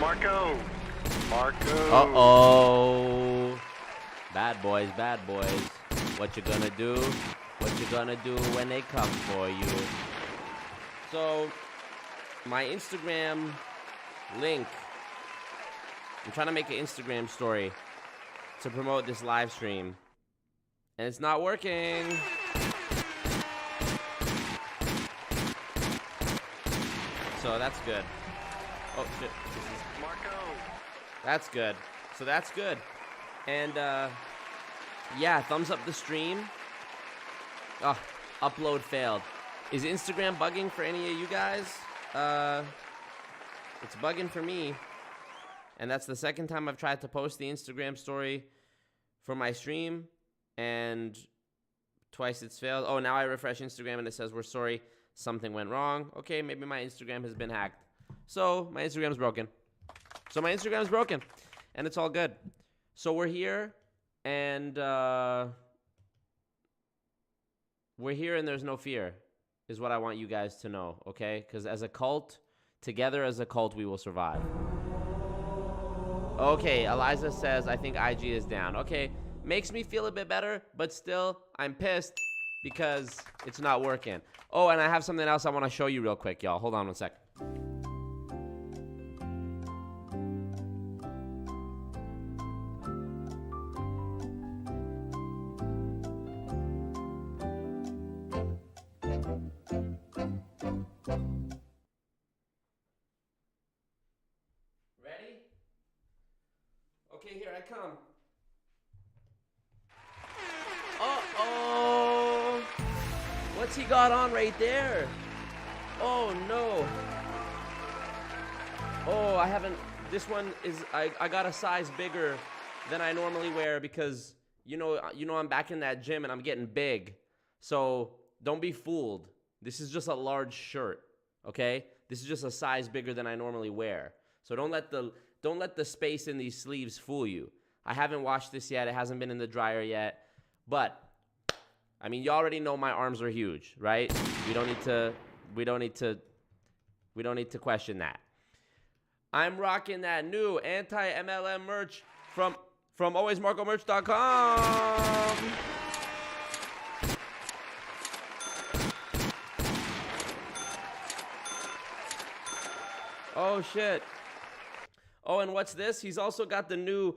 Marco. Marco. Uh-oh. Bad boys, bad boys. What you gonna do? What you gonna do when they come for you? So, my Instagram link. I'm trying to make an Instagram story to promote this live stream. And it's not working. So that's good. Oh, shit. This is Marco. That's good. So that's good. And, yeah, thumbs up the stream. Oh, upload failed. Is Instagram bugging for any of you guys? It's bugging for me. And that's the second time I've tried to post the Instagram story for my stream. And twice it's failed. Oh, now I refresh Instagram and it says, we're sorry, something went wrong. Okay, maybe my Instagram has been hacked. So my Instagram's broken. And it's all good. So we're here and there's no fear is what I want you guys to know, okay? Because as a cult, together as a cult, we will survive. Okay, Eliza says, I think IG is down. Okay, makes me feel a bit better, but still, I'm pissed because it's not working. Oh, and I have something else I want to show you real quick, y'all. Hold on one sec. Ready? Okay, here I come. Uh-oh. What's he got on right there? Oh, no. Oh, I haven't... This one is... I got a size bigger than I normally wear because, you know I'm back in that gym and I'm getting big. So, don't be fooled. This is just a large shirt, okay? This is just a size bigger than I normally wear. So don't let the space in these sleeves fool you. I haven't washed this yet. It hasn't been in the dryer yet. But I mean, you already know my arms are huge, right? We don't need to question that. I'm rocking that new anti-MLM merch from alwaysmarcomerch.com. Oh shit. Oh, and what's this? He's also got the new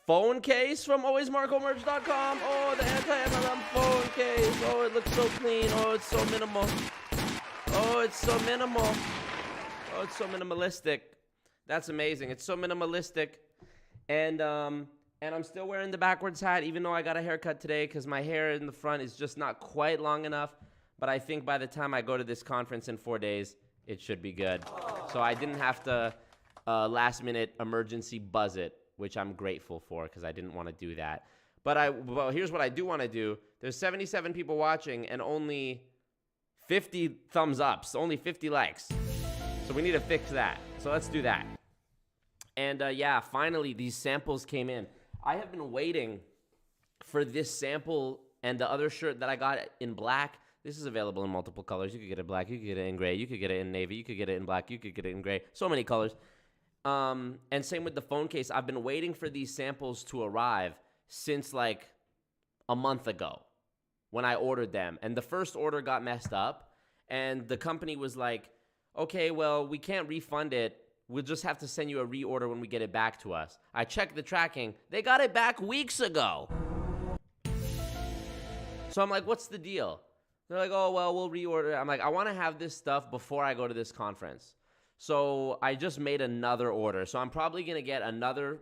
phone case from alwaysmarcomerch.com. Oh, the anti-MLM phone case. Oh, it looks so clean. Oh, it's so minimal. Oh, it's so minimal. Oh, it's so minimalistic. That's amazing. It's so minimalistic. And I'm still wearing the backwards hat, even though I got a haircut today because my hair in the front is just not quite long enough. But I think by the time I go to this conference in 4 days, it should be good. So I didn't have to last minute emergency buzz it, which I'm grateful for because I didn't want to do that. But here's what I do want to do. There's 77 people watching and only 50 thumbs ups, only 50 likes. So we need to fix that. So let's do that. And yeah, finally these samples came in. I have been waiting for this sample and the other shirt that I got in black. This is available in multiple colors. You could get it black, you could get it in gray, you could get it in navy, you could get it in black, you could get it in gray. So many colors. And same with the phone case. I've been waiting for these samples to arrive since like a month ago when I ordered them. And the first order got messed up. And the company was like, okay, well, we can't refund it. We'll just have to send you a reorder when we get it back to us. I checked the tracking. They got it back weeks ago. So I'm like, what's the deal? They're like, oh, well, we'll reorder. I'm like, I want to have this stuff before I go to this conference. So I just made another order. So I'm probably going to get another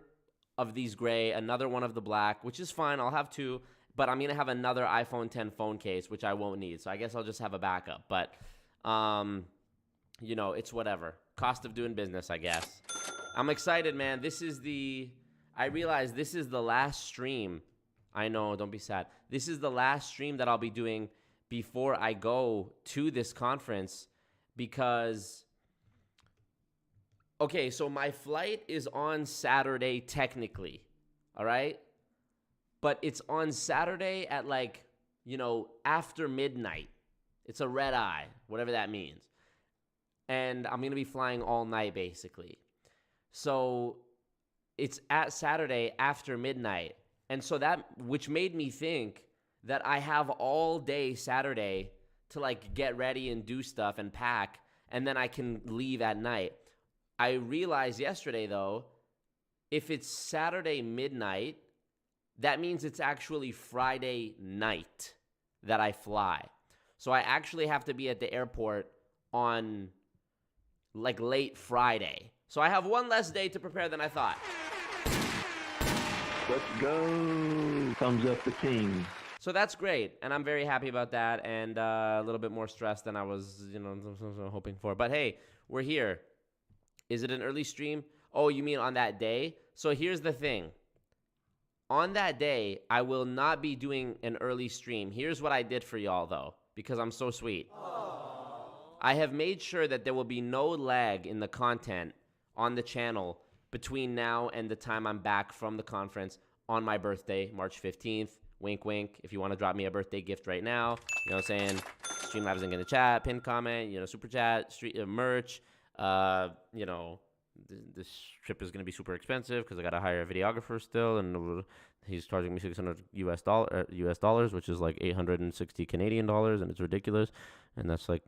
of these gray, another one of the black, which is fine. I'll have two. But I'm going to have another iPhone 10 phone case, which I won't need. So I guess I'll just have a backup. But, you know, it's whatever. Cost of doing business, I guess. I'm excited, man. I realize this is the last stream. I know, don't be sad. This is the last stream that I'll be doing before I go to this conference because, okay, so my flight is on Saturday technically, all right? But it's on Saturday at like, you know, after midnight. It's a red eye, whatever that means. And I'm going to be flying all night basically. So it's at Saturday after midnight. And so that, which made me think that I have all day Saturday to like get ready and do stuff and pack, and then I can leave at night. I realized yesterday though, if it's Saturday midnight, that means it's actually Friday night that I fly. So I actually have to be at the airport on like late Friday. So I have one less day to prepare than I thought. Let's go. Thumbs up the king. So that's great, and I'm very happy about that, and a little bit more stressed than I was, hoping for. But hey, we're here. Is it an early stream? Oh, you mean on that day? So here's the thing. On that day, I will not be doing an early stream. Here's what I did for y'all, though, because I'm so sweet. I have made sure that there will be no lag in the content on the channel between now and the time I'm back from the conference on my birthday, March 15th. Wink, wink. If you want to drop me a birthday gift right now, you know what I'm saying? Streamlabs in the chat, pin comment, super chat, merch. This trip is going to be super expensive because I got to hire a videographer still, and he's charging me $600 US dollars, which is like 860 Canadian dollars, and it's ridiculous, and that's like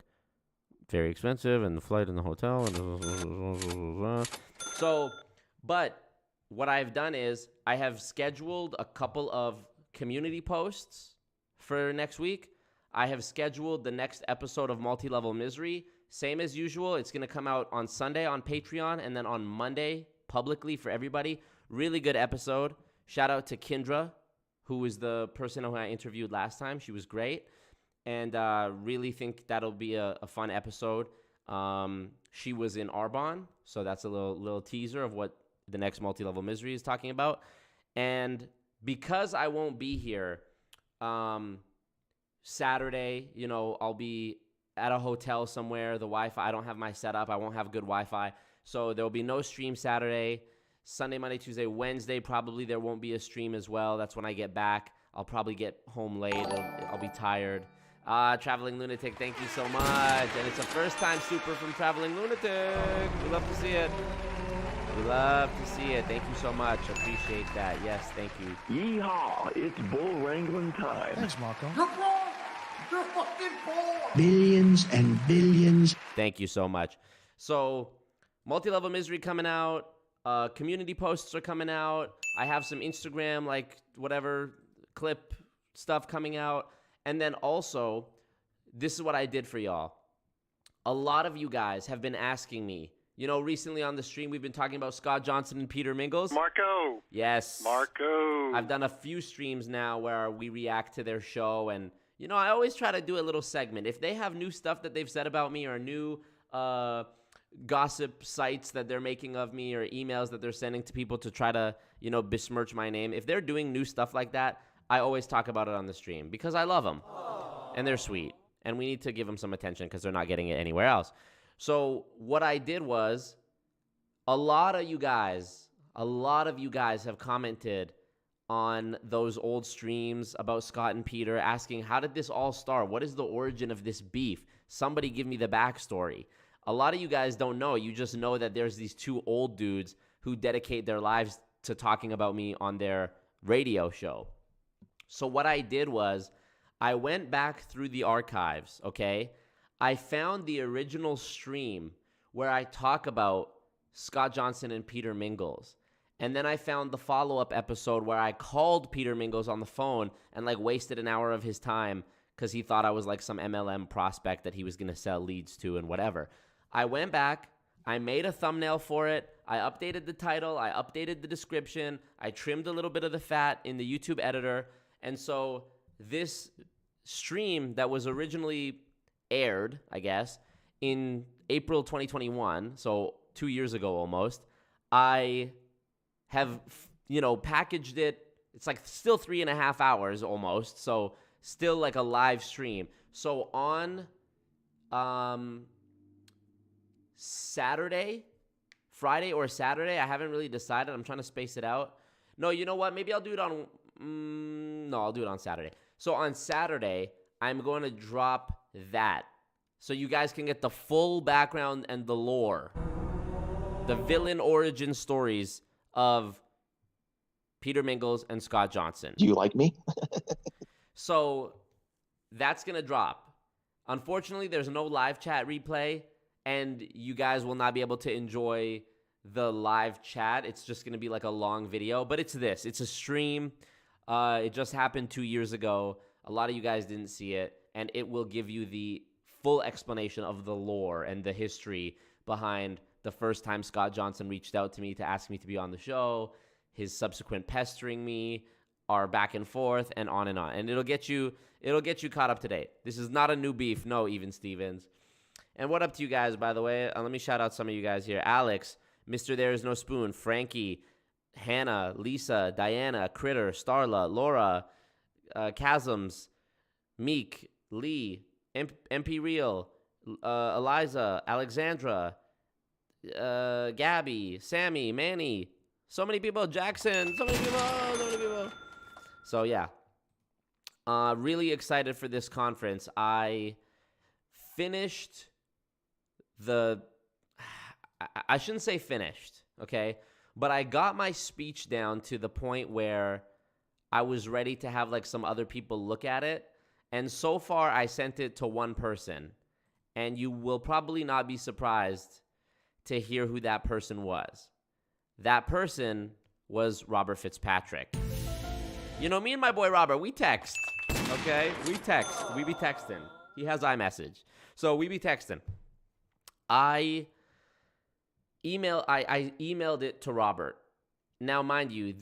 very expensive, and the flight and the hotel, and so. But what I've done is I have scheduled a couple of community posts for next week. I have scheduled the next episode of Multi-Level Misery. Same as usual. It's going to come out on Sunday on Patreon and then on Monday publicly for everybody. Really good episode. Shout out to Kendra, who was the person who I interviewed last time. She was great. And really think that'll be a fun episode. She was in Arbonne, so that's a little teaser of what the next Multi-Level Misery is talking about. And because I won't be here Saturday, I'll be at a hotel somewhere. The Wi-Fi, I don't have my setup. I won't have good Wi-Fi. So there will be no stream Saturday. Sunday, Monday, Tuesday, Wednesday, probably there won't be a stream as well. That's when I get back. I'll probably get home late. I'll be tired. Traveling Lunatic, thank you so much. And it's a first-time super from Traveling Lunatic. We love to see it. We love to see it. Thank you so much. Appreciate that. Yes, thank you. Yeehaw! It's bull wrangling time. Thanks, Marco. You're wrong! You're fucking wrong! Billions and billions. Thank you so much. So, Multi-Level Misery coming out. Community posts are coming out. I have some Instagram, clip stuff coming out. And then also, this is what I did for y'all. A lot of you guys have been asking me, recently on the stream, we've been talking about Scott Johnson and Peter Mingles. Marco. Yes. Marco. I've done a few streams now where we react to their show. And, I always try to do a little segment. If they have new stuff that they've said about me or new gossip sites that they're making of me or emails that they're sending to people to try to, besmirch my name, if they're doing new stuff like that, I always talk about it on the stream because I love them. And they're sweet. And we need to give them some attention because they're not getting it anywhere else. So what I did was, a lot of you guys have commented on those old streams about Scott and Peter, asking, how did this all start? What is the origin of this beef? Somebody give me the backstory. A lot of you guys don't know. You just know that there's these two old dudes who dedicate their lives to talking about me on their radio show. So what I did was, I went back through the archives, okay? I found the original stream where I talk about Scott Johnson and Peter Mingles. And then I found the follow-up episode where I called Peter Mingles on the phone and wasted an hour of his time because he thought I was some MLM prospect that he was going to sell leads to and whatever. I went back, I made a thumbnail for it, I updated the title, I updated the description, I trimmed a little bit of the fat in the YouTube editor, and so this stream that was originally aired, I guess, in April 2021, so 2 years ago almost, I have, packaged it. It's still 3.5 hours almost, so still a live stream. So on Friday or Saturday, I haven't really decided. I'm trying to space it out. No, you know what? Maybe I'll do it on, I'll do it on Saturday. So on Saturday, I'm going to drop that so you guys can get the full background and the lore. the villain origin stories of Peter Mingles and Scott Johnson. Do you like me? So that's going to drop. Unfortunately, there's no live chat replay, and you guys will not be able to enjoy the live chat. It's just going to be like a long video, but it's this. It's a stream. It just happened 2 years ago. A lot of you guys didn't see it, and it will give you the full explanation of the lore and the history behind the first time Scott Johnson reached out to me to ask me to be on the show, his subsequent pestering me, our back and forth, and on. And it'll get you caught up to date. This is not a new beef, no, even Stevens. And what up to you guys, by the way? Let me shout out some of you guys here. Alex, Mr. There Is No Spoon, Frankie, Hannah, Lisa, Diana, Critter, Starla, Laura, Chasms, Meek, Lee, MP Real, Eliza, Alexandra, Gabby, Sammy, Manny, so many people, Jackson, so many people. So yeah, really excited for this conference. I finished I shouldn't say finished, okay? But I got my speech down to the point where I was ready to have like some other people look at it. And so far, I sent it to one person. And you will probably not be surprised to hear who that person was. That person was Robert Fitzpatrick. You know, me and my boy Robert, we text, okay? We text. We be texting. He has iMessage. So we be texting. I emailed it to Robert. Now, mind you,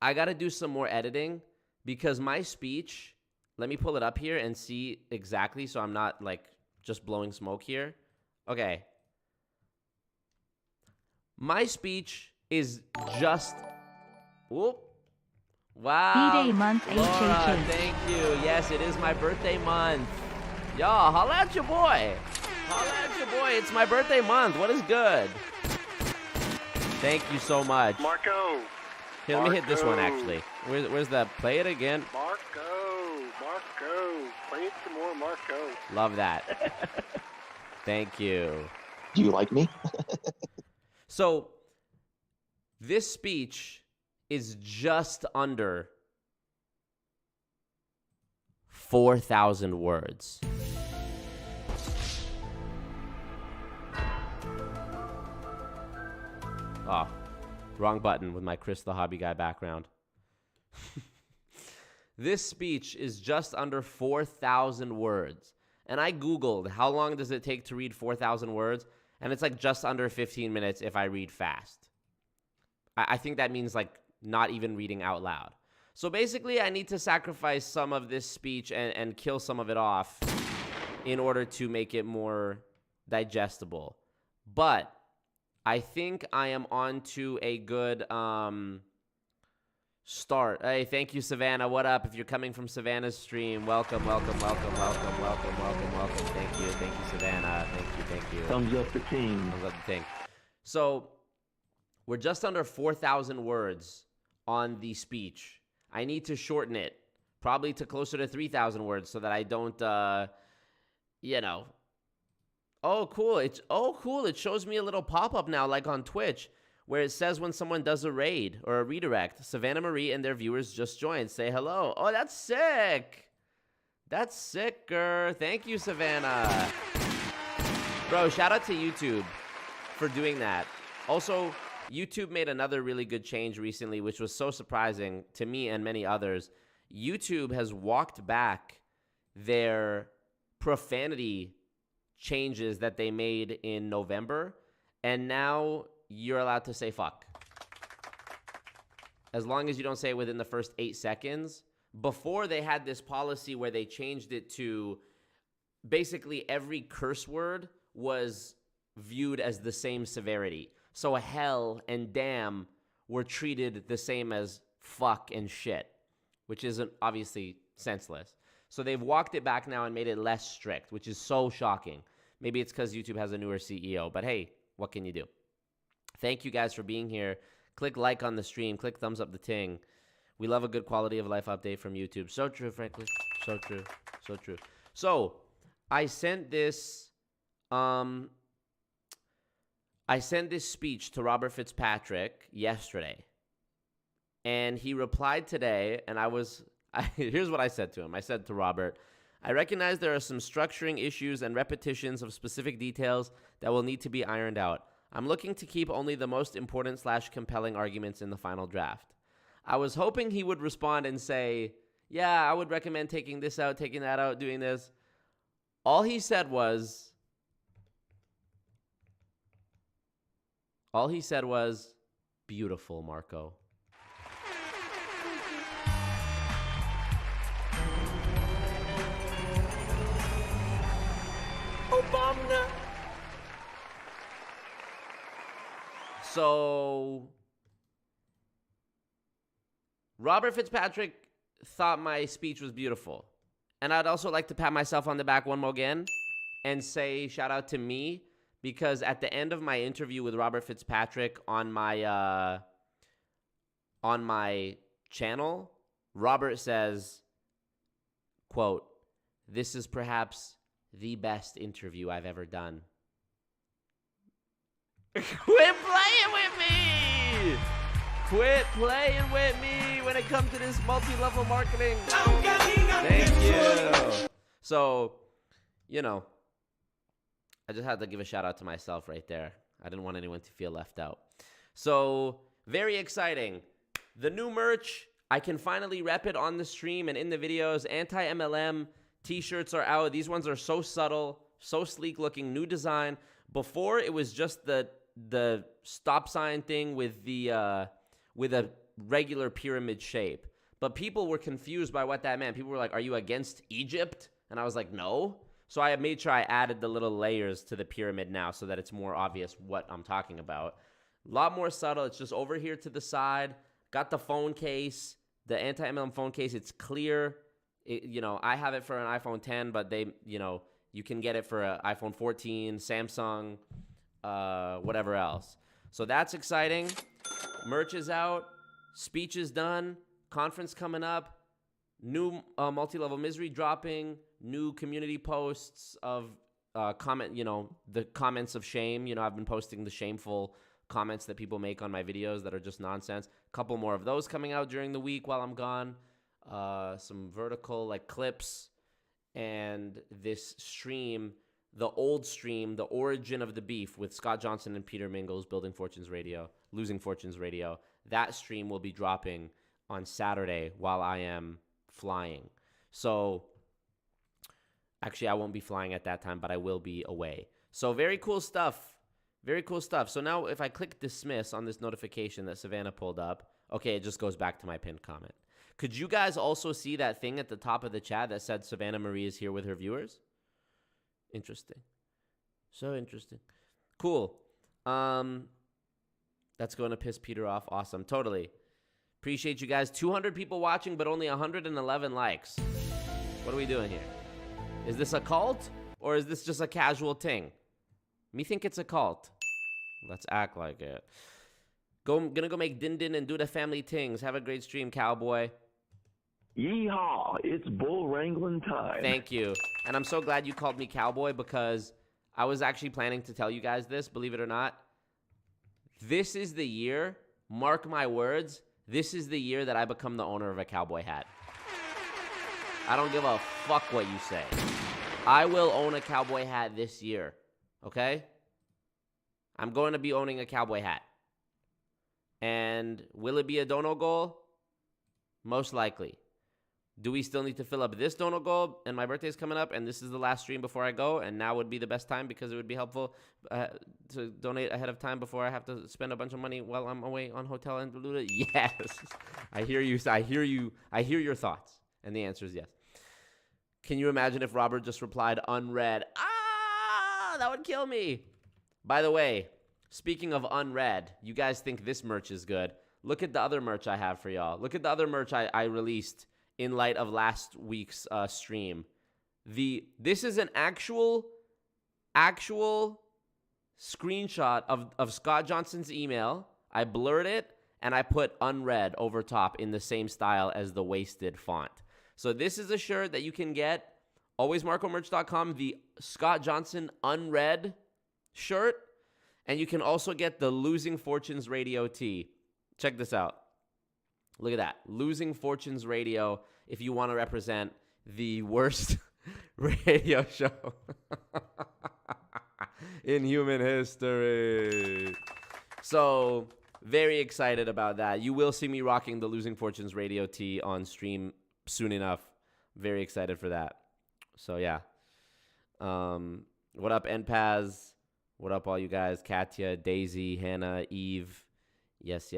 I got to do some more editing because my speech, let me pull it up here and see exactly so I'm not like just blowing smoke here. Okay. My speech is just, whoop. Wow. B-Day month, Laura, HHH. thank you. Yes, it is my birthday month. Y'all, holla at your boy. Holla at your boy. It's my birthday month. What is good? Thank you so much. Marco. Here, let me hit this one, actually. Where's that? Play it again. Marco. Play it some more, Marco. Love that. Thank you. Do you like me? So, this speech is just under 4,000 words. Oh, wrong button with my Chris the Hobby Guy background. This speech is just under 4,000 words. And I Googled how long does it take to read 4,000 words, and it's like just under 15 minutes if I read fast. I think that means like not even reading out loud. So basically, I need to sacrifice some of this speech and kill some of it off in order to make it more digestible. But I think I am on to a good start. Hey, thank you, Savannah. What up? If you're coming from Savannah's stream, welcome. Thank you, Savannah. Thank you. Thumbs up the king. Thumbs up the thing. So we're just under 4,000 words on the speech. I need to shorten it, probably to closer to 3,000 words so that I don't, Oh, cool. It shows me a little pop-up now, like on Twitch, where it says when someone does a raid or a redirect. Savannah Marie and their viewers just joined. Say hello. Oh, that's sick. That's sicker. Thank you, Savannah. Bro, shout out to YouTube for doing that. Also, YouTube made another really good change recently, which was so surprising to me and many others. YouTube has walked back their profanity changes that they made in November, and now you're allowed to say fuck. As long as you don't say it within the first 8 seconds. Before, they had this policy where they changed it to basically every curse word was viewed as the same severity. So hell and damn were treated the same as fuck and shit, which isn't obviously senseless. So they've walked it back now and made it less strict, which is so shocking. Maybe it's because YouTube has a newer CEO, but hey, what can you do? Thank you guys for being here. Click like on the stream. Click thumbs up the ting. We love a good quality of life update from YouTube. So true, frankly. So true. So true. So I sent this I sent this speech to Robert Fitzpatrick yesterday, and he replied today, and here's what I said to him. I said to Robert, I recognize there are some structuring issues and repetitions of specific details that will need to be ironed out. I'm looking to keep only the most important / compelling arguments in the final draft. I was hoping he would respond and say, yeah, I would recommend taking this out, taking that out, doing this. All he said was, beautiful, Marco. Obama. So, Robert Fitzpatrick thought my speech was beautiful. And I'd also like to pat myself on the back one more again and say shout out to me, because at the end of my interview with Robert Fitzpatrick on my channel, Robert says, quote, "This is perhaps the best interview I've ever done." Quit playing with me! Quit playing with me when it comes to this multi-level marketing. Thank you. So, I just had to give a shout out to myself right there. I didn't want anyone to feel left out. So, very exciting. The new merch, I can finally rep it on the stream and in the videos. Anti-MLM t-shirts are out. These ones are so subtle, so sleek looking, new design. Before, it was just the stop sign thing with a regular pyramid shape. But people were confused by what that meant. People were like, are you against Egypt? And I was like, no. So I made sure I added the little layers to the pyramid now so that it's more obvious what I'm talking about. A lot more subtle. It's just over here to the side. Got the phone case, the anti-MLM phone case. It's clear. I have it for an iPhone 10, but you can get it for an iPhone 14, Samsung, whatever else. So that's exciting. Merch is out. Speech is done. Conference coming up. New multi-level misery dropping. New community posts of the comments of shame. I've been posting the shameful comments that people make on my videos that are just nonsense. A couple more of those coming out during the week while I'm gone. Some vertical clips. And this stream, the old stream, the origin of the beef with Scott Johnson and Peter Mingles, Losing Fortunes Radio. That stream will be dropping on Saturday while I am flying. So, actually, I won't be flying at that time, but I will be away. So, very cool stuff. Very cool stuff. So now if I click dismiss on this notification that Savannah pulled up, okay, it just goes back to my pinned comment. Could you guys also see that thing at the top of the chat that said Savannah Marie is here with her viewers? Interesting. So interesting. Cool. That's going to piss Peter off. Awesome. Totally. Appreciate you guys. 200 people watching, but only 111 likes. What are we doing here? Is this a cult or is this just a casual thing? Me think it's a cult. Let's act like it. Gonna go make din-din and do the family things. Have a great stream, cowboy. Yeehaw, it's bull wrangling time. Thank you. And I'm so glad you called me cowboy because I was actually planning to tell you guys this, believe it or not. This is the year, mark my words, this is the year that I become the owner of a cowboy hat. I don't give a fuck what you say. I will own a cowboy hat this year, okay? I'm going to be owning a cowboy hat. And will it be a dono goal? Most likely. Do we still need to fill up this dono goal? And my birthday's coming up, and this is the last stream before I go, and now would be the best time because it would be helpful to donate ahead of time before I have to spend a bunch of money while I'm away on hotel and Duluth. Yes, I hear you. I hear you. I hear your thoughts, and the answer is yes. Can you imagine if Robert just replied unread? Ah, that would kill me. By the way, speaking of unread, you guys think this merch is good. Look at the other merch I have for y'all. Look at the other merch I released in light of last week's stream. This is an actual screenshot of Scott Johnson's email. I blurred it, and I put unread over top in the same style as the wasted font. So this is a shirt that you can get, alwaysmarcomerch.com, the Scott Johnson unread shirt. And you can also get the Losing Fortunes Radio tee. Check this out. Look at that. Losing Fortunes Radio if you want to represent the worst radio show in human history. So, very excited about that. You will see me rocking the Losing Fortunes Radio tee on stream soon enough. Very excited for that. So, yeah. What up, NPaz? What up, all you guys? Katya, Daisy, Hannah, Eve. Yes.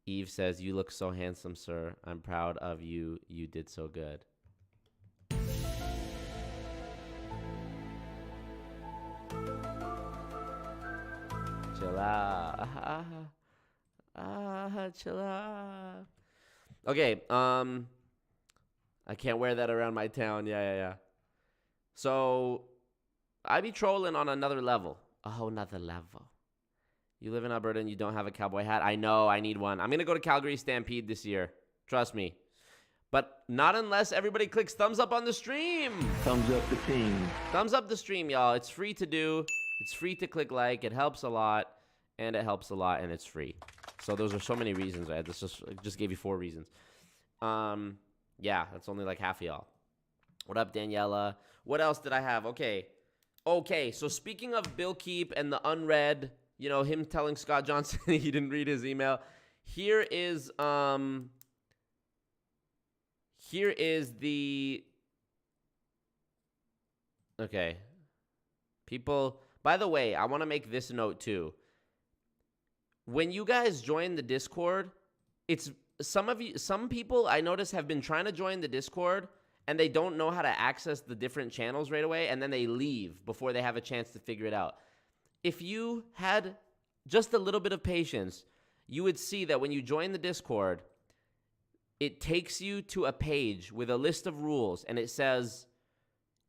Eve says, you look so handsome, sir. I'm proud of you. You did so good. Chill out. Chill out. Okay, I can't wear that around my town. Yeah. So, I be trolling on another level. A whole nother level. You live in Alberta and you don't have a cowboy hat? I know, I need one. I'm going to go to Calgary Stampede this year. Trust me. But not unless everybody clicks thumbs up on the stream. Thumbs up the team. Thumbs up the stream, y'all. It's free to do. It's free to click like. It helps a lot. And it helps a lot, and it's free. So those are so many reasons. I just gave you 4 reasons. Yeah, that's only like half of y'all. What up, Daniela? What else did I have? Okay, so speaking of Bill Keep and the unread, you know, him telling Scott Johnson he didn't read his email. Here is the... Okay. People... By the way, I want to make this note too. When you guys join the Discord, it's some people I notice have been trying to join the Discord and they don't know how to access the different channels right away, and then they leave before they have a chance to figure it out. If you had just a little bit of patience, you would see that when you join the Discord, it takes you to a page with a list of rules, and it says,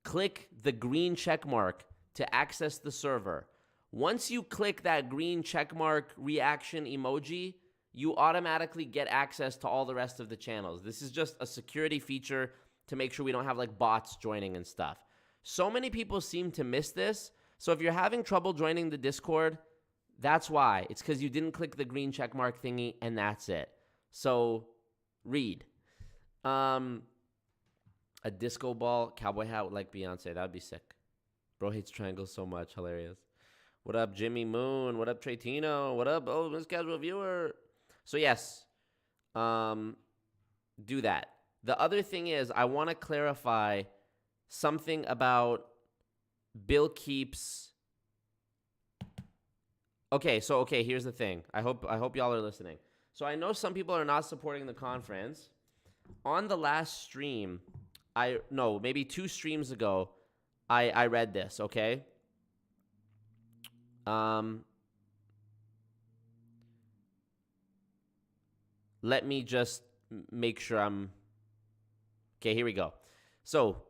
click the green check mark to access the server. Once you click that green checkmark reaction emoji, you automatically get access to all the rest of the channels. This is just a security feature to make sure we don't have like bots joining and stuff. So many people seem to miss this. So if you're having trouble joining the Discord, that's why. It's because you didn't click the green checkmark thingy, and that's it. So read. A disco ball cowboy hat like Beyonce. That would be sick. Bro hates triangles so much. Hilarious. What up, Jimmy Moon? What up, Tretino? What up, Miss Casual Viewer? So yes, do that. The other thing is, I want to clarify something about Bill Keep's. Okay, here's the thing. I hope y'all are listening. So I know some people are not supporting the conference. On the last stream, maybe 2 streams ago, I read this, okay? Let me just make sure I'm... Okay, here we go. So,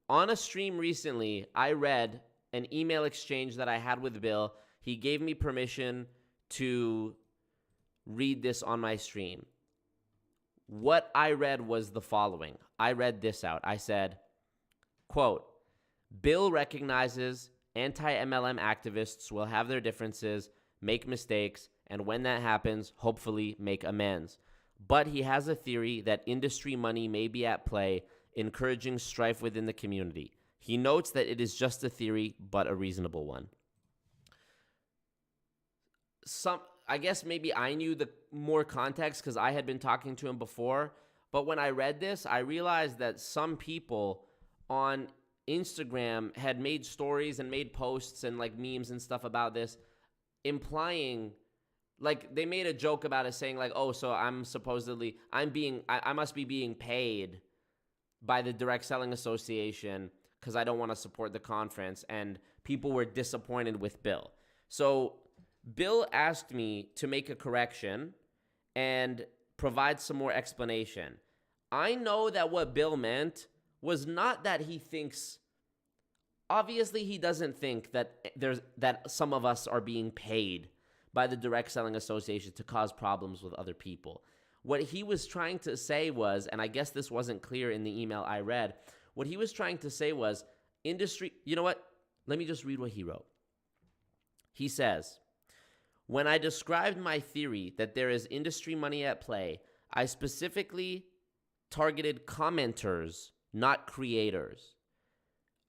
on a stream recently, I read an email exchange that I had with Bill. He gave me permission to read this on my stream. What I read was the following. I read this out. I said, quote, Bill recognizes anti-MLM activists will have their differences, make mistakes, and when that happens, hopefully make amends. But he has a theory that industry money may be at play, encouraging strife within the community. He notes that it is just a theory, but a reasonable one. I guess maybe I knew the more context because I had been talking to him before. But when I read this, I realized that some people on Instagram had made stories and made posts and like memes and stuff about this, implying, like they made a joke about it saying like, oh, so I must be being paid by the Direct Selling Association because I don't want to support the conference, and people were disappointed with Bill. So Bill asked me to make a correction and provide some more explanation. I know that what Bill meant was not that he thinks, obviously he doesn't think that some of us are being paid by the Direct Selling Association to cause problems with other people. What he was trying to say was, and I guess this wasn't clear in the email I read, what he was trying to say was, industry, you know what? Let me just read what he wrote. He says, when I described my theory that there is industry money at play, I specifically targeted commenters, not creators.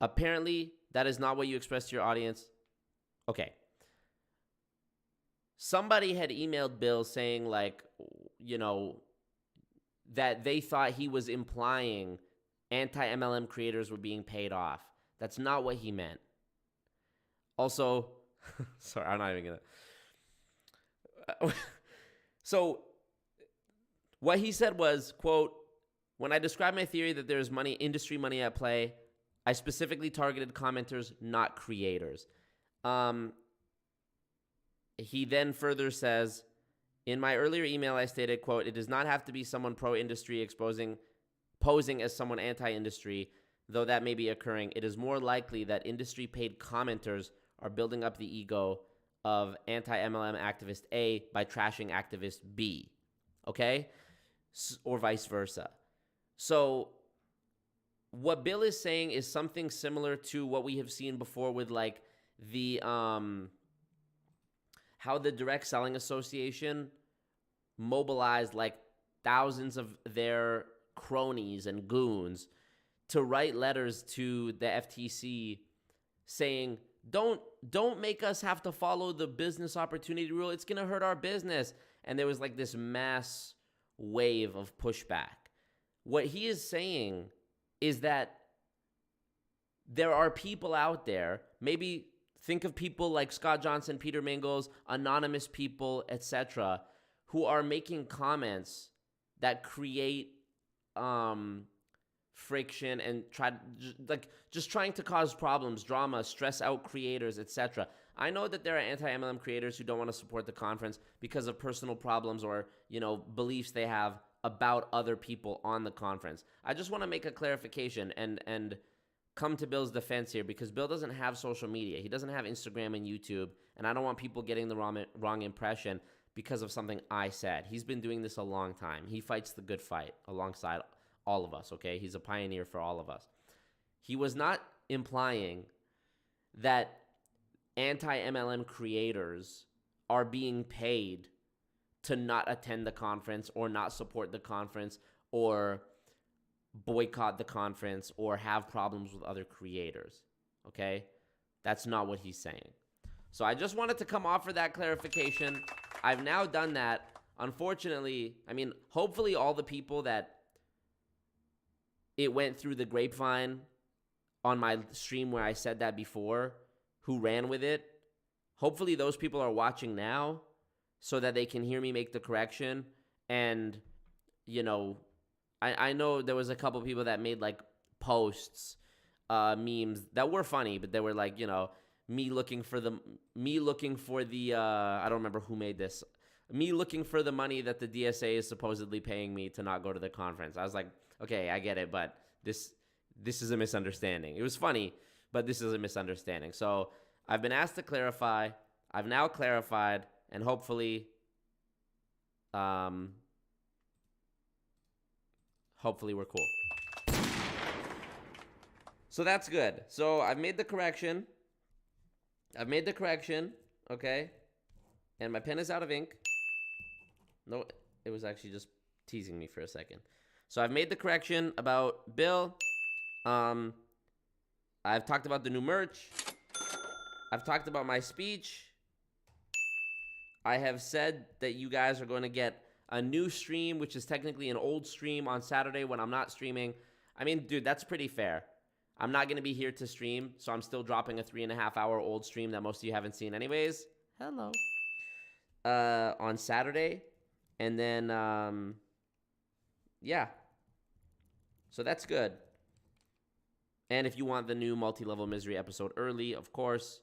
Apparently, that is not what you expressed to your audience. Okay. Somebody had emailed Bill saying, like, you know, that they thought he was implying anti-MLM creators were being paid off. That's not what he meant. Also, sorry, I'm not even going to. So what he said was, quote, when I described my theory that there's money, industry money at play, I specifically targeted commenters, not creators. He then further says, in my earlier email, I stated, quote, it does not have to be someone pro-industry posing as someone anti-industry, though that may be occurring. It is more likely that industry-paid commenters are building up the ego of anti-MLM activist A by trashing activist B, okay? Or vice versa. So what Bill is saying is something similar to what we have seen before with like the how the Direct Selling Association mobilized like thousands of their cronies and goons to write letters to the FTC saying, don't make us have to follow the business opportunity rule. It's going to hurt our business. And there was like this mass wave of pushback. What he is saying is that there are people out there, maybe think of people like Scott Johnson, Peter Mingles, anonymous people, etc., who are making comments that create friction and just trying to cause problems, drama, stress out creators, etc. I know that there are anti-MLM creators who don't want to support the conference because of personal problems or, you know, beliefs they have about other people on the conference. I just want to make a clarification and come to Bill's defense here, because Bill doesn't have social media. He doesn't have Instagram and YouTube, and I don't want people getting the wrong impression because of something I said. He's been doing this a long time. He fights the good fight alongside all of us, okay? He's a pioneer for all of us. He was not implying that anti-MLM creators are being paid to not attend the conference or not support the conference or boycott the conference or have problems with other creators, okay? That's not what he's saying. So I just wanted to come off for that clarification. I've now done that. Unfortunately, I mean, hopefully all the people that it went through the grapevine on my stream where I said that before, who ran with it, hopefully those people are watching now so that they can hear me make the correction. And, you know, I know there was a couple people that made like posts, memes that were funny, but they were like, you know, me looking for the I don't remember who made this, me looking for the money that the DSA is supposedly paying me to not go to the conference. I was like, okay, I get it, but this is a misunderstanding. It was funny, but this is a misunderstanding. So I've been asked to clarify. I've now clarified, and hopefully we're cool. So that's good. So I've made the correction. Okay? And my pen is out of ink. No, it was actually just teasing me for a second. So I've made the correction about Bill. I've talked about the new merch. I've talked about my speech. I have said that you guys are going to get a new stream, which is technically an old stream on Saturday when I'm not streaming. I mean, dude, that's pretty fair. I'm not going to be here to stream, so I'm still dropping a 3.5-hour old stream that most of you haven't seen anyways. Hello. On Saturday. And then, yeah. So that's good. And if you want the new Multi-Level Misery episode early, of course,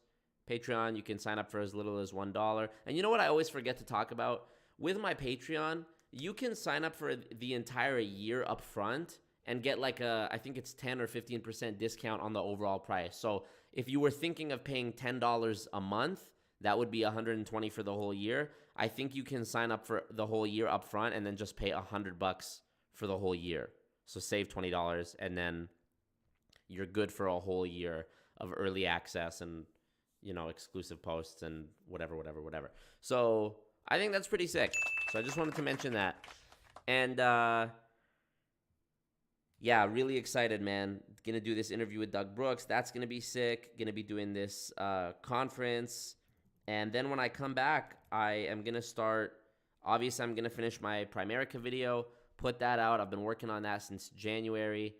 Patreon, you can sign up for as little as $1. And you know what I always forget to talk about? With my Patreon, you can sign up for the entire year up front and get like I think it's 10 or 15% discount on the overall price. So if you were thinking of paying $10 a month, that would be $120 for the whole year. I think you can sign up for the whole year up front and then just pay $100 for the whole year. So save $20 and then you're good for a whole year of early access and, you know, exclusive posts and whatever. So I think that's pretty sick. So I just wanted to mention that. And yeah, really excited, man. Gonna do this interview with Doug Brooks. That's gonna be sick. Gonna be doing this conference. And then when I come back, I am gonna start, obviously I'm gonna finish my Primerica video, put that out. I've been working on that since January.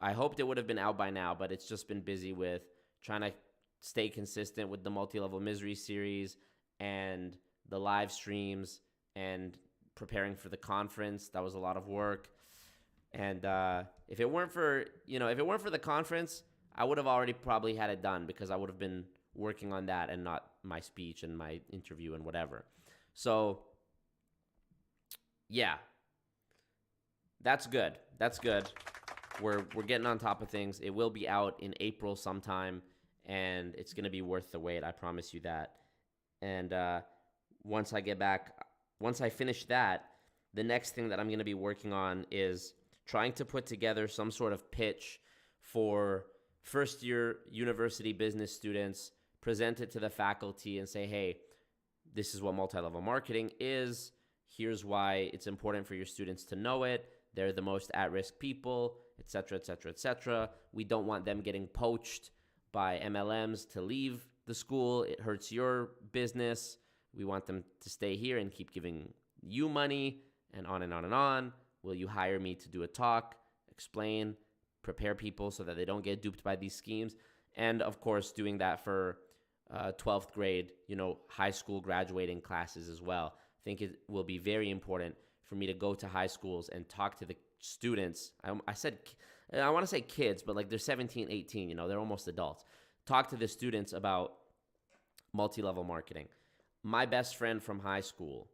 I hoped it would have been out by now, but it's just been busy with trying to stay consistent with the Multi-Level Misery series and the live streams and preparing for the conference. That was a lot of work. And if it weren't for the conference, I would have already probably had it done because I would have been working on that and not my speech and my interview and whatever. So yeah, that's good. We're getting on top of things. It will be out in April sometime, and it's going to be worth the wait. I promise you that. And once I finish that, the next thing that I'm going to be working on is trying to put together some sort of pitch for first-year university business students, present it to the faculty and say, hey, this is what multi-level marketing is. Here's why it's important for your students to know it. They're the most at-risk people, et cetera, et cetera, et cetera. We don't want them getting poached by MLMs to leave the school. It hurts your business. We want them to stay here and keep giving you money, and on and on and on. Will you hire me to do a talk, explain, prepare people so that they don't get duped by these schemes? And of course, doing that for 12th grade, high school graduating classes as well. I think it will be very important for me to go to high schools and talk to the students. I want to say kids, but like they're 17, 18, they're almost adults. Talk to the students about multi-level marketing. My best friend from high school,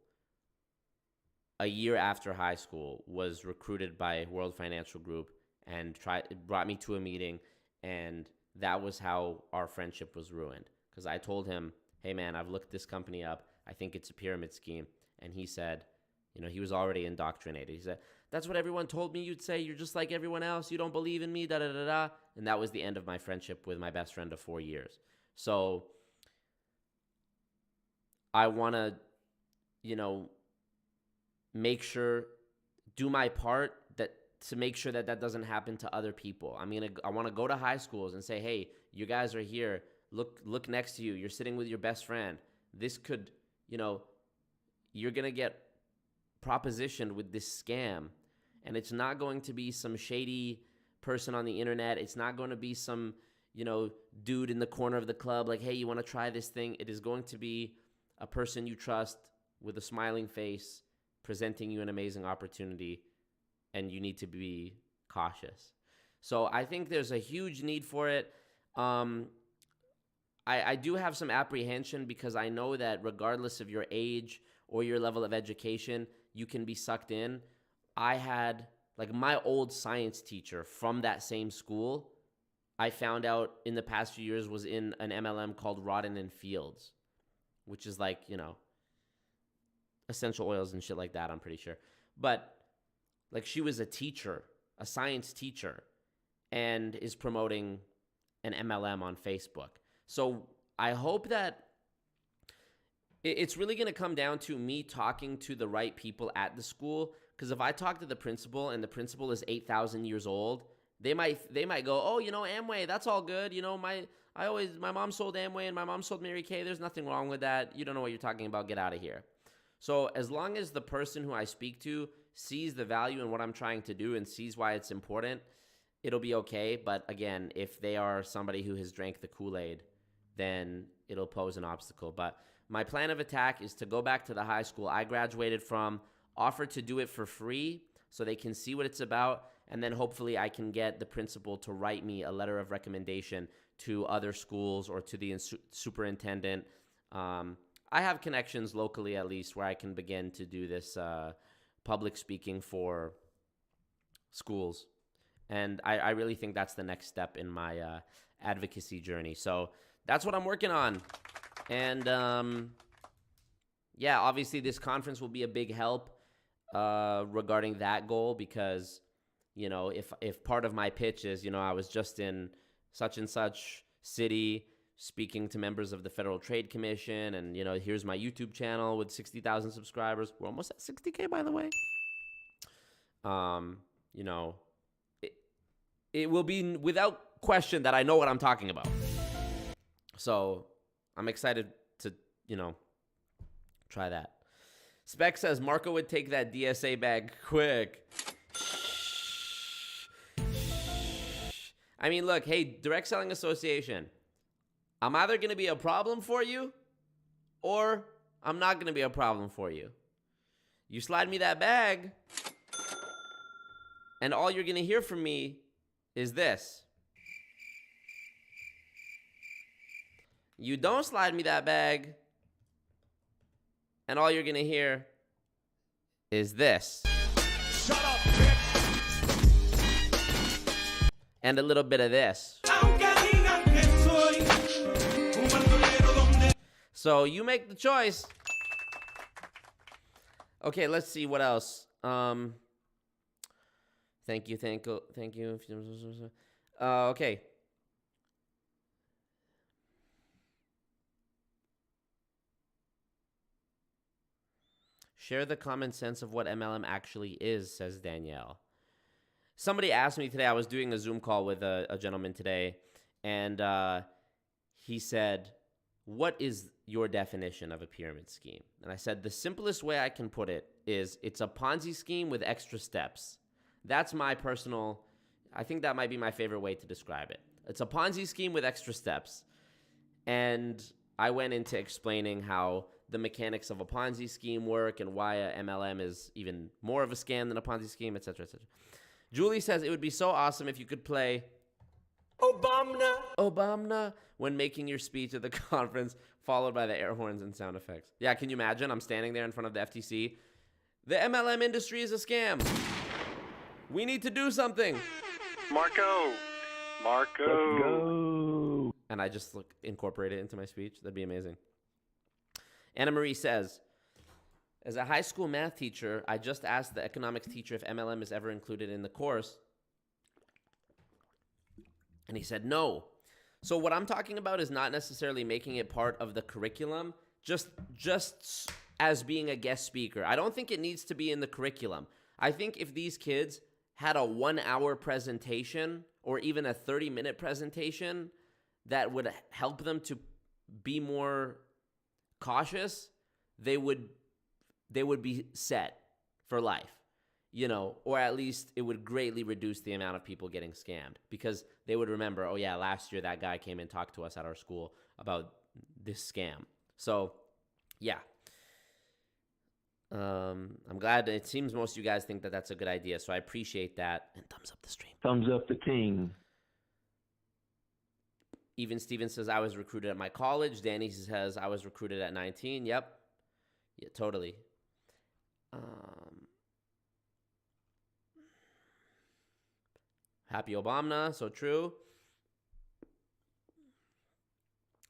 a year after high school, was recruited by World Financial Group and brought me to a meeting, and that was how our friendship was ruined. Because I told him, hey man, I've looked this company up. I think it's a pyramid scheme. And he said, he was already indoctrinated. He said, that's what everyone told me you'd say. You're just like everyone else. You don't believe in me, da-da-da-da. And that was the end of my friendship with my best friend of 4 years. So I want to, do my part to make sure that doesn't happen to other people. I want to go to high schools and say, hey, you guys are here. Look next to you. You're sitting with your best friend. This could, you're going to get propositioned with this scam. And it's not going to be some shady person on the internet. It's not going to be some, dude in the corner of the club like, hey, you want to try this thing? It is going to be a person you trust with a smiling face presenting you an amazing opportunity, and you need to be cautious. So I think there's a huge need for it. I do have some apprehension because I know that regardless of your age or your level of education, you can be sucked in. I had, my old science teacher from that same school, I found out in the past few years was in an MLM called Rodden and Fields, which is essential oils and shit like that, I'm pretty sure. But she was a teacher, a science teacher, and is promoting an MLM on Facebook. So I hope that it's really going to come down to me talking to the right people at the school. Because if I talk to the principal and the principal is 8,000 years old, they might go, oh, Amway, that's all good. My mom sold Amway and my mom sold Mary Kay. There's nothing wrong with that. You don't know what you're talking about. Get out of here. So as long as the person who I speak to sees the value in what I'm trying to do and sees why it's important, it'll be okay. But again, if they are somebody who has drank the Kool-Aid, then it'll pose an obstacle. But my plan of attack is to go back to the high school I graduated from, offer to do it for free so they can see what it's about, and then hopefully I can get the principal to write me a letter of recommendation to other schools or to the superintendent. I have connections locally, at least, where I can begin to do this public speaking for schools. And I really think that's the next step in my advocacy journey. So that's what I'm working on. And obviously this conference will be a big help regarding that goal, because you know, if part of my pitch is, you know, I was just in such and such city speaking to members of the Federal Trade Commission, and, you know, here's my YouTube channel with 60,000 subscribers. We're almost at 60K, by the way. You know, it will be without question that I know what I'm talking about. So I'm excited to, you know, try that. Spec says Marco would take that DSA bag quick. I mean, look, hey, Direct Selling Association, I'm either going to be a problem for you or I'm not going to be a problem for you. You slide me that bag, and all you're going to hear from me is this. You don't slide me that bag, and all you're going to hear is this. Shut up, bitch! And a little bit of this. So you make the choice. Okay, let's see what else. Thank you. Okay. Share the common sense of what MLM actually is, says Danielle. Somebody asked me today, I was doing a Zoom call with a gentleman today, and he said, what is your definition of a pyramid scheme? And I said, the simplest way I can put it is it's a Ponzi scheme with extra steps. That's my personal, I think that might be my favorite way to describe it. It's a Ponzi scheme with extra steps. And I went into explaining how the mechanics of a Ponzi scheme work and why a MLM is even more of a scam than a Ponzi scheme, etc., etc. Julie says it would be so awesome if you could play Obama when making your speech at the conference, followed by the air horns and sound effects. Yeah, can you imagine? I'm standing there in front of the FTC. The MLM industry is a scam. We need to do something. Marco. Let's go. And I just incorporate it into my speech. That'd be amazing. Anna Marie says, as a high school math teacher, I just asked the economics teacher if MLM is ever included in the course. And he said no. So what I'm talking about is not necessarily making it part of the curriculum, just as being a guest speaker. I don't think it needs to be in the curriculum. I think if these kids had a 1-hour presentation or even a 30-minute presentation that would help them to be more cautious, they would be set for life, you know, or at least it would greatly reduce the amount of people getting scammed because they would remember, oh yeah, last year that guy came and talked to us at our school about this scam. So yeah, I'm glad. It seems most of you guys think that that's a good idea, so I appreciate that. And thumbs up the stream. Thumbs up the king. Even Steven says, I was recruited at my college. Danny says, I was recruited at 19. Yep. Yeah, totally. Happy Obama, so true.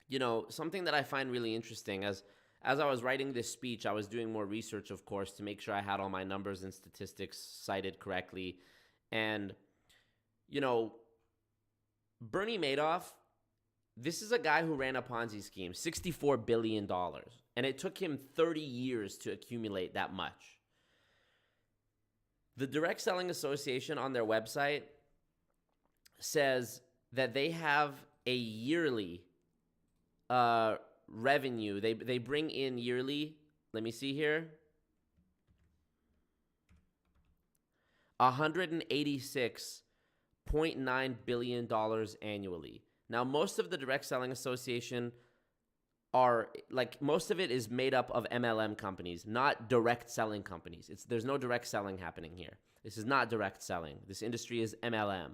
You know, something that I find really interesting, as I was writing this speech, I was doing more research, of course, to make sure I had all my numbers and statistics cited correctly. And, you know, Bernie Madoff, this is a guy who ran a Ponzi scheme, $64 billion. And it took him 30 years to accumulate that much. The Direct Selling Association on their website says that they have a yearly revenue. They bring in yearly, let me see here, $186.9 billion annually. Now, most of the Direct Selling Association are, like, most of it is made up of MLM companies, not direct selling companies. There's no direct selling happening here. This is not direct selling. This industry is MLM.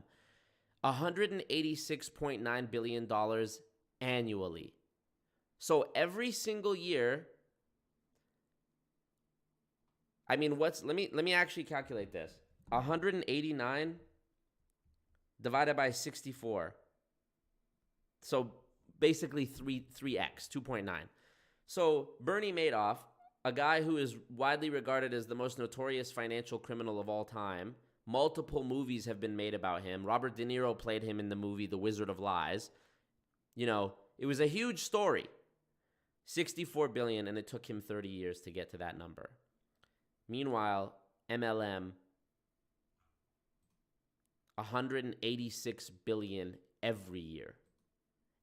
$186.9 billion annually. So every single year, I mean, let me actually calculate this. 189 divided by 64. So basically 3x, 2.9. So Bernie Madoff, a guy who is widely regarded as the most notorious financial criminal of all time, Multiple movies have been made about him. Robert De Niro played him in the movie The Wizard of Lies. You know, it was a huge story. 64 billion, and it took him 30 years to get to that number. Meanwhile, MLM, 186 billion every year.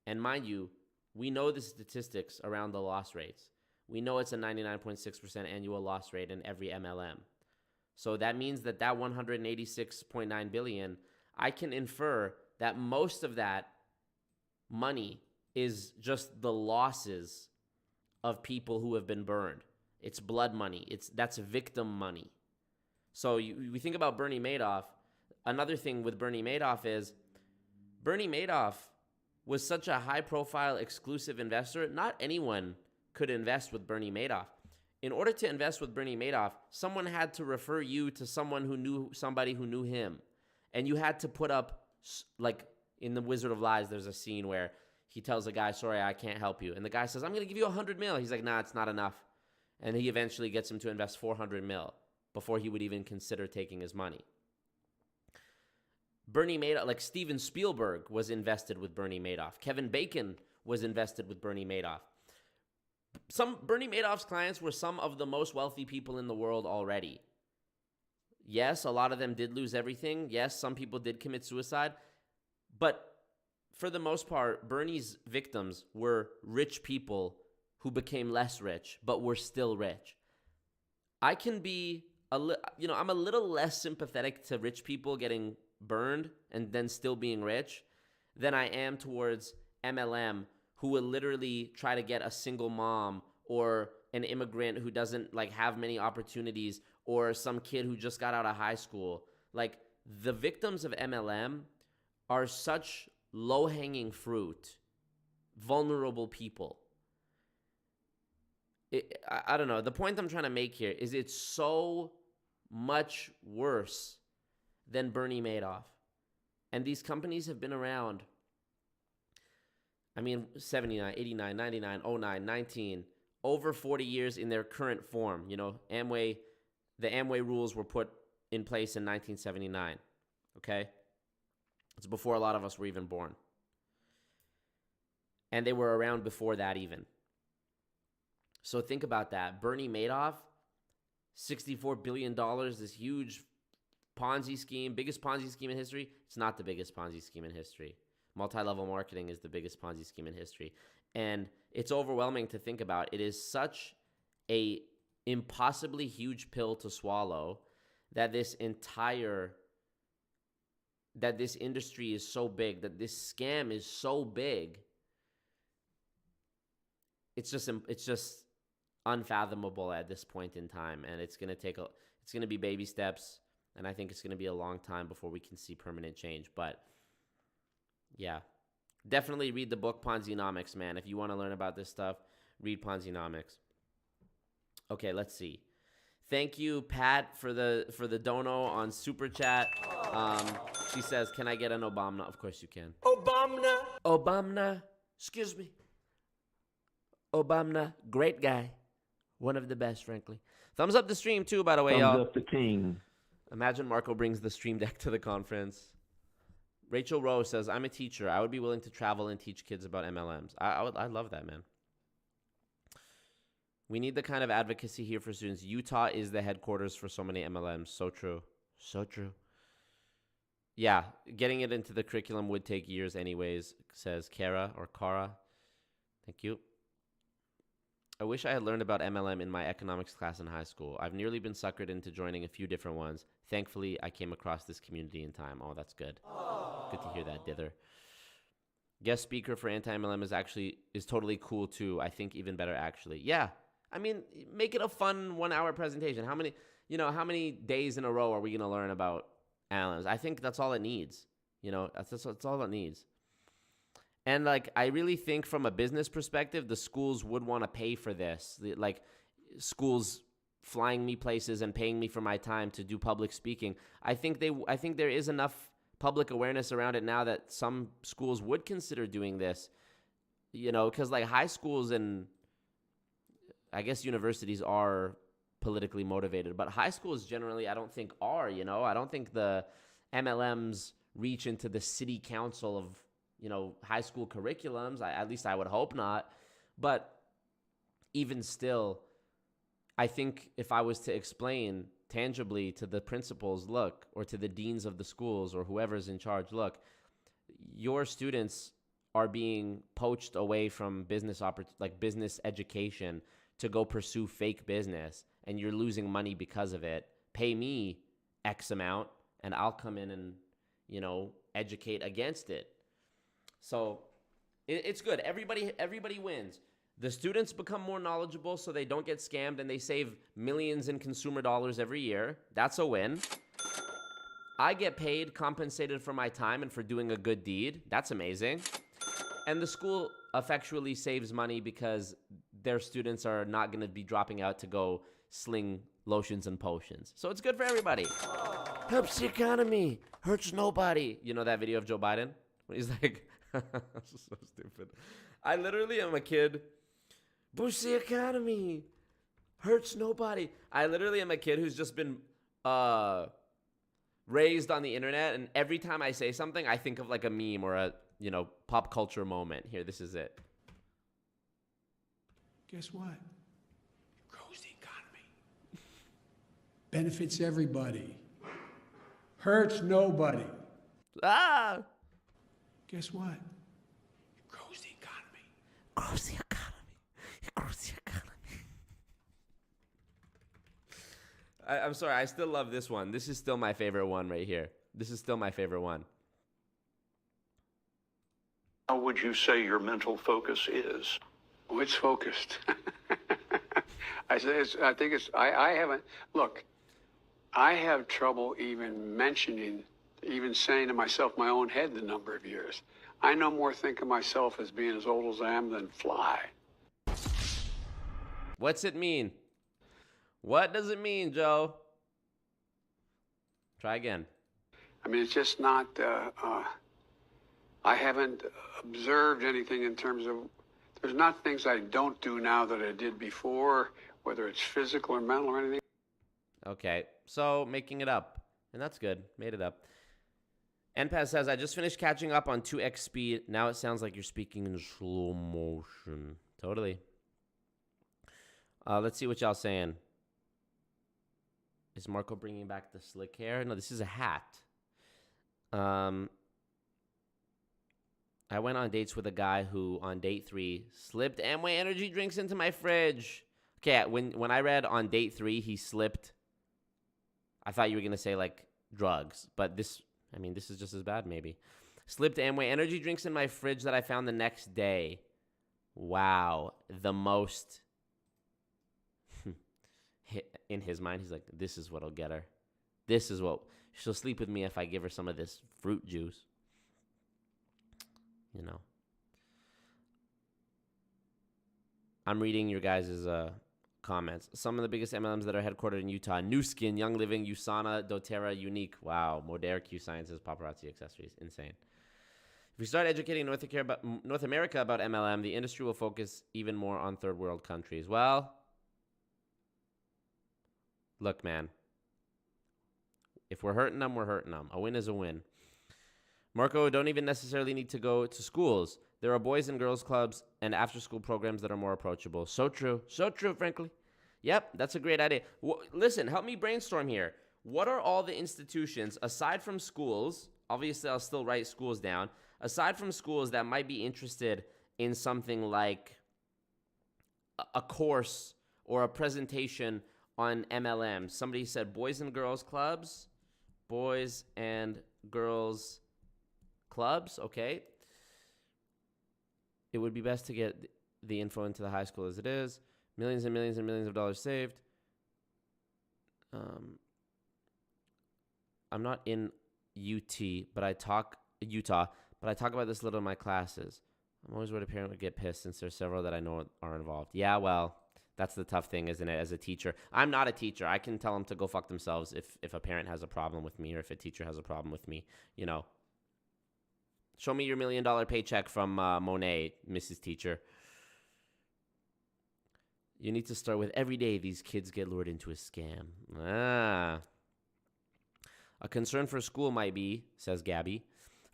And mind you, we know the statistics around the loss rates. We know it's a 99.6% annual loss rate in every MLM. So that means that 186.9 billion, I can infer that most of that money is just the losses of people who have been burned. It's blood money. That's victim money. So we think about Bernie Madoff. Another thing with Bernie Madoff is Bernie Madoff was such a high-profile, exclusive investor. Not anyone could invest with Bernie Madoff. In order to invest with Bernie Madoff, someone had to refer you to someone who knew somebody who knew him. And you had to put up, like in The Wizard of Lies, there's a scene where he tells a guy, sorry, I can't help you. And the guy says, I'm going to give you 100 mil. He's like, nah, it's not enough. And he eventually gets him to invest 400 mil before he would even consider taking his money. Bernie Madoff, like Steven Spielberg was invested with Bernie Madoff. Kevin Bacon was invested with Bernie Madoff. Some Bernie Madoff's clients were some of the most wealthy people in the world already. Yes, a lot of them did lose everything. Yes, some people did commit suicide. But for the most part, Bernie's victims were rich people who became less rich, but were still rich. I can be, I'm a little less sympathetic to rich people getting burned and then still being rich than I am towards MLM, who will literally try to get a single mom or an immigrant who doesn't like have many opportunities or some kid who just got out of high school. Like the victims of MLM are such low-hanging fruit, vulnerable people. I don't know. The point I'm trying to make here is it's so much worse than Bernie Madoff. And these companies have been around, 79, 89, 99, 09, 19, over 40 years in their current form. You know, the Amway rules were put in place in 1979, okay? It's before a lot of us were even born. And they were around before that even. So think about that. Bernie Madoff, $64 billion, this huge Ponzi scheme, biggest Ponzi scheme in history. It's not the biggest Ponzi scheme in history. Multi-level marketing is the biggest Ponzi scheme in history. And it's overwhelming to think about. It is such a impossibly huge pill to swallow that this industry is so big, that this scam is so big. It's just unfathomable at this point in time, and it's going to be baby steps, and I think it's going to be a long time before we can see permanent change. But yeah, definitely read the book Ponzinomics, man. If you want to learn about this stuff, read Ponzinomics. Okay, let's see. Thank you, Pat, for the dono on Super Chat. She says, "Can I get an Obama?" Of course you can. Obama. Excuse me. Obama, great guy. One of the best, frankly. Thumbs up the stream, too, by the way, y'all. Thumbs up the king. Imagine Marco brings the stream deck to the conference. Rachel Rowe says, I'm a teacher. I would be willing to travel and teach kids about MLMs. I'd love that, man. We need the kind of advocacy here for students. Utah is the headquarters for so many MLMs. So true. So true. Yeah, getting it into the curriculum would take years anyways, says Kara or Kara. Thank you. I wish I had learned about MLM in my economics class in high school. I've nearly been suckered into joining a few different ones. Thankfully, I came across this community in time. Oh, that's good. Aww. Good to hear that, dither. Guest speaker for anti-MLM is totally cool too. I think even better actually. Yeah. I mean, make it a fun 1 hour presentation. How many days in a row are we going to learn about MLMs? I think that's all it needs. That's all it needs. And like, I really think from a business perspective, the schools would want to pay for this. Like schools flying me places and paying me for my time to do public speaking. I think there is enough public awareness around it now that some schools would consider doing this, because like high schools and I guess universities are politically motivated. But high schools generally, I don't think are, you know. I don't think the MLMs reach into the city council of, you know, high school curriculums. At least I would hope not. But even still, I think if I was to explain tangibly to the principals, look, or to the deans of the schools or whoever's in charge, look, your students are being poached away from business business education to go pursue fake business, and you're losing money because of it. Pay me X amount, and I'll come in and, you know, educate against it. So it's good. Everybody wins. The students become more knowledgeable so they don't get scammed, and they save millions in consumer dollars every year. That's a win. I get paid, compensated for my time and for doing a good deed. That's amazing. And the school effectually saves money because their students are not going to be dropping out to go sling lotions and potions. So it's good for everybody. Helps the economy, hurts nobody. You know that video of Joe Biden? He's like, so stupid. I literally am a kid. Boost the economy, hurts nobody. I literally am a kid who's just been raised on the internet, and every time I say something, I think of like a meme or a, you know, pop culture moment. Here, this is it. Guess what? Grows the economy. Benefits everybody. Hurts nobody. Ah! Guess what? Grows the economy. Grows the economy. It grows the economy. I'm sorry, I still love this one. This is still my favorite one right here. This is still my favorite one. How would you say your mental focus is? Oh, it's focused. I haven't, look, I have trouble even saying to myself my own head the number of years. I no more think of myself as being as old as I am than fly. What's it mean? What does it mean, Joe? Try again. I mean, it's just not, I haven't observed anything in terms of, there's not things I don't do now that I did before, whether it's physical or mental or anything. Okay, so making it up. And that's good. Made it up. NPAS says, I just finished catching up on 2x speed. Now it sounds like you're speaking in slow motion. Totally. Let's see what y'all saying. Is Marco bringing back the slick hair? No, this is a hat. I went on dates with a guy who, on date 3, slipped Amway energy drinks into my fridge. Okay, when I read on date 3, he slipped, I thought you were going to say, like, drugs. But this is just as bad, maybe. Slipped Amway energy drinks in my fridge that I found the next day. Wow. The most... In his mind, he's like, this is what'll get her. This is what... She'll sleep with me if I give her some of this fruit juice. You know. I'm reading your guys' comments. Some of the biggest MLMs that are headquartered in Utah. New Skin, Young Living, USANA, doTERRA, Unique. Wow. Modere, Q Sciences, Paparazzi Accessories. Insane. If we start educating North America about MLM, the industry will focus even more on third world countries. Well... Look, man, if we're hurting them, we're hurting them. A win is a win. Marco, don't even necessarily need to go to schools. There are boys and girls clubs and after-school programs that are more approachable. So true. So true, frankly. Yep, that's a great idea. Listen, help me brainstorm here. What are all the institutions, aside from schools, obviously I'll still write schools down, aside from schools that might be interested in something like a course or a presentation on MLM. Somebody said boys and girls clubs. Boys and girls clubs. Okay. It would be best to get the info into the high school as it is. Millions and millions and millions of dollars saved. I'm not in Utah, but I talk about this little in my classes. I'm always worried a parent would get pissed since there's several that I know are involved. Yeah, well... That's the tough thing, isn't it, as a teacher? I'm not a teacher. I can tell them to go fuck themselves if a parent has a problem with me or if a teacher has a problem with me, you know. Show me your $1 million paycheck from Monet, Mrs. Teacher. You need to start with every day these kids get lured into a scam. Ah. A concern for school might be, says Gabby,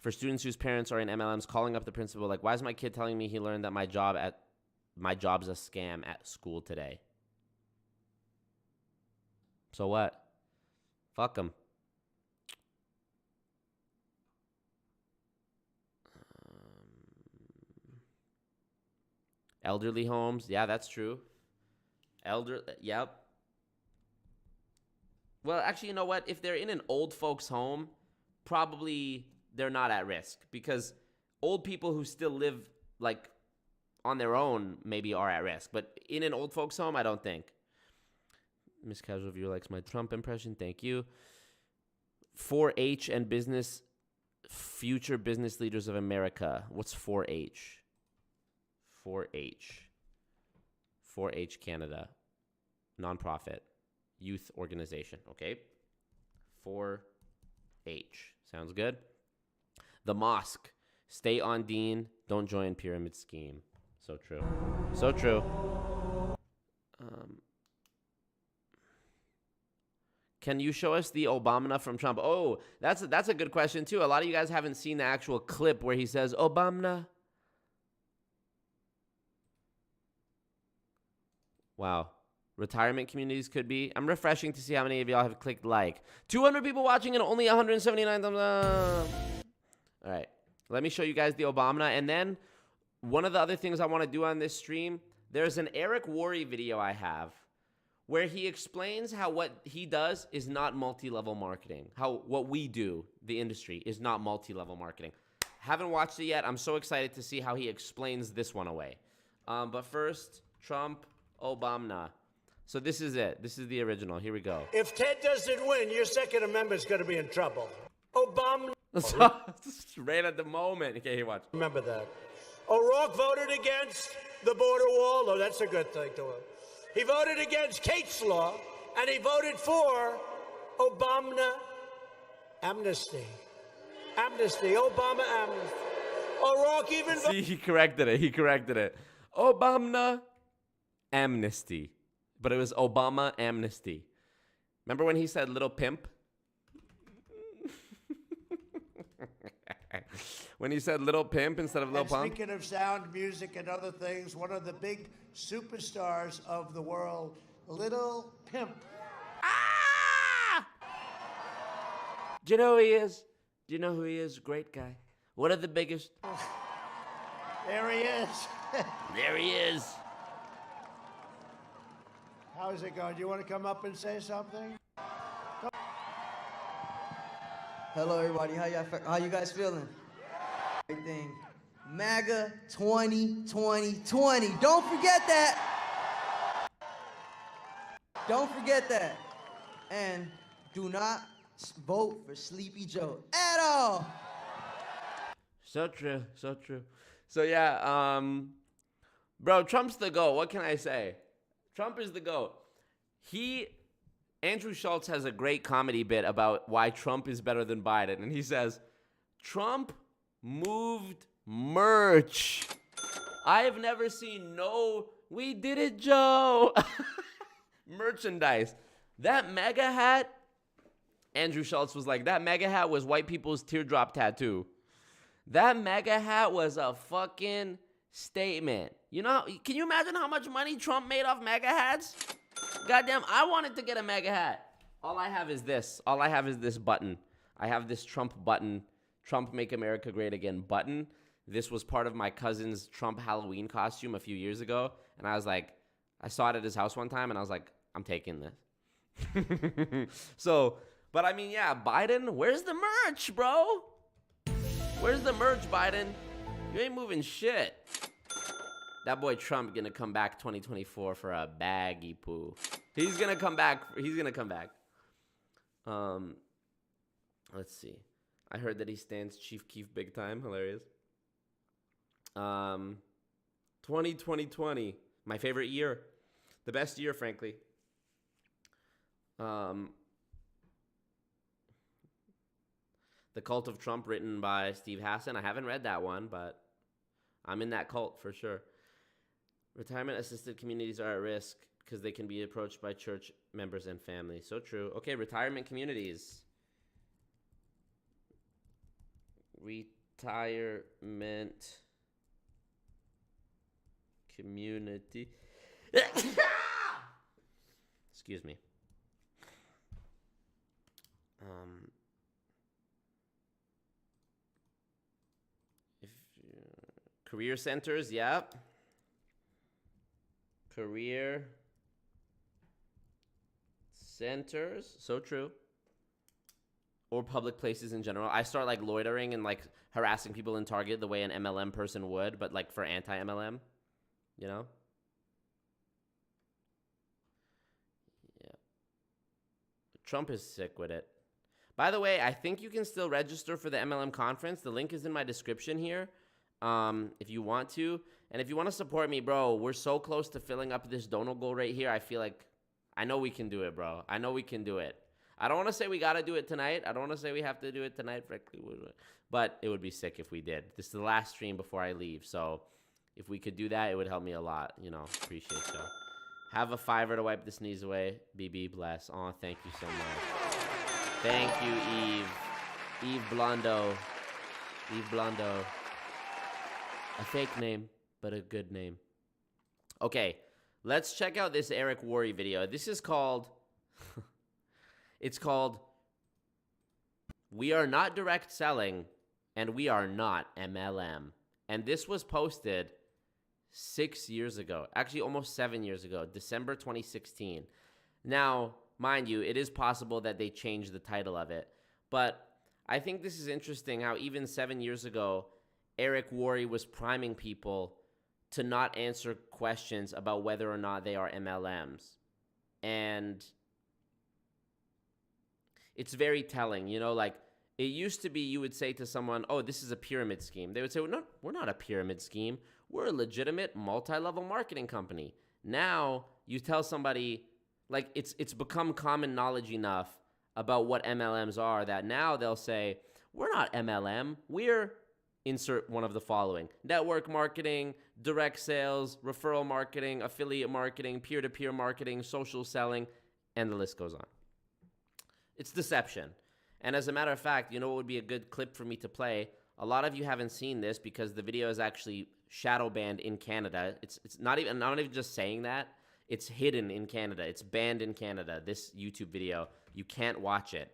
for students whose parents are in MLMs calling up the principal like, why is my kid telling me he learned that my job's a scam at school today? So what? Fuck them. Elderly homes. Yeah, that's true. Yep. Well, actually, you know what? If they're in an old folks' home, probably they're not at risk, because old people who still live like on their own maybe are at risk. But in an old folks' home, I don't think. Miss Casual Viewer likes my Trump impression. Thank you. 4-H and business, future business leaders of America. What's 4-H? 4-H. 4-H Canada. Nonprofit. Youth organization. Okay. 4-H. Sounds good. The mosque. Stay on Dean. Don't join pyramid scheme. So true. So true. Can you show us the Obama from Trump? Oh, that's a good question too. A lot of you guys haven't seen the actual clip where he says Obama. Wow. Retirement communities could be. I'm refreshing to see how many of y'all have clicked like. 200 people watching and only 179 thumbs up. All right. Let me show you guys the Obama. And then one of the other things I want to do on this stream, there's an Eric Worre video I have where he explains how what he does is not multi-level marketing. How what we do, the industry, is not multi-level marketing. Haven't watched it yet. I'm so excited to see how he explains this one away. But first, Trump, Obama. So this is it. This is the original. Here we go. If Ted doesn't win, your Second Amendment's going to be in trouble. Obama. Right at the moment. Okay, here, watch. Remember that. O'Rourke voted against the border wall. Oh, that's a good thing to him. He voted against Kate's law, and he voted for Obama amnesty. Amnesty. Obama amnesty. O'Rourke even See, he corrected it. He corrected it. Obama amnesty. But it was Obama amnesty. Remember when he said little pimp? When he said little pimp instead of little pump? Speaking of sound, music, and other things, one of the big superstars of the world, Little Pimp. Ah! Do you know who he is? Do you know who he is? Great guy. One of the biggest. There he is. There he is. How's it going? Do you want to come up and say something? Hello, everybody. How you guys feeling? Everything. MAGA 2020. Don't forget that. Don't forget that. And do not vote for Sleepy Joe at all. So true. So true. So yeah, bro, Trump's the GOAT. What can I say? Trump is the GOAT. Andrew Schultz has a great comedy bit about why Trump is better than Biden. And he says, Trump moved merch. I have never seen we did it, Joe. Merchandise. That MAGA hat, Andrew Schultz was like, that MAGA hat was white people's teardrop tattoo. That MAGA hat was a fucking statement. You know, can you imagine how much money Trump made off MAGA hats? Goddamn, I wanted to get a MAGA hat. All I have is this. All I have is this button. I have this Trump button. Trump Make America Great Again button. This was part of my cousin's Trump Halloween costume a few years ago. And I was like, I saw it at his house one time and I was like, I'm taking this. So, but I mean, yeah, Biden, where's the merch, bro? Where's the merch, Biden? You ain't moving shit. That boy Trump gonna come back 2024 for a baggy poo. He's gonna come back. He's gonna come back. Let's see. I heard that he stands Chief Keef big time. Hilarious. 2020. My favorite year. The best year, frankly. The Cult of Trump, written by Steve Hassan. I haven't read that one, but I'm in that cult for sure. Retirement-assisted communities are at risk because they can be approached by church members and family. So true. Okay, retirement communities. Retirement community. Excuse me. Career centers, yep. Career centers, so true. Or public places in general. I start like loitering and like harassing people in Target the way an MLM person would, but like for anti-MLM, you know? Yeah. Trump is sick with it. By the way, I think you can still register for the MLM conference. The link is in my description here. If you want to. And if you want to support me, bro, we're so close to filling up this donor goal right here. I feel like, I know we can do it, bro. I know we can do it. I don't want to say we got to do it tonight. I don't want to say we have to do it tonight, but it would be sick if we did. This is the last stream before I leave. So if we could do that, it would help me a lot. You know, appreciate you. Have a $5 to wipe the sneeze away. BB bless. Oh, thank you so much. Thank you, Eve. Eve Blondo. Eve Blondo. A fake name, but a good name. Okay, let's check out this Eric Worre video. This is called... It's called We Are Not Direct Selling and We Are Not MLM. And this was posted 6 years ago. Actually, almost 7 years ago. December 2016. Now, mind you, it is possible that they changed the title of it. But I think this is interesting how even 7 years ago, Eric Worre was priming people to not answer questions about whether or not they are MLMs. And it's very telling, you know, like it used to be you would say to someone, oh, this is a pyramid scheme. They would say, well, no, we're not a pyramid scheme. We're a legitimate multi-level marketing company. Now you tell somebody, like it's become common knowledge enough about what MLMs are that now they'll say, we're not MLM. We're insert one of the following: network marketing, direct sales, referral marketing, affiliate marketing, peer-to-peer marketing, social selling, and the list goes on. It's deception. And as a matter of fact, you know what would be a good clip for me to play? A lot of you haven't seen this because the video is actually shadow banned in Canada. It's not even just saying that. It's hidden in Canada. It's banned in Canada, this YouTube video. You can't watch it.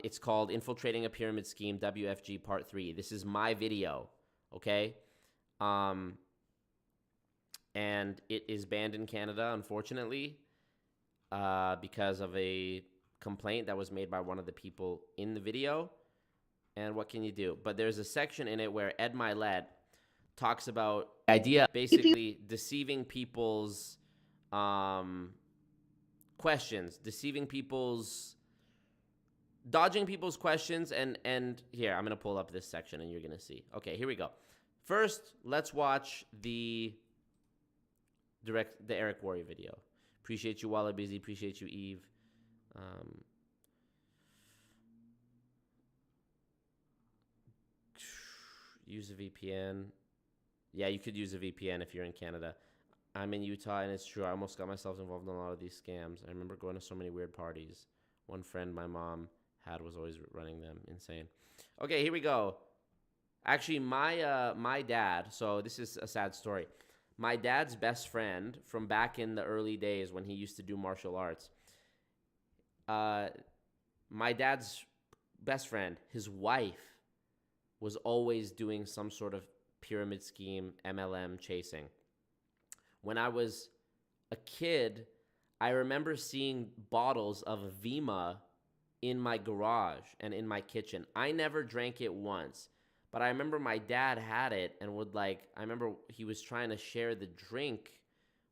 It's called Infiltrating a Pyramid Scheme, WFG Part 3. This is my video, okay? And it is banned in Canada, unfortunately, because of a complaint that was made by one of the people in the video. And what can you do? But there's a section in it where Ed Mylett talks about the idea, basically deceiving people's questions, dodging people's questions. And here, I'm going to pull up this section and you're going to see. Okay, here we go. First, let's watch the Eric Worre video. Appreciate you, Walla Busy. Appreciate you, Eve. Use a VPN. Yeah, you could use a VPN if you're in Canada. I'm in Utah, and it's true. I almost got myself involved in a lot of these scams. I remember going to so many weird parties. One friend my mom had was always running them. Insane. Okay, here we go. Actually, my dad, so this is a sad story. My dad's best friend from back in the early days when he used to do martial arts, my dad's best friend, his wife, was always doing some sort of pyramid scheme, MLM chasing. When I was a kid, I remember seeing bottles of Vima in my garage and in my kitchen. I never drank it once, but I remember my dad had it and would I remember he was trying to share the drink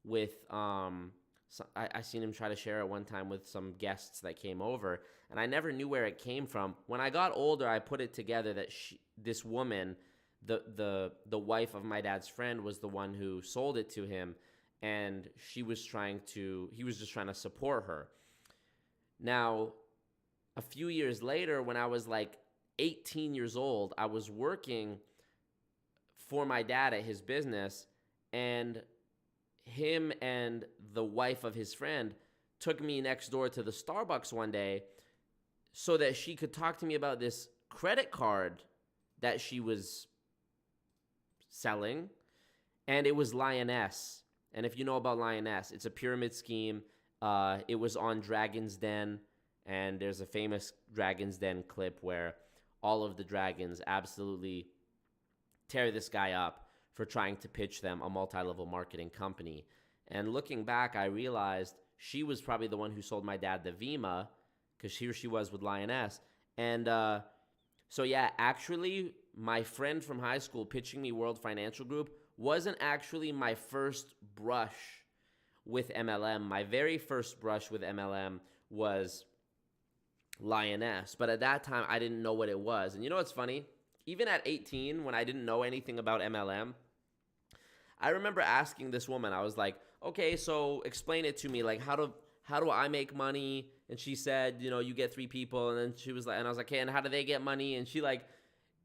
with, I seen him try to share it one time with some guests that came over, and I never knew where it came from. When I got older, I put it together that this woman, the wife of my dad's friend, was the one who sold it to him, and he was just trying to support her. Now, a few years later, when I was like 18 years old, I was working for my dad at his business, and him and the wife of his friend took me next door to the Starbucks one day so that she could talk to me about this credit card that she was selling, and it was Lioness. And if you know about Lioness, it's a pyramid scheme. It was on Dragon's Den, and there's a famous Dragon's Den clip where all of the dragons absolutely tear this guy up for trying to pitch them a multi-level marketing company. And looking back, I realized she was probably the one who sold my dad the Vima, because here she was with Lioness. And so yeah, actually, my friend from high school pitching me World Financial Group wasn't actually my first brush with MLM. My very first brush with MLM was Lioness. But at that time, I didn't know what it was. And you know what's funny? Even at 18, when I didn't know anything about MLM, I remember asking this woman, I was like, okay, so explain it to me. Like, how do I make money? And she said, you know, you get 3 people. And then she was like, and I was like, okay, and how do they get money? And she like,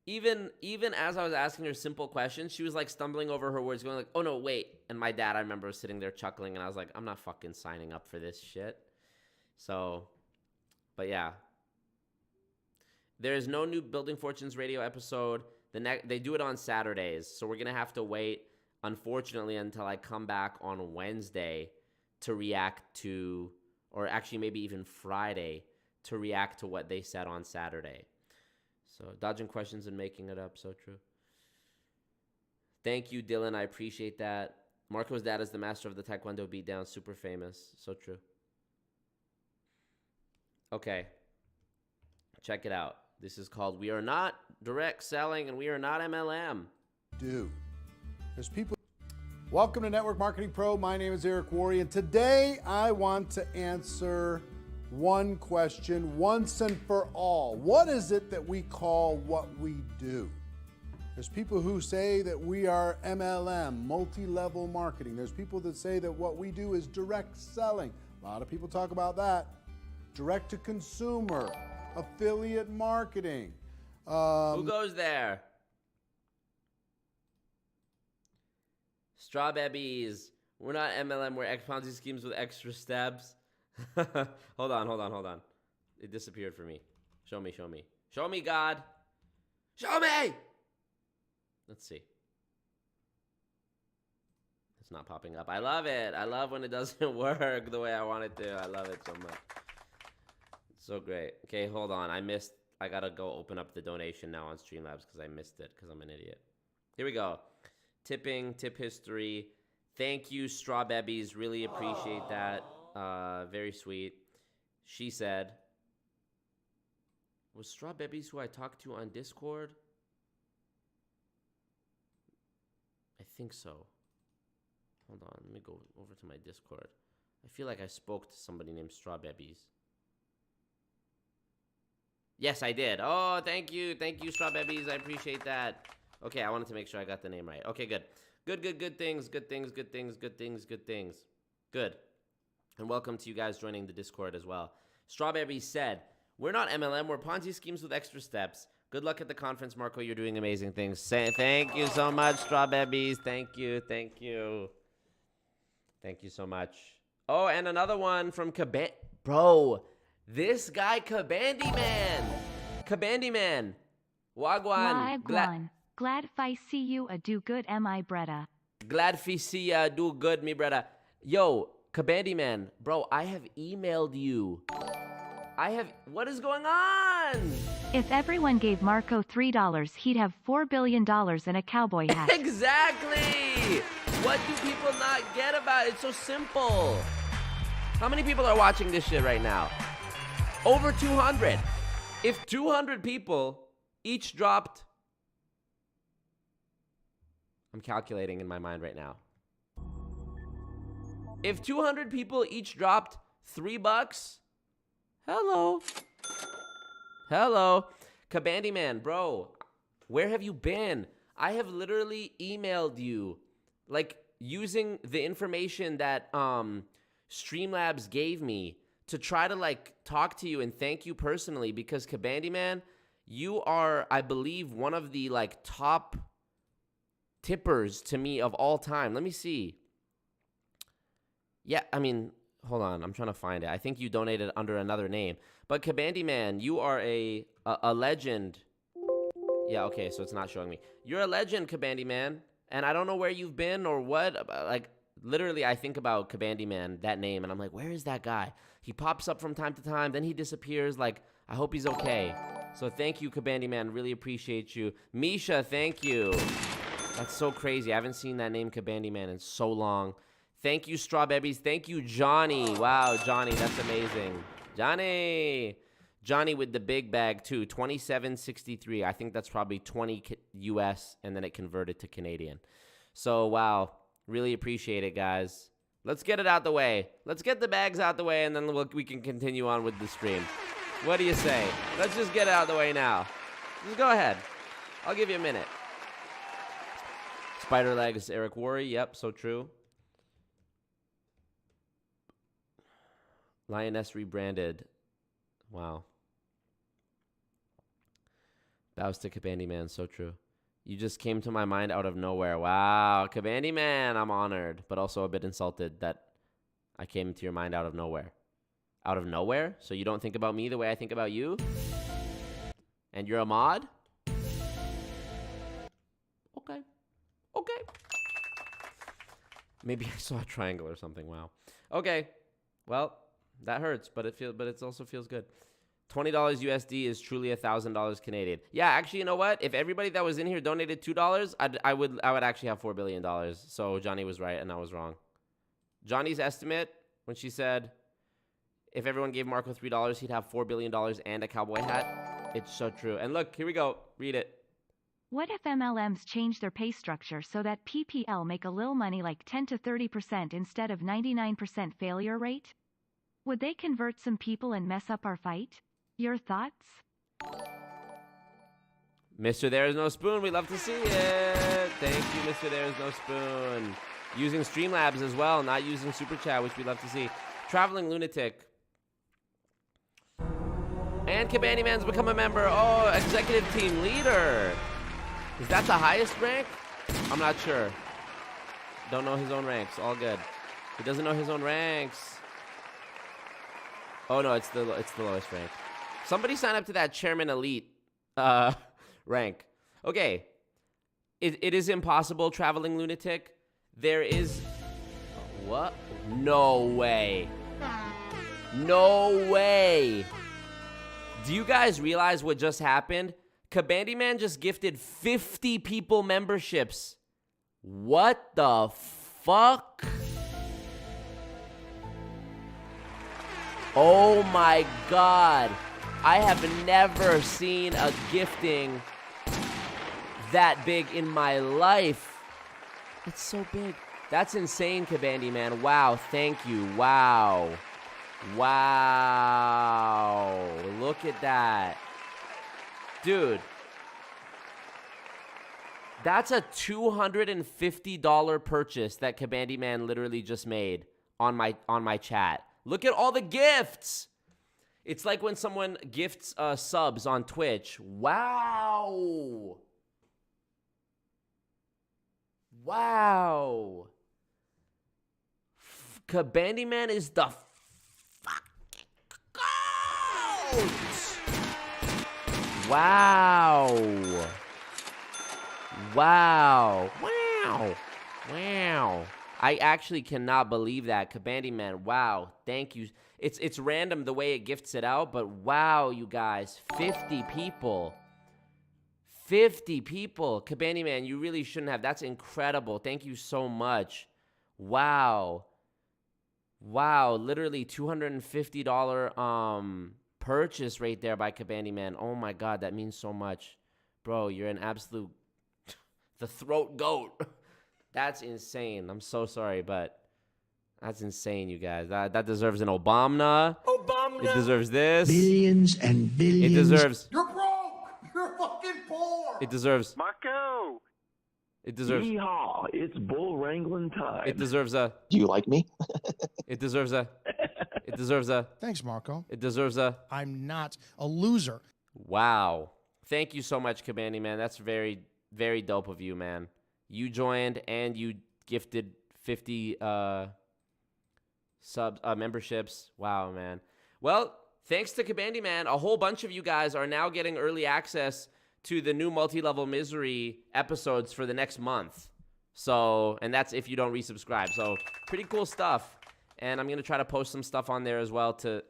even as I was asking her simple questions, she was like stumbling over her words, going like, oh no, wait. And my dad, I remember sitting there chuckling, and I was like, I'm not fucking signing up for this shit. So, but yeah. There's no new Building Fortunes radio episode. They do it on Saturdays, so we're going to have to wait, unfortunately, until I come back on Wednesday to react to, or actually maybe even Friday, to react to what they said on Saturday. So, dodging questions and making it up, so true. Thank you, Dylan. I appreciate that. Marco's dad is the master of the Taekwondo beatdown. Super famous. So true. Okay. Check it out. This is called We Are Not Direct Selling, and we are not MLM. There's people. Welcome to Network Marketing Pro. My name is Eric Worre, and today I want to answer one question once and for all. What is it that we call what we do? There's people who say that we are MLM, multi-level marketing. There's people that say that what we do is direct selling. A lot of people talk about that. Direct to consumer, affiliate marketing. Who goes there? Strawberries. We're not MLM. We're Ponzi schemes with extra steps. Hold on. It disappeared for me. Show me. Show me, God. Show me! Let's see. It's not popping up. I love it. I love when it doesn't work the way I want it to. I love it so much. It's so great. Okay, hold on. I gotta go open up the donation now on Streamlabs because I missed it because I'm an idiot. Here we go. Tipping, tip history. Thank you, Strawberries. Really appreciate that. Very sweet. She said, was Strawberries who I talked to on Discord? I think so. Hold on, let me go over to my Discord. I feel like I spoke to somebody named Strawberries. Yes, I did. Oh, thank you, Strawberries. I appreciate that. Okay, I wanted to make sure I got the name right. Okay, good. Good things. Good. And welcome to you guys joining the Discord as well. Strawberry said, we're not MLM, we're Ponzi schemes with extra steps. Good luck at the conference, Marco. You're doing amazing things. Thank you so much, Strawberries. Thank you. Thank you so much. Oh, and another one from Bro, this guy, Kabandi Man. Wagwan. Glad fi see you a do good, am I, Bretta? Glad fi see ya do good, me brother. Yo, Kabandi Man, bro, I have emailed you. What is going on? If everyone gave Marco $3, he'd have $4 billion in a cowboy hat. Exactly! What do people not get about it? It's so simple. How many people are watching this shit right now? Over 200. If 200 people each dropped... I'm calculating in my mind right now. If 200 people each dropped $3, hello. Kabandi Man, bro, where have you been? I have literally emailed you, like, using the information that Streamlabs gave me to try to, like, talk to you and thank you personally, because Kabandi Man, you are, I believe, one of the, like, top tippers to me of all time. Let me see. Yeah, I mean, hold on. I'm trying to find it. I think you donated under another name. But Kabandi Man, you are a legend. Yeah, okay, so it's not showing me. You're a legend, Kabandi Man. And I don't know where you've been or what. Like, literally, I think about Kabandi Man, that name, and I'm like, where is that guy? He pops up from time to time, then he disappears. Like, I hope he's okay. So thank you, Kabandi Man. Really appreciate you. Misha, thank you. That's so crazy. I haven't seen that name Kabandi Man in so long. Thank you, Straw Babies. Thank you, Johnny. Wow, Johnny, that's amazing. Johnny with the big bag, too. 27.63. I think that's probably 20 US, and then it converted to Canadian. So, wow. Really appreciate it, guys. Let's get it out the way. Let's get the bags out the way, and then we can continue on with the stream. What do you say? Let's just get it out the way now. Just go ahead. I'll give you a minute. Spider Legs, Eric Worre. Yep, so true. Lioness rebranded. Wow. Bows to Kabandi Man, so true. You just came to my mind out of nowhere. Wow, Kabandi Man, I'm honored, but also a bit insulted that I came to your mind out of nowhere. Out of nowhere? So you don't think about me the way I think about you? And you're a mod? Okay. Okay. Maybe I saw a triangle or something. Wow. Okay. Well, that hurts, but it also feels good. $20 USD is truly $1,000 Canadian. Yeah, actually, you know what? If everybody that was in here donated $2, I would actually have $4 billion. So Johnny was right and I was wrong. Johnny's estimate when she said if everyone gave Marco $3, he'd have $4 billion and a cowboy hat. It's so true. And look, here we go. Read it. What if MLMs change their pay structure so that PPL make a little money like 10 to 30% instead of 99% failure rate? Would they convert some people and mess up our fight? Your thoughts? Mr. There Is No Spoon, we love to see it. Thank you, Mr. There Is No Spoon. Using Streamlabs as well, not using Super Chat, which we love to see. Traveling Lunatic. And Kabandi Man's become a member. Oh, Executive Team Leader. Is that the highest rank? I'm not sure. Don't know his own ranks. All good. He doesn't know his own ranks. Oh, no, it's the lowest rank. Somebody sign up to that Chairman Elite rank. Okay. It is impossible, Traveling Lunatic. There is... What? No way. No way. Do you guys realize what just happened? Kabandi Man just gifted 50 people memberships. What the fuck? Oh my God. I have never seen a gifting that big in my life. It's so big. That's insane, Kabandi Man. Wow, thank you. Wow. Wow. Look at that. Dude. That's a $250 purchase that Kabandi Man literally just made on my chat. Look at all the gifts. It's like when someone gifts subs on Twitch. Wow. Wow. Kabandi Man is the fucking GOAT. Wow. Wow. Wow. Wow. I actually cannot believe that. Kabandi Man, wow. Thank you. It's random the way it gifts it out, but wow, you guys. 50 people. 50 people. Kabandi Man, you really shouldn't have. That's incredible. Thank you so much. Wow. Wow. Literally $250 purchase right there by Kabandi Man. Oh my God, that means so much. Bro, you're an absolute... the throat goat. That's insane. I'm so sorry, but that's insane, you guys. That deserves an Obama. It deserves this. Billions and billions. It deserves... You're broke! You're fucking poor! It deserves... Marco! It deserves... Yeehaw! It's bull wrangling time. It deserves a... Do you like me? It deserves a... It deserves a... Thanks, Marco. It deserves a... I'm not a loser. Wow. Thank you so much, Kabandi Man. That's very, very dope of you, man. You joined and you gifted 50 memberships. Wow, man. Well, thanks to Kabandi Man, a whole bunch of you guys are now getting early access to the new Multi-Level Misery episodes for the next month. So, and that's if you don't resubscribe. So, pretty cool stuff. And I'm going to try to post some stuff on there as well to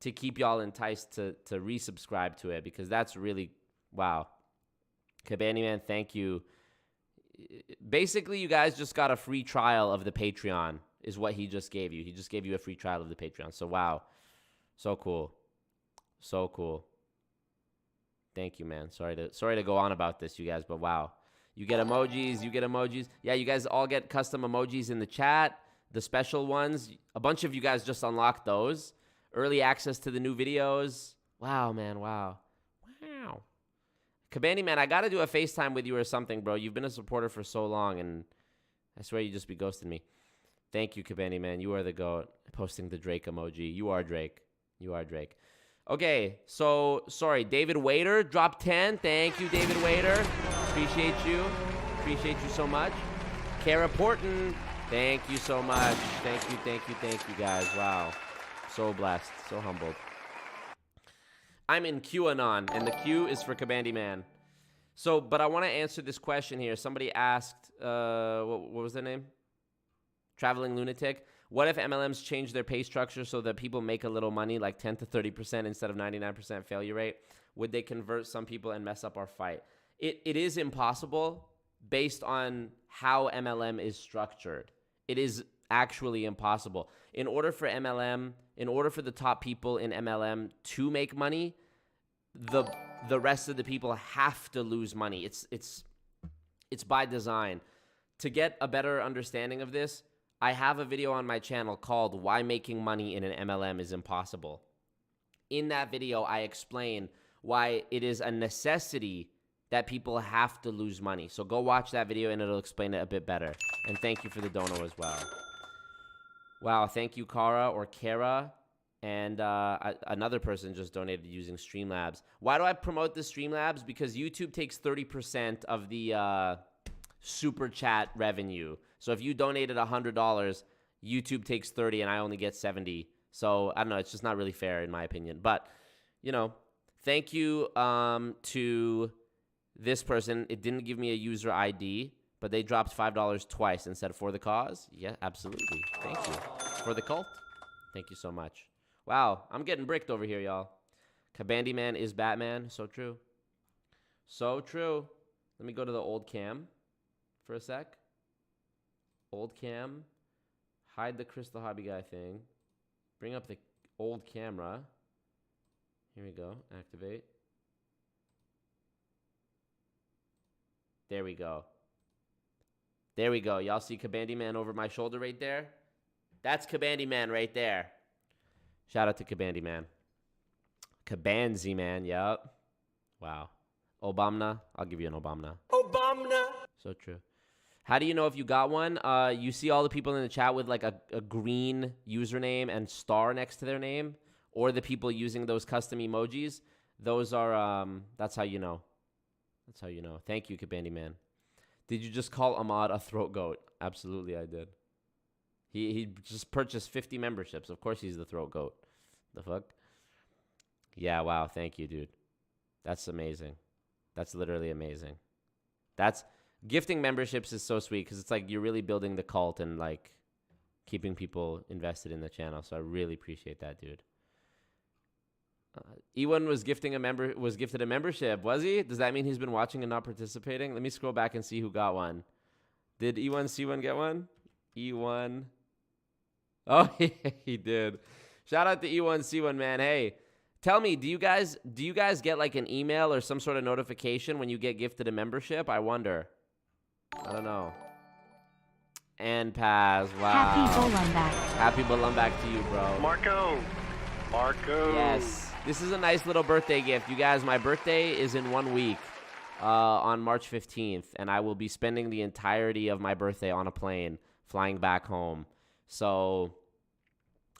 keep y'all enticed to resubscribe to it, because that's really, wow. Kabandi Man, thank you. Basically, you guys just got a free trial of the Patreon is what he just gave you. He just gave you a free trial of the Patreon. So, wow. So cool. So cool. Thank you, man. Sorry to go on about this, you guys, but wow. You get emojis. Yeah, you guys all get custom emojis in the chat, the special ones. A bunch of you guys just unlocked those. Early access to the new videos. Wow, man, wow. Wow. Kabandi Man, I got to do a FaceTime with you or something, bro. You've been a supporter for so long, and I swear you just be ghosting me. Thank you, Kabandi Man. You are the GOAT. Posting the Drake emoji. You are Drake. You are Drake. Okay, so, sorry, David Waiter dropped 10. Thank you, David Waiter. Appreciate you. Appreciate you so much. Kara Porton, thank you so much. Thank you, guys. Wow. So blessed. So humbled. I'm in QAnon, and the Q is for Kabandi Man. So, but I want to answer this question here. Somebody asked, what was their name? Traveling Lunatic. What if MLMs change their pay structure so that people make a little money, like 10 to 30% instead of 99% failure rate? Would they convert some people and mess up our fight? It is impossible based on how MLM is structured. It is actually impossible. In order for the top people in MLM to make money, the rest of the people have to lose money. It's by design. To get a better understanding of this, I have a video on my channel called Why Making Money in an MLM is Impossible. In that video, I explain why it is a necessity that people have to lose money. So go watch that video and it'll explain it a bit better. And thank you for the dono as well. Wow, thank you, Kara or Kara. And another person just donated using Streamlabs. Why do I promote the Streamlabs? Because YouTube takes 30% of the super chat revenue. So if you donated $100, YouTube takes 30 and I only get 70. So I don't know, it's just not really fair in my opinion. But, you know, thank you to this person. It didn't give me a user ID, but they dropped $5 twice instead of for the cause. Yeah, absolutely. Thank you. For the cult. Thank you so much. Wow, I'm getting bricked over here, y'all. Kabandi Man is Batman. So true. So true. Let me go to the old cam for a sec. Old cam. Hide the Crystal Hobby Guy thing. Bring up the old camera. Here we go. Activate. There we go. There we go. Y'all see Kabandi Man over my shoulder right there? That's Kabandi Man right there. Shout out to Kabandi Man. Kabanzi Man, yup. Wow. Obama. I'll give you an Obama. Obama. So true. How do you know if you got one? You see all the people in the chat with like a green username and star next to their name, or the people using those custom emojis. Those are, that's how you know. That's how you know. Thank you, Kabandi Man. Did you just call Ahmad a throat goat? Absolutely, I did. He just purchased 50 memberships. Of course he's the throat goat. The fuck? Yeah, wow. Thank you, dude. That's amazing. That's literally amazing. That's... Gifting memberships is so sweet because it's like you're really building the cult and like keeping people invested in the channel. So I really appreciate that, dude. Ewan was gifted a membership. Was he? Does that mean he's been watching and not participating? Let me scroll back and see who got one. Did Ewan C1 get one? E1. Oh, he did. Shout out to E1 C1, man. Hey, tell me, do you guys get like an email or some sort of notification when you get gifted a membership? I wonder. I don't know. And Paz, wow. Happy Bolumbak. Happy Bolumbak to you, bro. Marco. Yes. This is a nice little birthday gift. You guys, my birthday is in 1 week on March 15th, and I will be spending the entirety of my birthday on a plane flying back home. So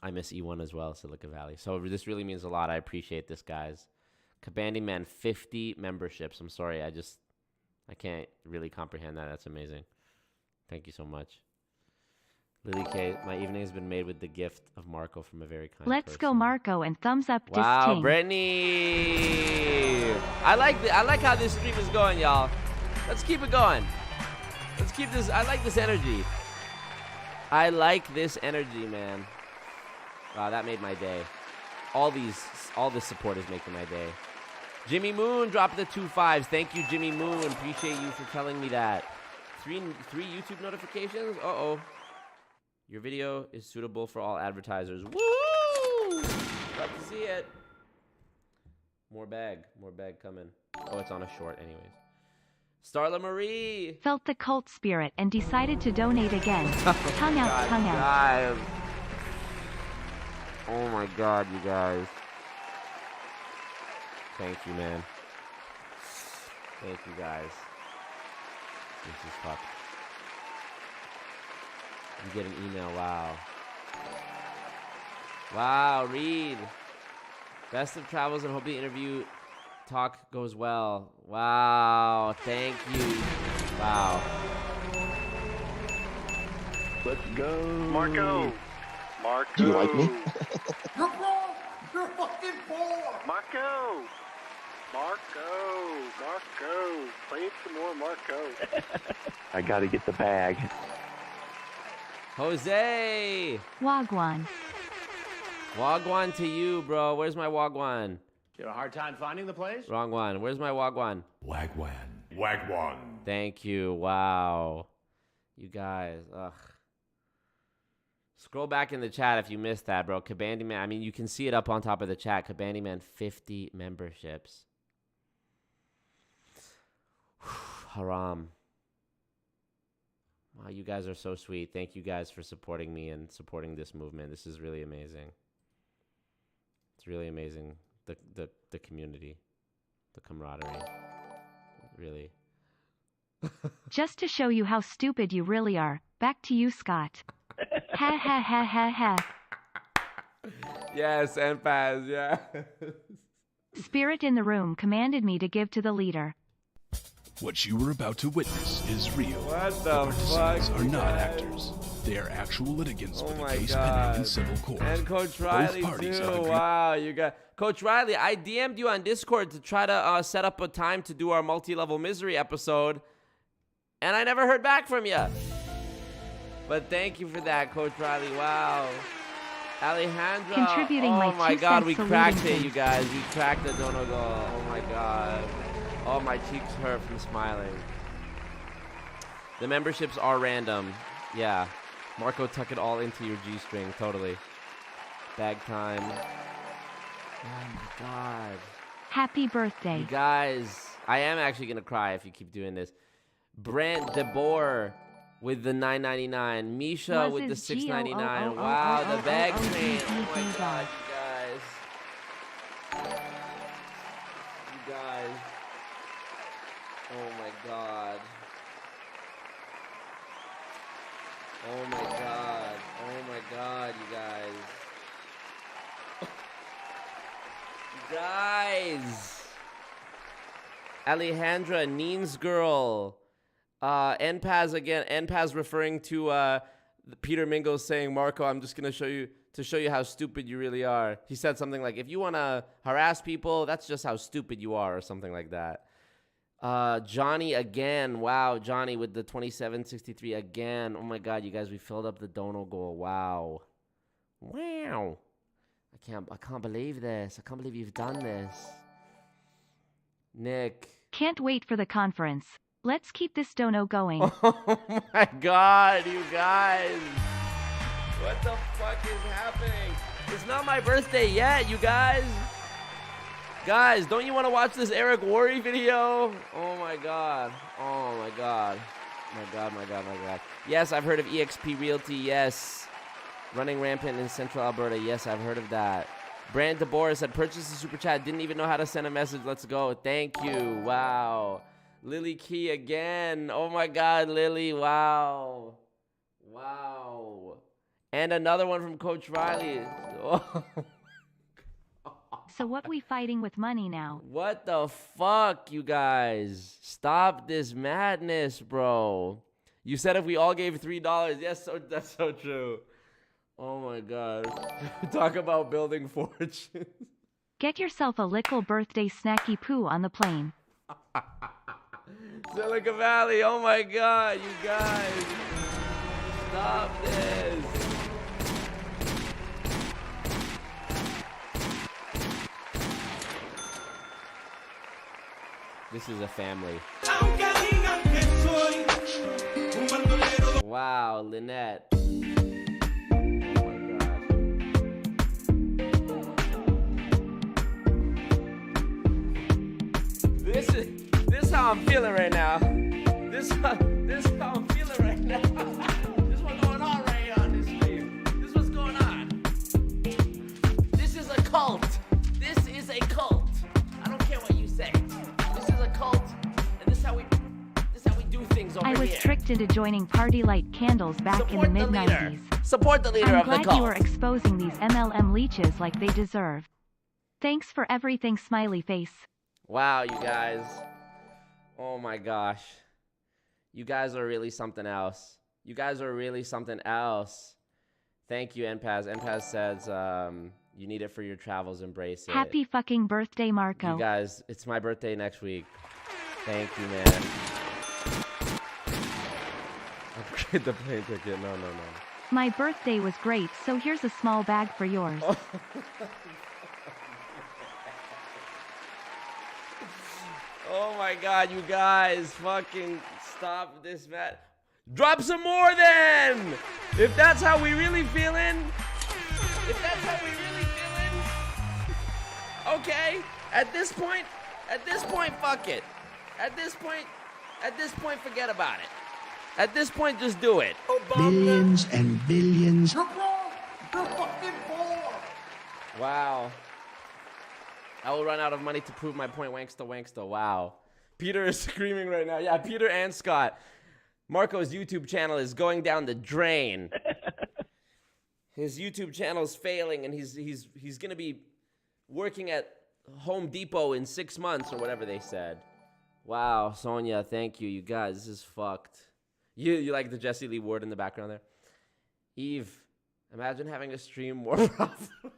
I miss E1 as well, Silicon Valley. So this really means a lot. I appreciate this, guys. Kabandi Man, 50 memberships. I'm sorry. I can't really comprehend that. That's amazing. Thank you so much. Lily K, my evening has been made with the gift of Marco from a very kind Let's person. go, Marco, and thumbs up this Wow, ting. Brittany! I like how this stream is going, y'all. Let's keep it going. Let's keep this. I like this energy. I like this energy, man. Wow, that made my day. All this support is making my day. Jimmy Moon dropped the 2 5s. Thank you, Jimmy Moon. Appreciate you for telling me that. Three YouTube notifications? Uh-oh. Your video is suitable for all advertisers. Woo! Love to see it. More bag coming. Oh, it's on a short anyways. Starla Marie. Felt the cult spirit and decided to donate again. Tongue out, tongue out. Guys. Oh my God, you guys. Thank you, man. Thank you, guys. This is fucked. You get an email, wow. Wow, Reed. Best of travels and hope the interview talk goes well. Wow, thank you. Wow. Let's go. Marco. Do you like me? You're wrong. You're fucking poor. Marco. Play it some more, Marco. I gotta get the bag. Jose. Wagwan. Wagwan to you, bro. Where's my Wagwan? You have a hard time finding the place? Wrong one. Where's my Wagwan? Wagwan. Thank you. Wow. You guys. Ugh. Scroll back in the chat if you missed that, bro. Kabandi Man. I mean, you can see it up on top of the chat. Kabandi Man, 50 memberships. Haram. Wow, you guys are so sweet. Thank you guys for supporting me and supporting this movement. This is really amazing. It's really amazing. The community. The camaraderie. Really. Just to show you how stupid you really are, back to you, Scott. Ha ha ha ha ha. Yes, and Paz, yeah. Spirit in the room commanded me to give to the leader. What you are about to witness is real. What the participants fuck, are not guys? actors. They are actual litigants with a my case God. pending in civil court. And Coach Riley Both parties too. have agreed. Wow, you got Coach Riley. I DM'd you on Discord to try to set up a time to do our multi-level misery episode, and I never heard back from you. But thank you for that, Coach Riley. Wow. Alejandra. Contributing oh my 2 God, cents we to cracked leading it, you guys. We cracked the dono goal. Oh my God. Oh, my cheeks hurt from smiling. The memberships are random. Yeah. Marco, tuck it all into your G-string. Totally. Bag time. Oh my God. Happy birthday. You guys, I am actually going to cry if you keep doing this. Brent DeBoer with the $9.99. Misha with the $6.99. Wow, the bag train. Oh my God, you guys. You guys. Oh my God. Oh my God. Oh my God, you guys. You guys. Alejandra, Neen's girl. NPAZ again. NPAZ referring to Peter Mingles saying, Marco, I'm just going to show you how stupid you really are. He said something like, if you want to harass people, that's just how stupid you are, or something like that. Johnny again. Wow, Johnny with the 2763 again. Oh my God, you guys, we filled up the dono goal. Wow. Wow. I can't believe this. I can't believe you've done this. Nick. Can't wait for the conference. Let's keep this dono going. Oh my God, you guys. What the fuck is happening? It's not my birthday yet, you guys. Guys, don't you want to watch this Eric Worre video? Oh my God. Oh my God. My God, my God, my God. Yes, I've heard of eXp Realty. Yes. Running rampant in central Alberta. Yes, I've heard of that. Brand DeBoer said, purchase a super chat. Didn't even know how to send a message. Let's go. Thank you. Wow. Lily Key again. Oh my God, Lily. Wow. Wow. And another one from Coach Riley. Oh. So what we fighting with money now? What the fuck, you guys? Stop this madness, bro. You said if we all gave $3. Yes, that's so true. Oh my God. Talk about building fortunes. Get yourself a little birthday snacky poo on the plane. Silicon Valley, oh my God, you guys. Stop this. This is a family. Wow, Lynette. This is how I'm feeling right now. This is how I'm feeling right now. This is what's going on right here on this stream. This is what's going on. This is a cult. This is a cult. I don't care what you say. This is a cult, and this is how we do things over here. I was tricked into joining Party Light Candles back in the mid-90s. Support the leader I'm of the glad cult. you are exposing these MLM leeches like they deserve. Thanks for everything, smiley face. Wow, you guys. Oh my gosh. You guys are really something else. You guys are really something else. Thank you, NPAZ. NPAZ says you need it for your travels. Embrace it. Happy fucking birthday, Marco. You guys, it's my birthday next week. Thank you, man. Upgrade the plane ticket. No. My birthday was great, so here's a small bag for yours. Oh my God, you guys, fucking stop this, man. Drop some more then! If that's how we really feeling. Okay, at this point, fuck it. At this point, forget about it. At this point, just do it. Billions and billions. Wow. I will run out of money to prove my point, wanksta. Wow. Peter is screaming right now. Yeah, Peter and Scott. Marco's YouTube channel is going down the drain. His YouTube channel is failing, and he's going to be working at Home Depot in 6 months or whatever they said. Wow, Sonia, thank you. You guys, this is fucked. You like the Jesse Lee Ward in the background there? Eve, imagine having a stream more profitable.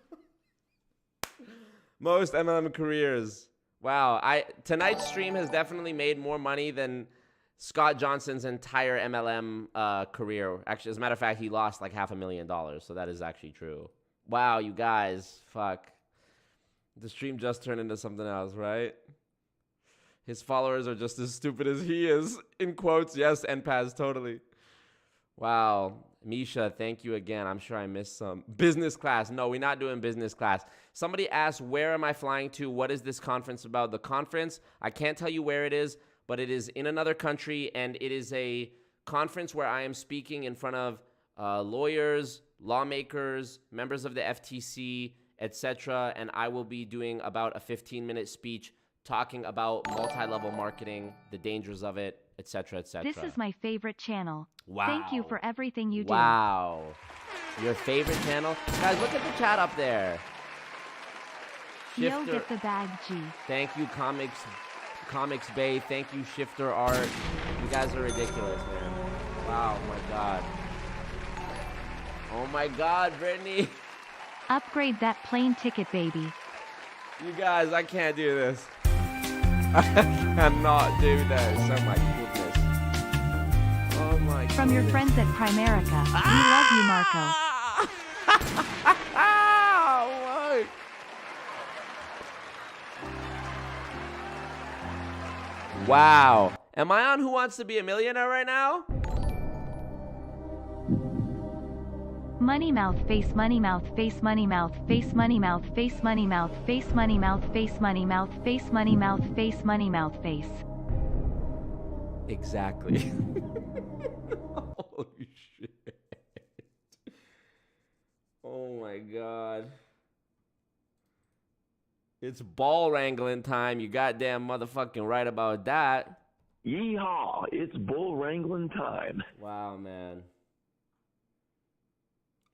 Most MLM careers. Wow, tonight's stream has definitely made more money than Scott Johnson's entire MLM career. Actually, as a matter of fact, he lost like $500,000, so that is actually true. Wow, you guys, fuck. The stream just turned into something else, right? His followers are just as stupid as he is. In quotes, yes, NPAZ, totally. Wow. Misha, thank you again. I'm sure I missed some. Business class. No, we're not doing business class. Somebody asked, where am I flying to? What is this conference about? The conference, I can't tell you where it is, but it is in another country, and it is a conference where I am speaking in front of lawyers, lawmakers, members of the FTC, etc., and I will be doing about a 15-minute speech talking about multi-level marketing, the dangers of it, etc., etc. This is my favorite channel. Wow. Thank you for everything you do. Wow. Your favorite channel? Guys, look at the chat up there. Yo, get the bag, G. Thank you, Comics Bay. Thank you, Shifter Art. You guys are ridiculous, man. Wow, my God. Oh my God, Brittany. Upgrade that plane ticket, baby. You guys, I can't do this. I cannot do this. Oh my goodness. Oh my goodness. From your friends at Primerica. We love you, Marco. Oh, wow. Am I on Who Wants to Be a Millionaire right now? Money mouth face money mouth face money mouth face money mouth face money mouth face money mouth face money mouth face money mouth face money mouth face. Exactly. Holy shit. Oh my God. It's ball wrangling time. You goddamn motherfucking right about that. Yeehaw, it's bull wrangling time. Wow, man.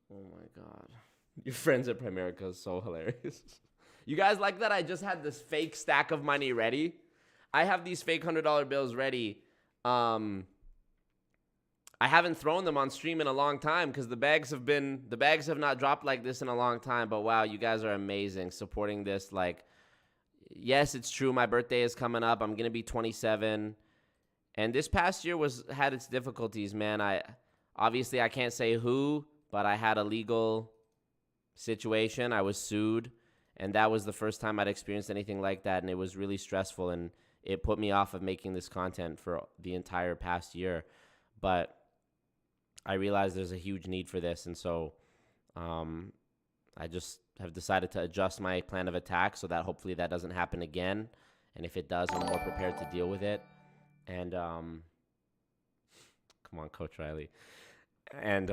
Oh my God. Your friends at Primerica is so hilarious. You guys like that I just had this fake stack of money ready? I have these fake $100 bills ready. I haven't thrown them on stream in a long time because the bags have not dropped like this in a long time. But wow, you guys are amazing supporting this. Like, yes, it's true. My birthday is coming up. I'm gonna be 27, and this past year had its difficulties, man. I can't say who, but I had a legal situation. I was sued, and that was the first time I'd experienced anything like that, and it was really stressful, and it put me off of making this content for the entire past year. But I realized there's a huge need for this, and so I just have decided to adjust my plan of attack so that hopefully that doesn't happen again, and if it does, I'm more prepared to deal with it. And come on, Coach Riley. And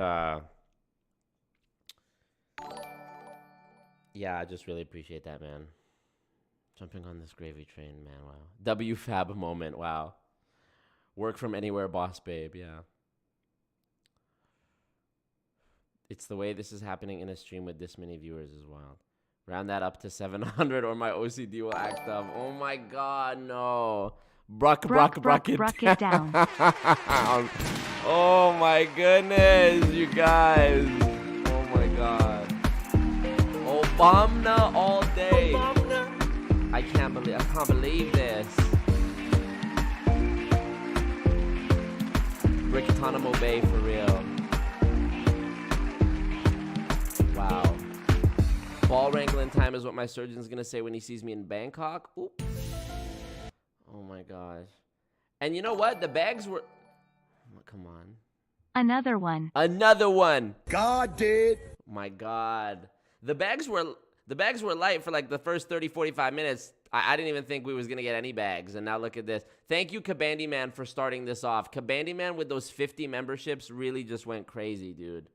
yeah, I just really appreciate that, man. Jumping on this gravy train, man. Wow. WFAB moment. Wow. Work from anywhere, boss babe. Yeah. It's the way this is happening in a stream with this many viewers as well. Round that up to 700 or my OCD will act up. Oh my God, no. Bruck it down. Oh my goodness, you guys. Oh my God. Obama all day. I can't believe this. Brickatonomo Bay for real. Wow. Ball wrangling time is what my surgeon's gonna say when he sees me in Bangkok. Oop. Oh my gosh. And you know what? The bags were... Oh, come on. Another one. God did. My God. The bags were light for like the first 30, 45 minutes. I didn't even think we was going to get any bags. And now look at this. Thank you, Kabandi Man, for starting this off. Kabandi Man with those 50 memberships really just went crazy, dude.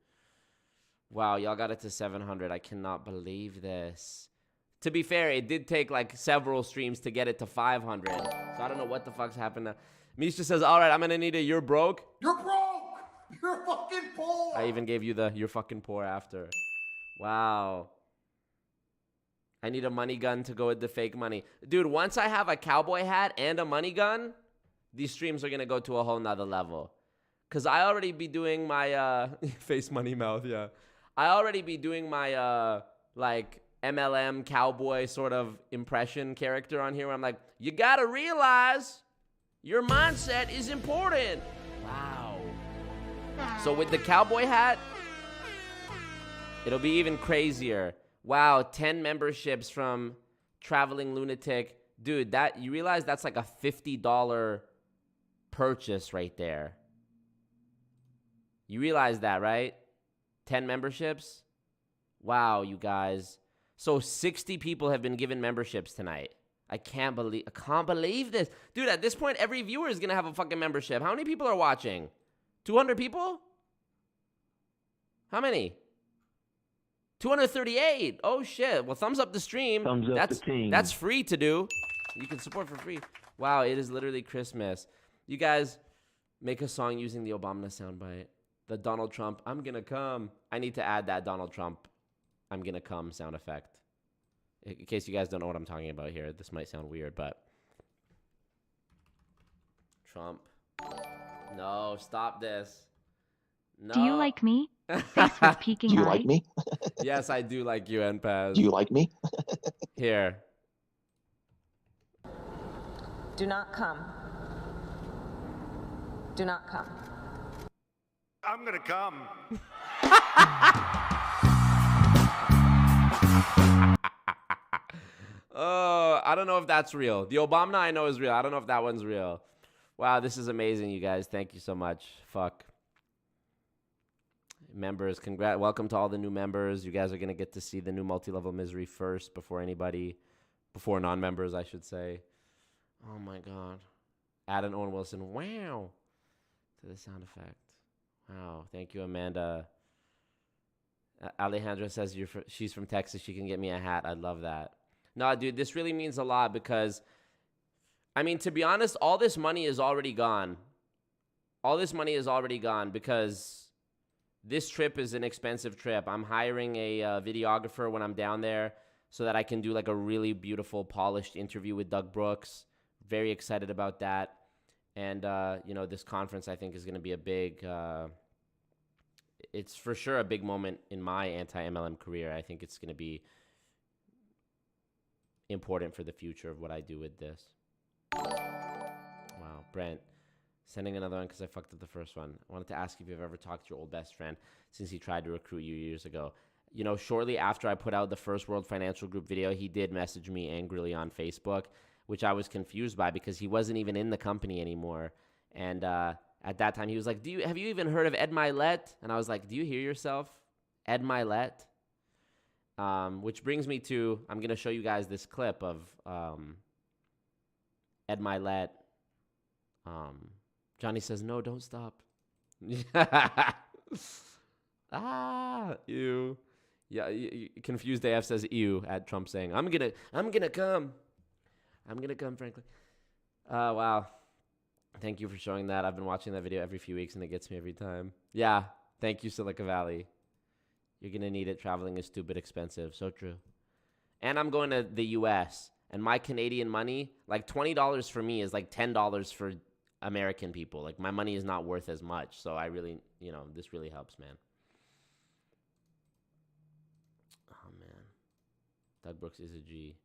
Wow, y'all got it to 700. I cannot believe this. To be fair, it did take like several streams to get it to 500. So I don't know what the fuck's happened now. Misha says, all right, I'm going to need a you're broke. You're broke! You're fucking poor! I even gave you the you're fucking poor after. Wow. I need a money gun to go with the fake money. Dude, once I have a cowboy hat and a money gun, these streams are going to go to a whole nother level. Because I already be doing my, face money mouth, yeah. I already be doing my, like, MLM cowboy sort of impression character on here where I'm like, you got to realize your mindset is important. Wow. So with the cowboy hat, it'll be even crazier. Wow, 10 memberships from Traveling Lunatic. Dude, you realize that's like a $50 purchase right there. You realize that, right? 10 memberships? Wow, you guys. So 60 people have been given memberships tonight. I can't believe this. Dude, at this point, every viewer is going to have a fucking membership. How many people are watching? 200 people? How many? 238. Oh, shit. Well, thumbs up the stream. Thumbs up the team. That's free to do. You can support for free. Wow, it is literally Christmas. You guys make a song using the Obama soundbite. The Donald Trump, I'm going to come. I need to add that Donald Trump, I'm going to come sound effect. In case you guys don't know what I'm talking about here. This might sound weird, but... Trump. No, stop this. No. Do you like me? Face with peeking Do you eye. like me? Yes, I do like you, NPAZ. Do you like me? Here. Do not come. Do not come. I'm gonna come. Oh, I don't know if that's real. The Obama I know is real. I don't know if that one's real. Wow, this is amazing, you guys. Thank you so much. Fuck. Members, welcome to all the new members. You guys are going to get to see the new multi-level misery first before non-members, I should say. Oh my God. Add an Owen Wilson. Wow. To the sound effect. Wow. Thank you, Amanda. Alejandra says she's from Texas. She can get me a hat. I'd love that. No, dude, this really means a lot because, I mean, to be honest, all this money is already gone. All this money is already gone because this trip is an expensive trip. I'm hiring a videographer when I'm down there so that I can do like a really beautiful, polished interview with Doug Brooks. Very excited about that. And, you know, this conference, I think, is going to be a big, it's for sure a big moment in my anti-MLM career. I think it's going to be important for the future of what I do with this. Wow, Brent. Sending another one because I fucked up the first one. I wanted to ask if you've ever talked to your old best friend since he tried to recruit you years ago. You know, shortly after I put out the first World Financial Group video, he did message me angrily on Facebook, which I was confused by because he wasn't even in the company anymore. And at that time, he was like, have you even heard of Ed Mylett? And I was like, do you hear yourself? Ed Mylett? Which brings me to, I'm going to show you guys this clip of Ed Mylett. Johnny says, no, don't stop. Ew. Yeah, confused AF says ew at Trump saying, I'm gonna come. I'm gonna come, frankly. Wow. Thank you for showing that. I've been watching that video every few weeks and it gets me every time. Yeah. Thank you, Silicon Valley. You're gonna need it. Traveling is stupid expensive. So true. And I'm going to the US and my Canadian money, like $20 for me is like $10 for American people. Like my money is not worth as much. So I really, you know, this really helps, man. Oh man. Doug Brooks is a G.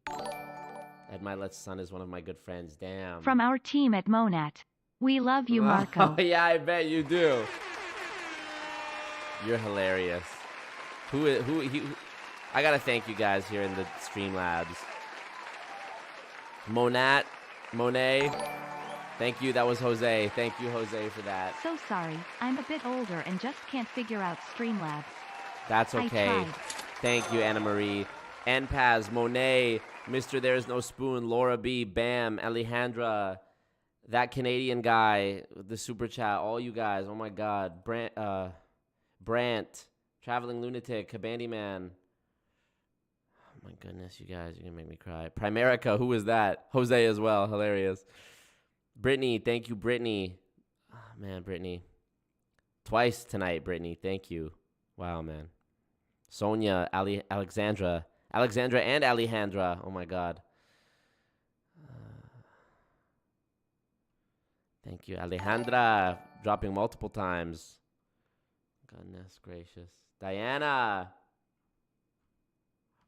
Ed Mylett's son is one of my good friends. Damn. From our team at Monat. We love you, Marco. Oh, yeah, I bet you do. You're hilarious. I gotta thank you guys here in the Streamlabs. Monat, Monet. Thank you. That was Jose. Thank you, Jose, for that. So sorry. I'm a bit older and just can't figure out Streamlabs. That's okay. I tried. Thank you, Anna Marie. Npaz, Monet, Mr. There's No Spoon, Laura B, Bam, Alejandra, that Canadian guy, the super chat, all you guys. Oh my God. Brant, Traveling Lunatic, Kabandi Man. Oh my goodness, you guys, you're gonna make me cry. Primerica, who was that? Jose as well. Hilarious. Brittany, thank you, Brittany. Oh, man, Brittany. Twice tonight, Brittany. Thank you. Wow, man. Sonia, Alexandra and Alejandra. Oh, my God. Thank you, Alejandra. Dropping multiple times. Goodness gracious. Diana.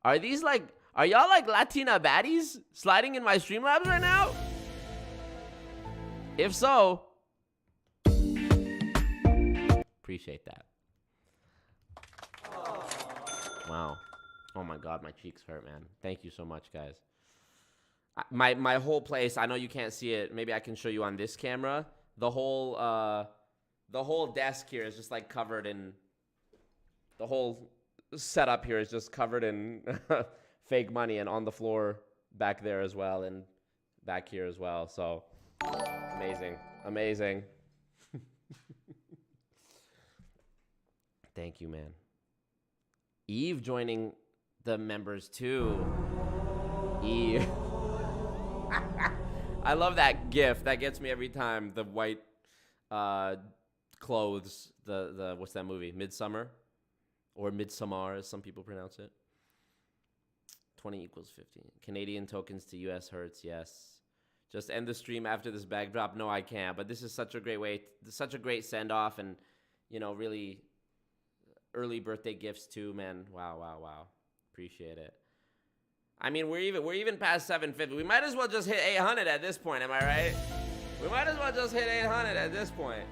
Are y'all like Latina baddies sliding in my Streamlabs right now? If so, appreciate that. Wow. Oh my God, my cheeks hurt, man. Thank you so much, guys. My whole place, I know you can't see it. Maybe I can show you on this camera. The whole desk here is just like covered in, the whole setup here is just covered in fake money, and on the floor back there as well, and back here as well. So amazing. Thank you, man. Eve joining the members too. Eve. I love that gif. That gets me every time. The white clothes. The what's that movie? Midsummer, or Midsommar, as some people pronounce it. 20 equals 15. Canadian tokens to US hertz. Yes. Just end the stream after this bag drop. No, I can't. But this is such a great way, such a great send off, and you know, really early birthday gifts too, man. Wow. Appreciate it. I mean, we're even past 750. We might as well just hit 800 at this point. Am I right? We might as well just hit 800 at this point.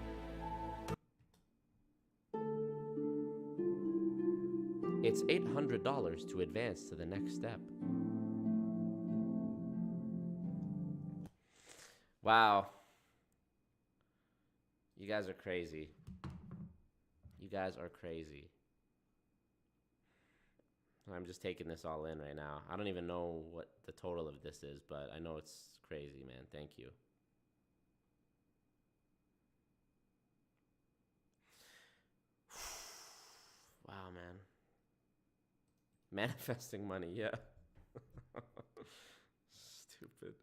It's $800 to advance to the next step. Wow. You guys are crazy. You guys are crazy. I'm just taking this all in right now. I don't even know what the total of this is, but I know it's crazy, man. Thank you. Wow, man. Manifesting money, yeah. Stupid.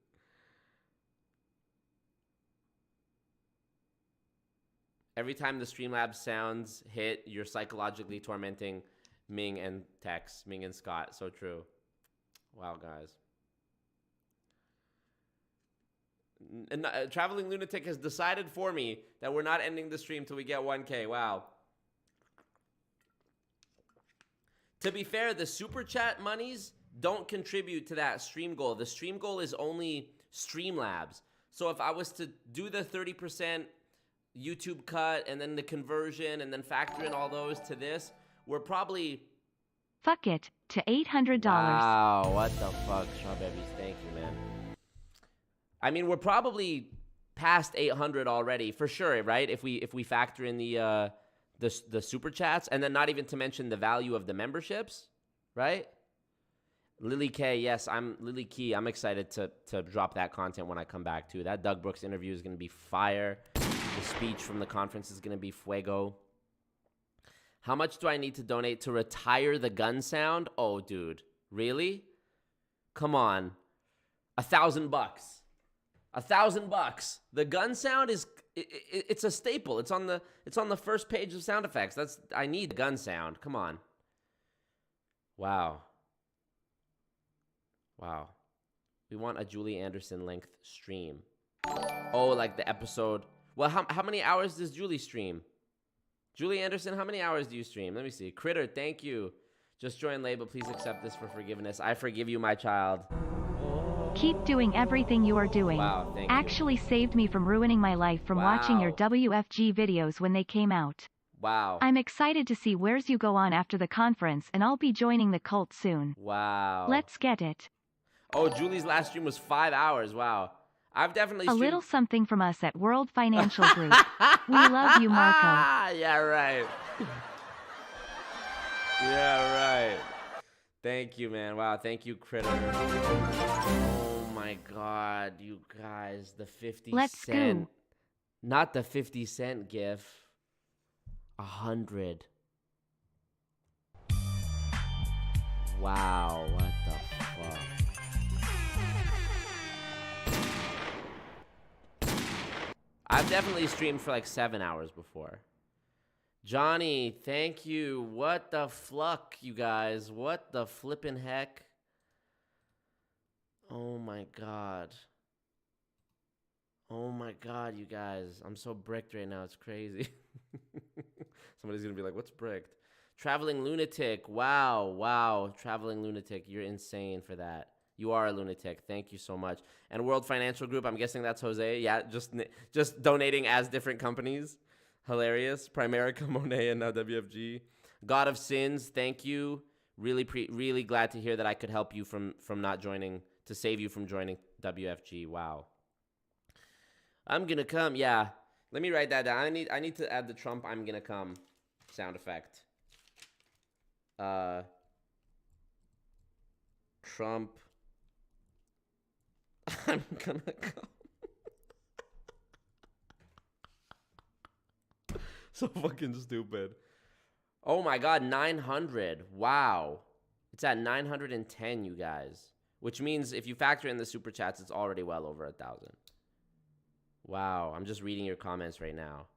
Every time the Streamlabs sounds hit, you're psychologically tormenting Ming and Tex, Ming and Scott. So true. Wow, guys. Traveling Lunatic has decided for me that we're not ending the stream till we get 1K. Wow. To be fair, the super chat monies don't contribute to that stream goal. The stream goal is only Streamlabs. So if I was to do the 30% YouTube cut and then the conversion and then factor in all those to this, we're probably... Fuck it, to $800. Wow, what the fuck, Sean Babies. Thank you, man. I mean, we're probably past 800 already, for sure, right? If we factor in the super chats, and then not even to mention the value of the memberships, right? Lily K, yes, I'm Lily Key. I'm excited to drop that content when I come back too. That Doug Brooks interview is going to be fire. The speech from the conference is going to be fuego. How much do I need to donate to retire the gun sound? Oh, dude, really? Come on, $1,000. $1,000. The gun sound is it's a staple. It's on the first page of sound effects. I need the gun sound. Come on. Wow. We want a Julie Anderson length stream. Oh, like the episode. Well, how many hours does Julie stream? Julie Anderson, how many hours do you stream? Let me see. Critter, thank you. Just joined late, but please accept this for forgiveness. I forgive you, my child. Keep doing everything you are doing. Wow, thank you. Actually saved me from ruining my life from watching your WFG videos when they came out. Wow. I'm excited to see where's you go on after the conference, and I'll be joining the cult soon. Wow. Let's get it. Oh, Julie's last stream was 5 hours. Wow. I've definitely A little something from us at World Financial Group. We love you, Marco. Yeah, right. Yeah, right. Thank you, man. Wow, thank you, Critter. Oh my God, you guys, the 50 Let's cent. go. Not the 50 cent gif. 100. Wow, what the fuck? I've definitely streamed for like 7 hours before. Johnny, thank you. What the fluck, you guys? What the flippin' heck? Oh my God. Oh my God, you guys. I'm so bricked right now. It's crazy. Somebody's gonna be like, what's bricked? Traveling Lunatic. Wow. Traveling Lunatic. You're insane for that. You are a lunatic. Thank you so much. And World Financial Group, I'm guessing that's Jose. Yeah, just donating as different companies. Hilarious. Primerica, Monet, and now WFG. God of Sins, thank you. Really glad to hear that I could help you from not joining, to save you from joining WFG. Wow. I'm gonna come. Yeah. Let me write that down. I need to add the Trump I'm gonna come sound effect. Trump. I'm gonna come. So fucking stupid. Oh my God, 900. Wow. It's at 910, you guys. Which means if you factor in the super chats, it's already well over 1,000. Wow, I'm just reading your comments right now.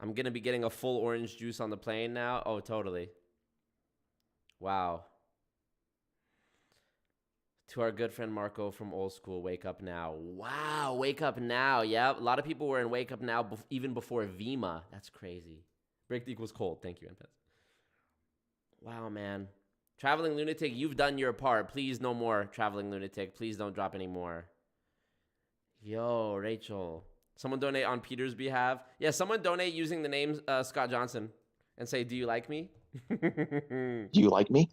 I'm gonna be getting a full orange juice on the plane now. Oh, totally. Wow. To our good friend Marco from Old School, Wake Up Now. Wow, Wake Up Now. Yeah, a lot of people were in Wake Up Now even before Vima. That's crazy. Bricked equals cold. Thank you, NPS. Wow, man. Traveling Lunatic, you've done your part. Please, no more Traveling Lunatic. Please don't drop any more. Yo, Rachel. Someone donate on Peter's behalf. Yeah, someone donate using the name Scott Johnson and say, do you like me? Do you like me?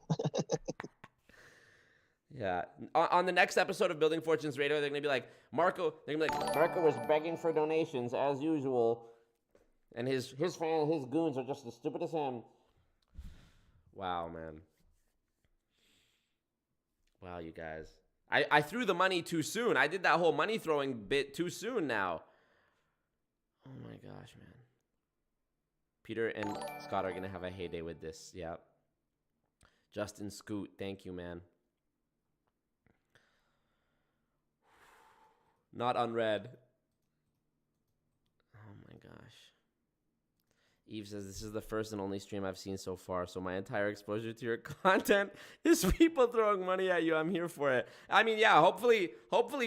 Yeah. On the next episode of Building Fortunes Radio, they're going to be like, Marco was begging for donations as usual. And his goons are just as stupid as him. Wow, man. Wow, you guys. I threw the money too soon. I did that whole money throwing bit too soon now. Oh my gosh, man. Peter and Scott are going to have a heyday with this. Yeah. Justin Scoot, thank you, man. Not unread. Oh my gosh. Eve says, this is the first and only stream I've seen so far, so my entire exposure to your content is people throwing money at you. I'm here for it. I mean, yeah, hopefully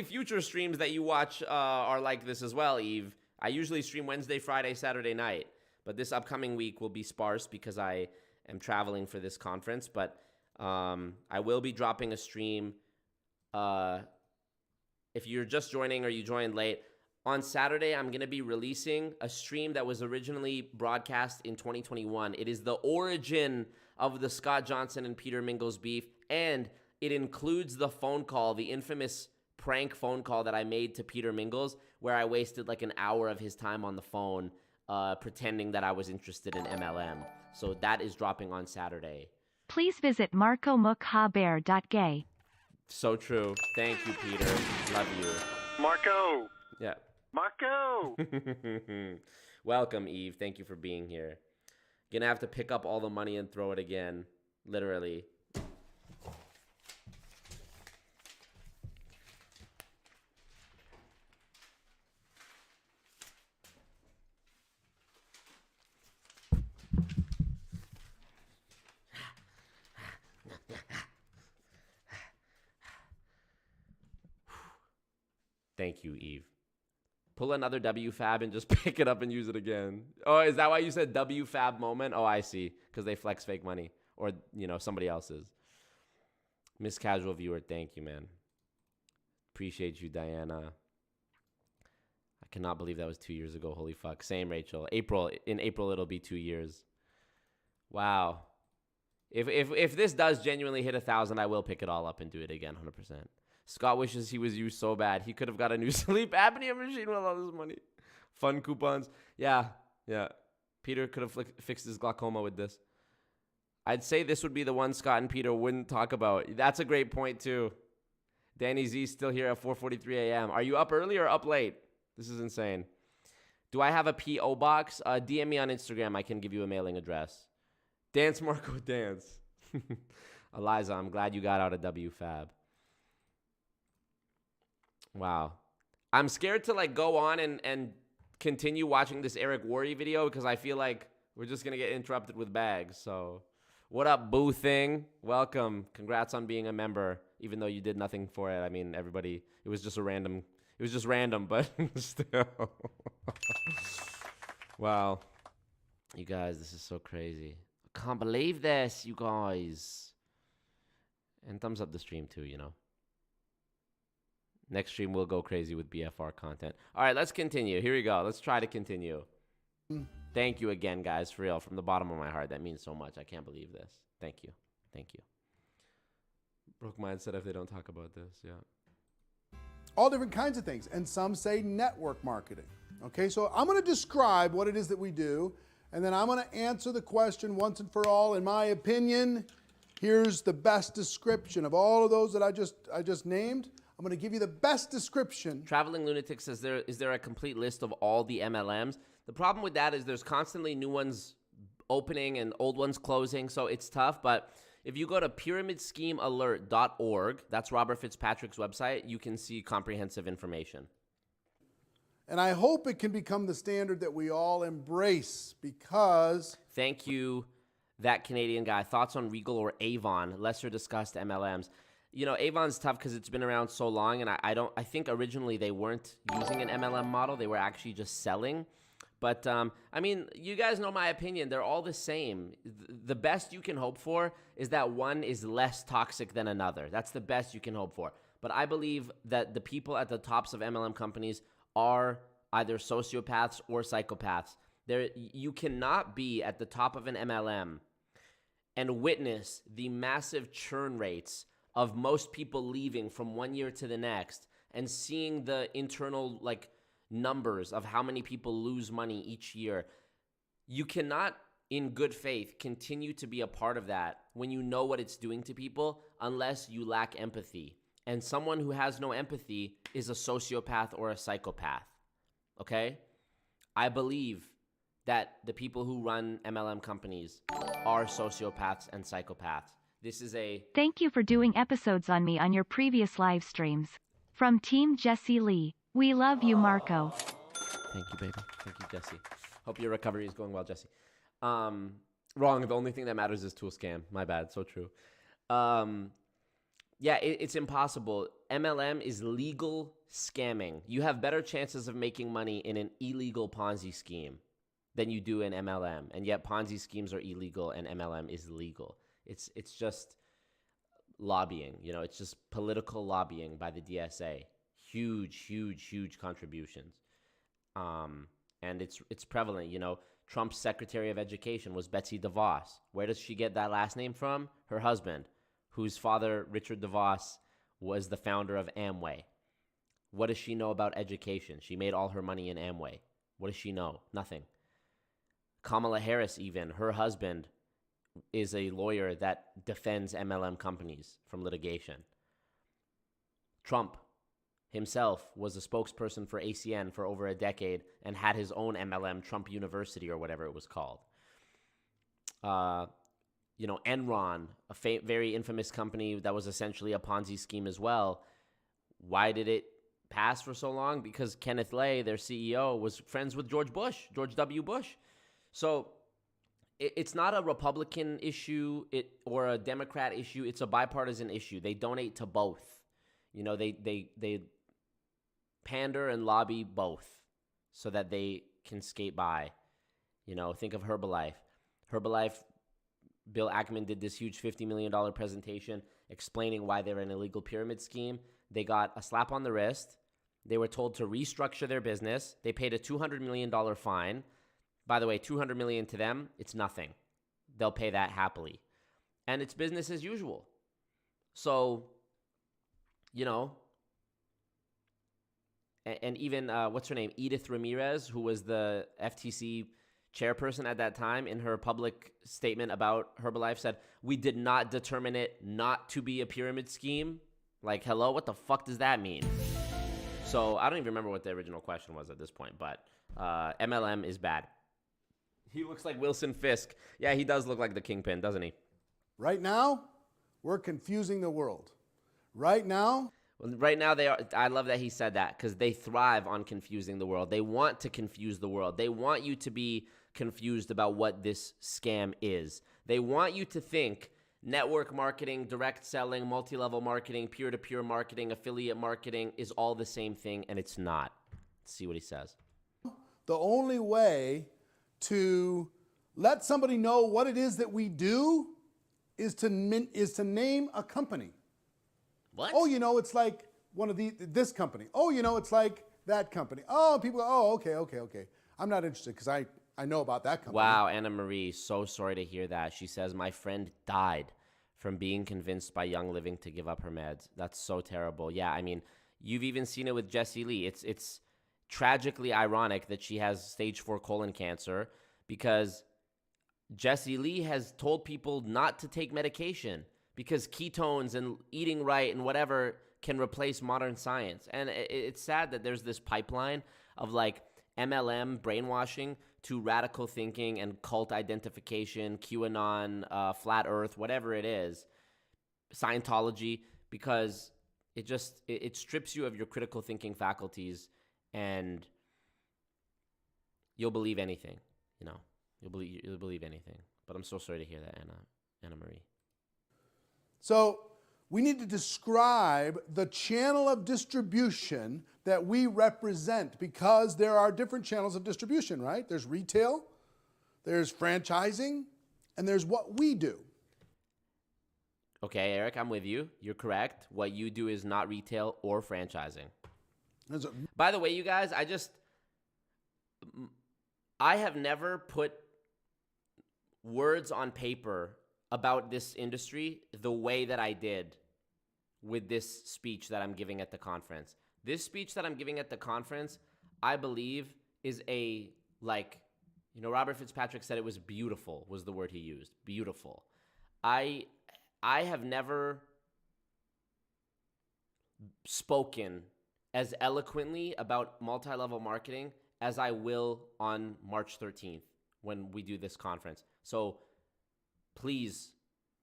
future streams that you watch are like this as well, Eve. I usually stream Wednesday, Friday, Saturday night, but this upcoming week will be sparse because I am traveling for this conference, but I will be dropping a stream. If you're just joining or you joined late, on Saturday, I'm going to be releasing a stream that was originally broadcast in 2021. It is the origin of the Scott Johnson and Peter Mingles beef, and it includes the phone call, the infamous prank phone call that I made to Peter Mingles, where I wasted like an hour of his time on the phone pretending that I was interested in MLM. So that is dropping on Saturday. Please visit marcomukhaber.gay. So true. Thank you, Peter. Love you. Marco! Yeah. Marco! Welcome, Eve. Thank you for being here. Gonna have to pick up all the money and throw it again. Literally. Thank you, Eve. Pull another WFAB and just pick it up and use it again. Oh, is that why you said WFAB moment? Oh, I see. Because they flex fake money. Or, you know, somebody else's. Miss Casual Viewer, thank you, man. Appreciate you, Diana. I cannot believe that was 2 years ago. Holy fuck. Same, Rachel. In April, it'll be 2 years. Wow. If this does genuinely hit 1,000, I will pick it all up and do it again, 100%. Scott wishes he was you so bad. He could have got a new sleep apnea machine with all this money. Fun coupons. Yeah. Peter could have fixed his glaucoma with this. I'd say this would be the one Scott and Peter wouldn't talk about. That's a great point, too. Danny Z still here at 4:43 a.m. Are you up early or up late? This is insane. Do I have a P.O. box? DM me on Instagram. I can give you a mailing address. Dance, Marco, dance. Eliza, I'm glad you got out of WFAB. Wow. I'm scared to like go on and continue watching this Eric Worre video because I feel like we're just going to get interrupted with bags. So what up, Boo Thing? Welcome. Congrats on being a member, even though you did nothing for it. I mean, everybody, it was just random, but still. Wow. You guys, this is so crazy. I can't believe this, you guys. And thumbs up the stream too, you know. Next stream, we'll go crazy with BFR content. All right, let's continue. Here we go. Let's try to continue. Thank you again, guys, for real. From the bottom of my heart, that means so much. I can't believe this. Thank you. Thank you. Broke mindset if they don't talk about this, yeah. All different kinds of things, and some say network marketing. Okay, so I'm going to describe what it is that we do, and then I'm going to answer the question once and for all. In my opinion, here's the best description of all of those that I just named. I'm going to give you the best description. Traveling Lunatic says, is there a complete list of all the MLMs? The problem with that is there's constantly new ones opening and old ones closing, so it's tough. But if you go to pyramidschemealert.org, that's Robert Fitzpatrick's website, you can see comprehensive information. And I hope it can become the standard that we all embrace because... Thank you, that Canadian guy. Thoughts on Regal or Avon, lesser discussed MLMs? You know, Avon's tough because it's been around so long, and I think originally they weren't using an MLM model. They were actually just selling. But, I mean, you guys know my opinion. They're all the same. The best you can hope for is that one is less toxic than another. That's the best you can hope for. But I believe that the people at the tops of MLM companies are either sociopaths or psychopaths. You cannot be at the top of an MLM and witness the massive churn rates of most people leaving from 1 year to the next and seeing the internal numbers of how many people lose money each year. You cannot, in good faith, continue to be a part of that when you know what it's doing to people unless you lack empathy. And someone who has no empathy is a sociopath or a psychopath. Okay? I believe that the people who run MLM companies are sociopaths and psychopaths. This is a... Thank you for doing episodes on me on your previous live streams. From Team Jesse Lee. We love you, Marco. Thank you, baby. Thank you, Jesse. Hope your recovery is going well, Jesse. Wrong. The only thing that matters is tool scam. My bad. So true. Yeah, it's impossible. MLM is legal scamming. You have better chances of making money in an illegal Ponzi scheme than you do in MLM. And yet Ponzi schemes are illegal and MLM is legal. It's just lobbying. You know, it's just political lobbying by the DSA. Huge contributions. And it's prevalent. You know, Trump's Secretary of Education was Betsy DeVos. Where does she get that last name from? Her husband, whose father, Richard DeVos, was the founder of Amway. What does she know about education? She made all her money in Amway. What does she know? Nothing. Kamala Harris, even, her husband is a lawyer that defends MLM companies from litigation. Trump himself was a spokesperson for ACN for over a decade and had his own MLM, Trump University or whatever it was called. You know, Enron, a very infamous company that was essentially a Ponzi scheme as well. Why did it pass for so long? Because Kenneth Lay, their CEO, was friends with George W. Bush. So it's not a Republican issue or a Democrat issue. It's a bipartisan issue. They donate to both. You know, they pander and lobby both so that they can skate by. You know, think of Herbalife. Bill Ackman did this huge $50 million presentation explaining why they're an illegal pyramid scheme. They got a slap on the wrist. They were told to restructure their business. They paid a $200 million fine. By the way, $200 million to them, it's nothing. They'll pay that happily. And it's business as usual. So, you know, and even, what's her name? Edith Ramirez, who was the FTC chairperson at that time, in her public statement about Herbalife said, "We did not determine it not to be a pyramid scheme." Like, hello, what the fuck does that mean? So I don't even remember what the original question was at this point, but MLM is bad. He looks like Wilson Fisk. Yeah, he does look like the kingpin, doesn't he? Right now, we're confusing the world. Right now, they are. I love that he said that, because they thrive on confusing the world. They want to confuse the world. They want you to be confused about what this scam is. They want you to think network marketing, direct selling, multi-level marketing, peer-to-peer marketing, affiliate marketing is all the same thing, and it's not. Let's see what he says. The only way to let somebody know what it is that we do is to name a company. What? Oh, you know, it's like one of this company. Oh, you know, it's like that company. Oh, people, oh, okay. I'm not interested because I know about that company. Wow, Anna Marie, so sorry to hear that. She says, my friend died from being convinced by Young Living to give up her meds. That's so terrible. Yeah, I mean, you've even seen it with Jessie Lee. It's tragically ironic that she has stage 4 colon cancer, because Jessie Lee has told people not to take medication because ketones and eating right and whatever can replace modern science. And it's sad that there's this pipeline of like MLM brainwashing to radical thinking and cult identification, QAnon, flat earth, whatever it is, Scientology, because it strips you of your critical thinking faculties, and you'll believe anything, you know, you'll believe anything. But I'm so sorry to hear that, Anna Marie. So we need to describe the channel of distribution that we represent, because there are different channels of distribution, right? There's retail, there's franchising, and there's what we do. Okay, Eric, I'm with you. You're correct. What you do is not retail or franchising. By the way, you guys, I have never put words on paper about this industry the way that I did with this speech that I'm giving at the conference. This speech that I'm giving at the conference, I believe, is Robert Fitzpatrick said it was beautiful, was the word he used. Beautiful. I have never spoken as eloquently about multi-level marketing as I will on March 13th when we do this conference. So please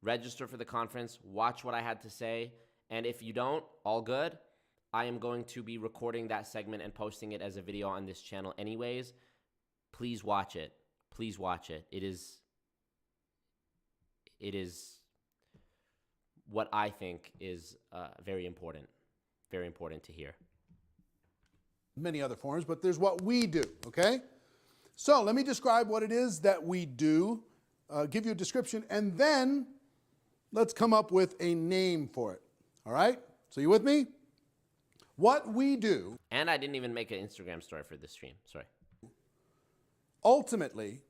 register for the conference, watch what I had to say, and if you don't, all good. I am going to be recording that segment and posting it as a video on this channel anyways. Please watch it. Please watch it. It is what I think is very important to hear. Many other forms, but there's what we do, okay? So let me describe what it is that we do, give you a description, and then let's come up with a name for it, all right? So you with me? What we do... And I didn't even make an Instagram story for this stream, sorry. Ultimately,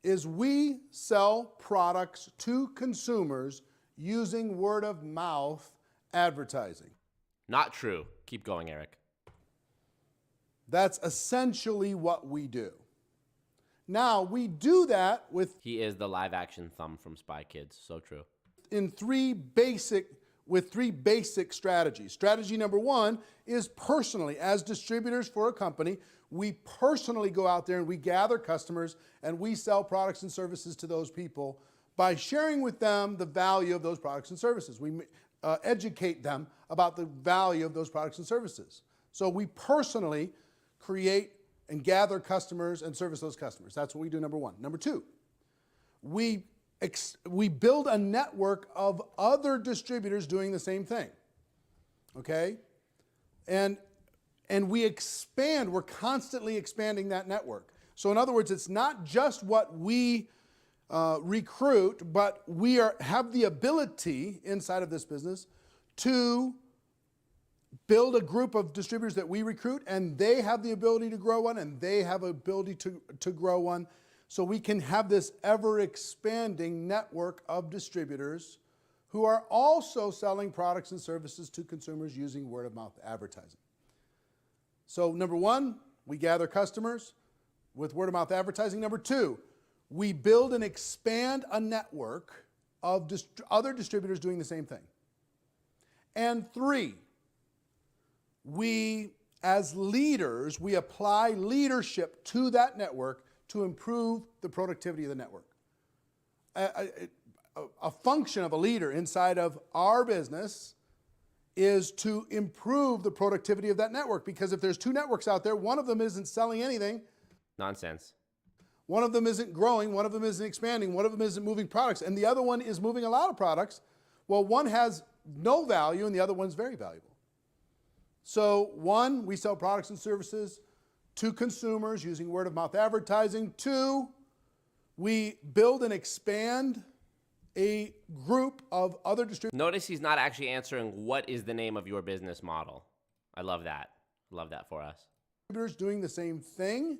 is we sell products to consumers using word of mouth advertising. Not true. Keep going, Eric. That's essentially what we do. Now, we do that with... He is the live action thumb from Spy Kids. So true. With three basic strategies. Strategy number one is personally, as distributors for a company, we personally go out there and we gather customers and we sell products and services to those people by sharing with them the value of those products and services. We educate them about the value of those products and services. So we personally create and gather customers and service those customers. That's what we do, number one. Number two, we build a network of other distributors doing the same thing, okay? And we expand, we're constantly expanding that network. So in other words, it's not just what we recruit, but we have the ability inside of this business to build a group of distributors that we recruit, and they have the ability to grow one, and they have the ability to grow one. So we can have this ever-expanding network of distributors who are also selling products and services to consumers using word-of-mouth advertising. So number one, we gather customers with word-of-mouth advertising. Number two, we build and expand a network of other distributors doing the same thing. And three, we, as leaders, we apply leadership to that network to improve the productivity of the network. A function of a leader inside of our business is to improve the productivity of that network, because if there's two networks out there, one of them isn't selling anything. Nonsense. One of them isn't growing, one of them isn't expanding, one of them isn't moving products, and the other one is moving a lot of products. Well, one has no value and the other one's very valuable. So one, we sell products and services to consumers using word-of-mouth advertising. Two, we build and expand a group of other distributors. Notice he's not actually answering what is the name of your business model. I love that. Love that for us. Doing the same thing.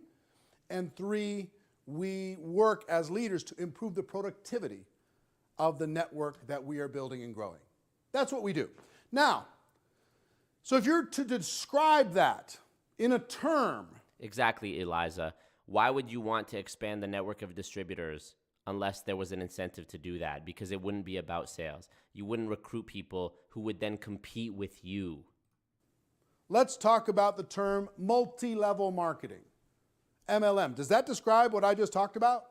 And three, we work as leaders to improve the productivity of the network that we are building and growing. That's what we do. Now, so if you're to describe that in a term. Exactly, Eliza. Why would you want to expand the network of distributors unless there was an incentive to do that? Because it wouldn't be about sales. You wouldn't recruit people who would then compete with you. Let's talk about the term multi-level marketing, MLM. Does that describe what I just talked about?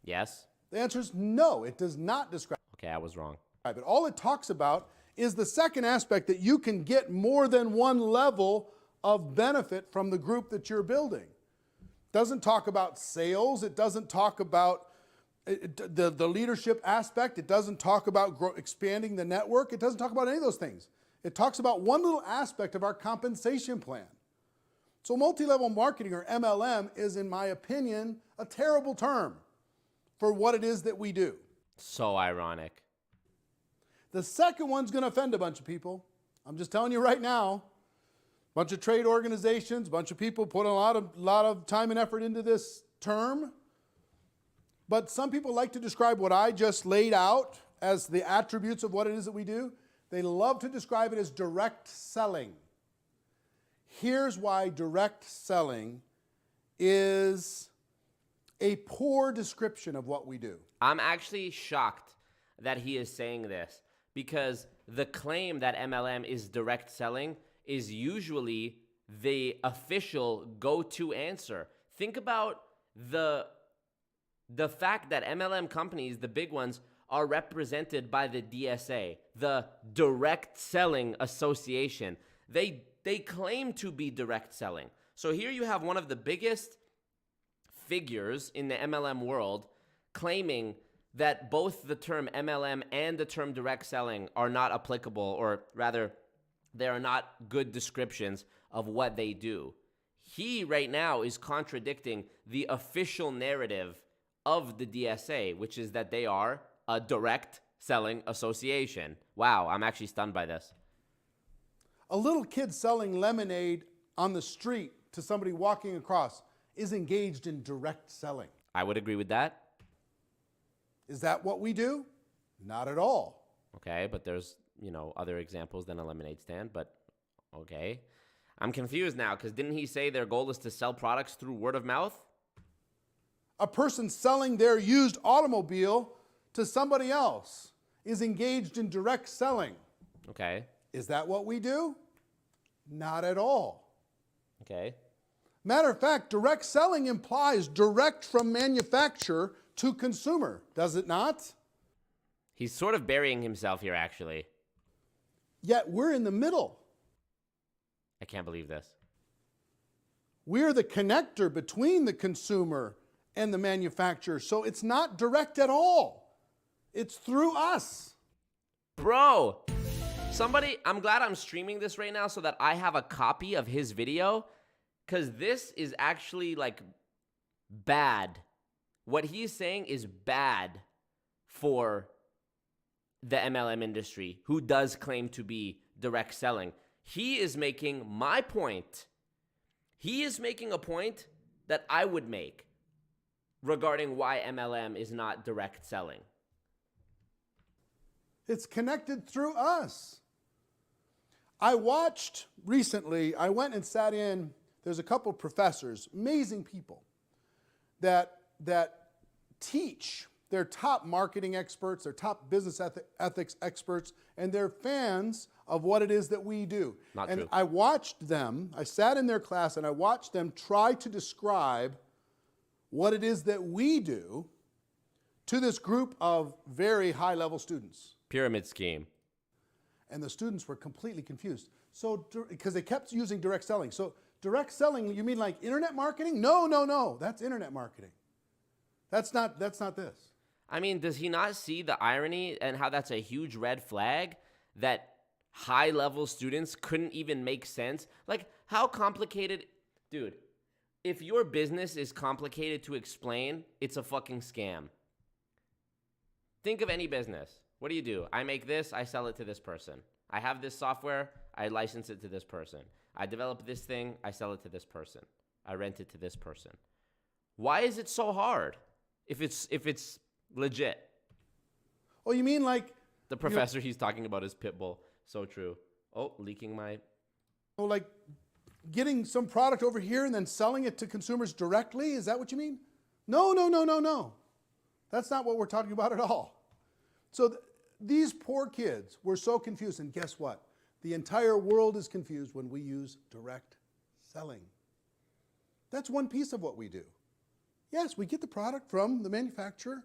Yes. The answer is no, it does not describe. Okay, I was wrong. But all it talks about is the second aspect, that you can get more than one level of benefit from the group that you're building. It doesn't talk about sales. It doesn't talk about the leadership aspect. It doesn't talk about expanding the network. It doesn't talk about any of those things. It talks about one little aspect of our compensation plan. So multi-level marketing, or MLM, is, in my opinion, a terrible term for what it is that we do. So ironic. The second one's going to offend a bunch of people. I'm just telling you right now. A bunch of trade organizations, a bunch of people put a lot of time and effort into this term. But some people like to describe what I just laid out as the attributes of what it is that we do. They love to describe it as direct selling. Here's why direct selling is a poor description of what we do. I'm actually shocked that he is saying this, because the claim that MLM is direct selling is usually the official go-to answer. Think about the fact that MLM companies, the big ones, are represented by the DSA, the Direct Selling Association. They claim to be direct selling. So here you have one of the biggest figures in the MLM world claiming that both the term MLM and the term direct selling are not applicable, or rather, they are not good descriptions of what they do. He right now is contradicting the official narrative of the DSA, which is that they are a direct selling association. Wow, I'm actually stunned by this. A little kid selling lemonade on the street to somebody walking across is engaged in direct selling. I would agree with that. Is that what we do? Not at all. Okay, but there's, other examples than a lemonade stand, but okay. I'm confused now, because didn't he say their goal is to sell products through word of mouth? A person selling their used automobile to somebody else is engaged in direct selling. Okay. Is that what we do? Not at all. Okay. Matter of fact, direct selling implies direct from manufacturer to consumer, does it not? He's sort of burying himself here, actually. Yet we're in the middle. I can't believe this. We're the connector between the consumer and the manufacturer, so it's not direct at all. It's through us. Bro, I'm glad I'm streaming this right now so that I have a copy of his video, because this is actually bad. What he's saying is bad for the MLM industry, who does claim to be direct selling. He is making my point. He is making a point that I would make regarding why MLM is not direct selling. It's connected through us. I watched recently, I went and sat in, there's a couple of professors, amazing people, that teach. They're top marketing experts, they're top business ethics experts, and they're fans of what it is that we do. Not and true. I watched them, I sat in their class and I watched them try to describe what it is that we do to this group of very high-level students. Pyramid scheme. And the students were completely confused. So, because they kept using direct selling. So, direct selling, you mean like internet marketing? No, that's internet marketing. That's not this. I mean, does he not see the irony and how that's a huge red flag that high-level students couldn't even make sense? Like, how complicated... Dude, if your business is complicated to explain, it's a fucking scam. Think of any business. What do? I make this, I sell it to this person. I have this software, I license it to this person. I develop this thing, I sell it to this person. I rent it to this person. Why is it so hard if it's legit? Oh, you mean like... The professor he's talking about is Pitbull. So true. Oh, leaking my... Oh, like getting some product over here and then selling it to consumers directly? Is that what you mean? No. That's not what we're talking about at all. So these poor kids were so confused, and guess what? The entire world is confused when we use direct selling. That's one piece of what we do. Yes, we get the product from the manufacturer,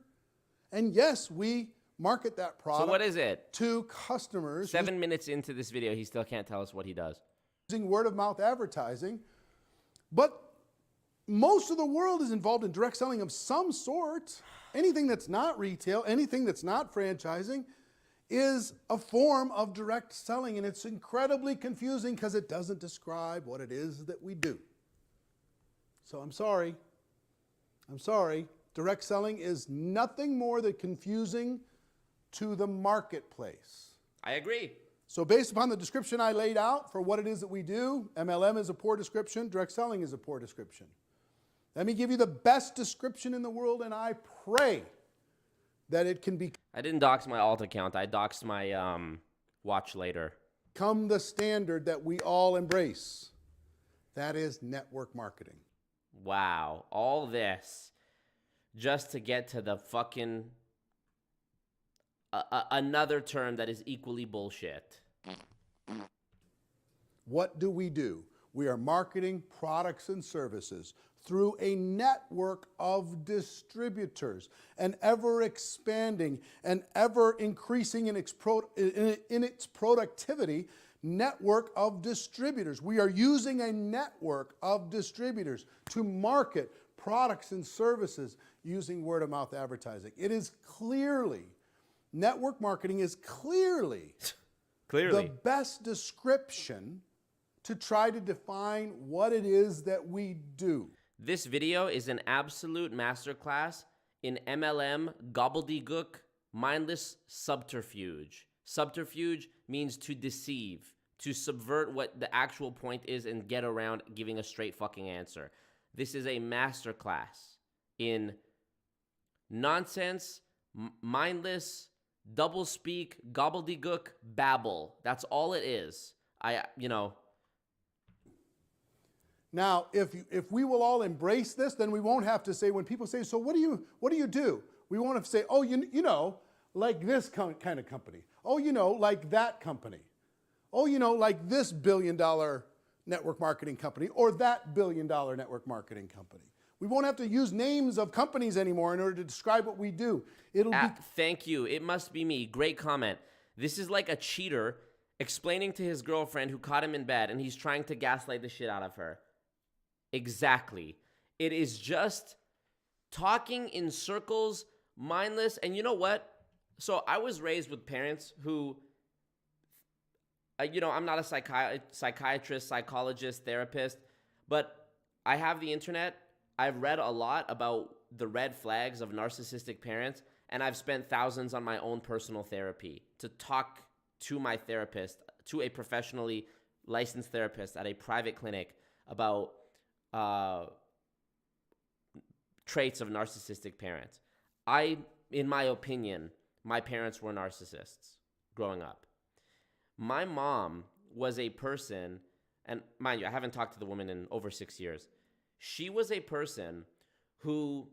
and yes, we market that product. So what is it? To customers. 7 minutes into this video, he still can't tell us what he does. Using word-of-mouth advertising, but most of the world is involved in direct selling of some sort. Anything that's not retail, anything that's not franchising is a form of direct selling, and it's incredibly confusing because it doesn't describe what it is that we do. So I'm sorry. Direct selling is nothing more than confusing to the marketplace. I agree. So based upon the description I laid out for what it is that we do, MLM is a poor description, direct selling is a poor description. Let me give you the best description in the world, and I pray that it can I didn't dox my alt account. I doxed my watch later. Become the standard that we all embrace. That is network marketing. Wow. All this just to get to the fucking... another term that is equally bullshit. What do? We are marketing products and services through a network of distributors, an ever-expanding and ever-increasing in its productivity network of distributors. We are using a network of distributors to market products and services using word of mouth advertising. It is clearly, network marketing is clearly the best description to try to define what it is that we do. This video is an absolute masterclass in MLM gobbledygook, mindless subterfuge. Subterfuge means to deceive, to subvert what the actual point is and get around giving a straight fucking answer. This is a masterclass in nonsense, mindless, doublespeak, gobbledygook, babble. That's all it is. Now, if we will all embrace this, then we won't have to say, when people say, so what do you do? We won't have to say, oh, you know, like this kind of company. Oh, you know, like that company. Oh, you know, like this $1 billion network marketing company or that $1 billion network marketing company. We won't have to use names of companies anymore in order to describe what we do. Thank you. It must be me. Great comment. This is like a cheater explaining to his girlfriend who caught him in bed and he's trying to gaslight the shit out of her. Exactly. It is just talking in circles, mindless. And you know what? So I was raised with parents who, I'm not a psychiatrist, psychologist, therapist, but I have the internet. I've read a lot about the red flags of narcissistic parents, and I've spent thousands on my own personal therapy to talk to my therapist, to a professionally licensed therapist at a private clinic about traits of narcissistic parents. In my opinion, my parents were narcissists growing up. My mom was a person, and mind you, I haven't talked to the woman in over 6 years. She was a person who,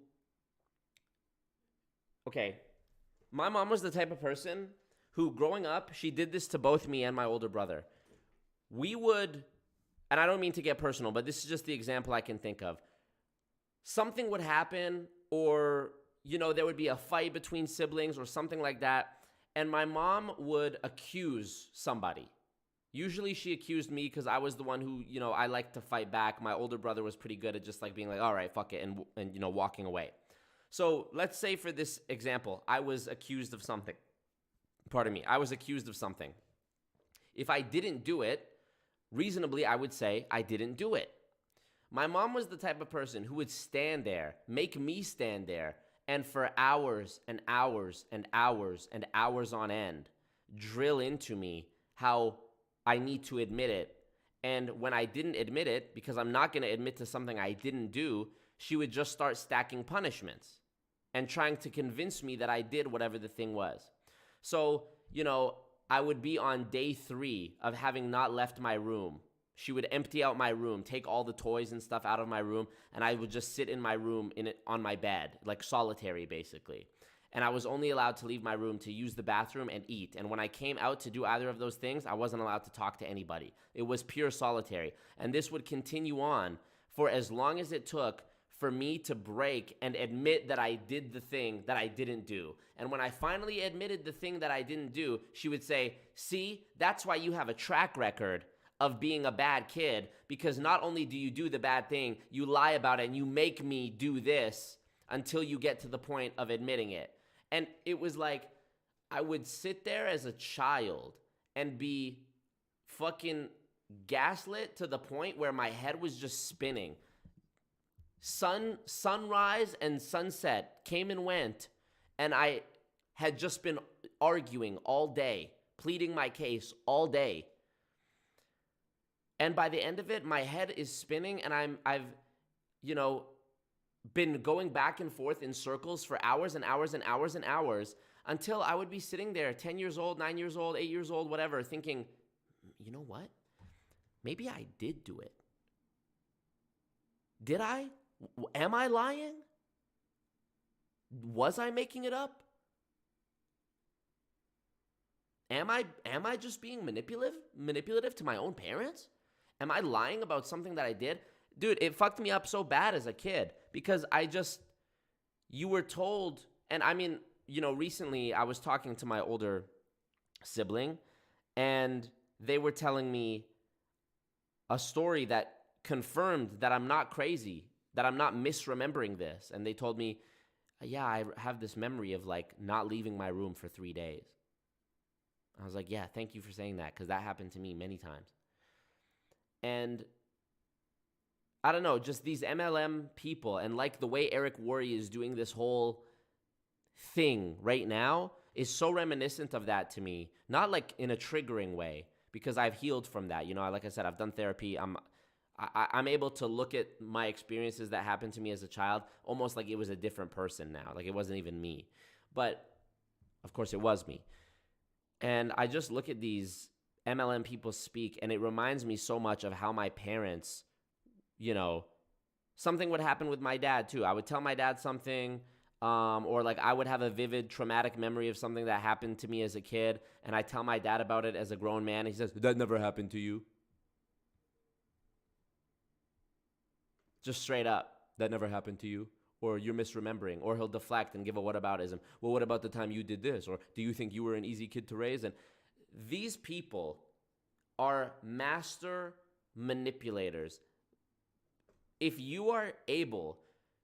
my mom was the type of person who, growing up, she did this to both me and my older brother. We would, and I don't mean to get personal, but this is just the example I can think of. Something would happen, or, there would be a fight between siblings or something like that, and my mom would accuse somebody. Usually she accused me because I was the one who, I liked to fight back. My older brother was pretty good at just like being like, all right, fuck it, and walking away. So let's say for this example, I was accused of something. Pardon me. I was accused of something. If I didn't do it, reasonably, I would say I didn't do it. My mom was the type of person who would stand there, make me stand there, and for hours and hours and hours and hours on end, drill into me how I need to admit it. And when I didn't admit it, because I'm not going to admit to something I didn't do, she would just start stacking punishments and trying to convince me that I did whatever the thing was. So, I would be on day 3 of having not left my room. She would empty out my room, take all the toys and stuff out of my room, and I would just sit in my room on my bed, like solitary basically. And I was only allowed to leave my room to use the bathroom and eat. And when I came out to do either of those things, I wasn't allowed to talk to anybody. It was pure solitary. And this would continue on for as long as it took for me to break and admit that I did the thing that I didn't do. And when I finally admitted the thing that I didn't do, she would say, see, that's why you have a track record of being a bad kid, because not only do you do the bad thing, you lie about it and you make me do this until you get to the point of admitting it. And it was like, I would sit there as a child and be fucking gaslit to the point where my head was just spinning. Sunrise and sunset came and went, and I had just been arguing all day, pleading my case all day. And by the end of it, my head is spinning, and I've been going back and forth in circles for hours and hours and hours and hours until I would be sitting there 10 years old, 9 years old, 8 years old, whatever, thinking, you know what? Maybe I did do it. Did I? Am I lying? Was I making it up? Am I just being manipulative to my own parents? Am I lying about something that I did? Dude, it fucked me up so bad as a kid because you were told, and I mean, recently I was talking to my older sibling and they were telling me a story that confirmed that I'm not crazy. that I'm not misremembering this. And they told me, yeah, I have this memory of like not leaving my room for 3 days. I was like, yeah, thank you for saying that, because that happened to me many times. And I don't know, just these MLM people, and like the way Eric Worre is doing this whole thing right now is so reminiscent of that to me. Not like in a triggering way, because I've healed from that. You know, like I said, I've done therapy. I'm able to look at my experiences that happened to me as a child almost like it was a different person now. Like it wasn't even me. But of course it was me. And I just look at these MLM people speak, and it reminds me so much of how my parents, you know, something would happen with my dad too. I would tell my dad something, or like I would have a vivid traumatic memory of something that happened to me as a kid, and I tell my dad about it as a grown man. He says, that never happened to you. Just straight up, that never happened to you. Or you're misremembering. Or he'll deflect and give a whataboutism. Well, what about the time you did this? Or do you think you were an easy kid to raise? And these people are master manipulators. If you are able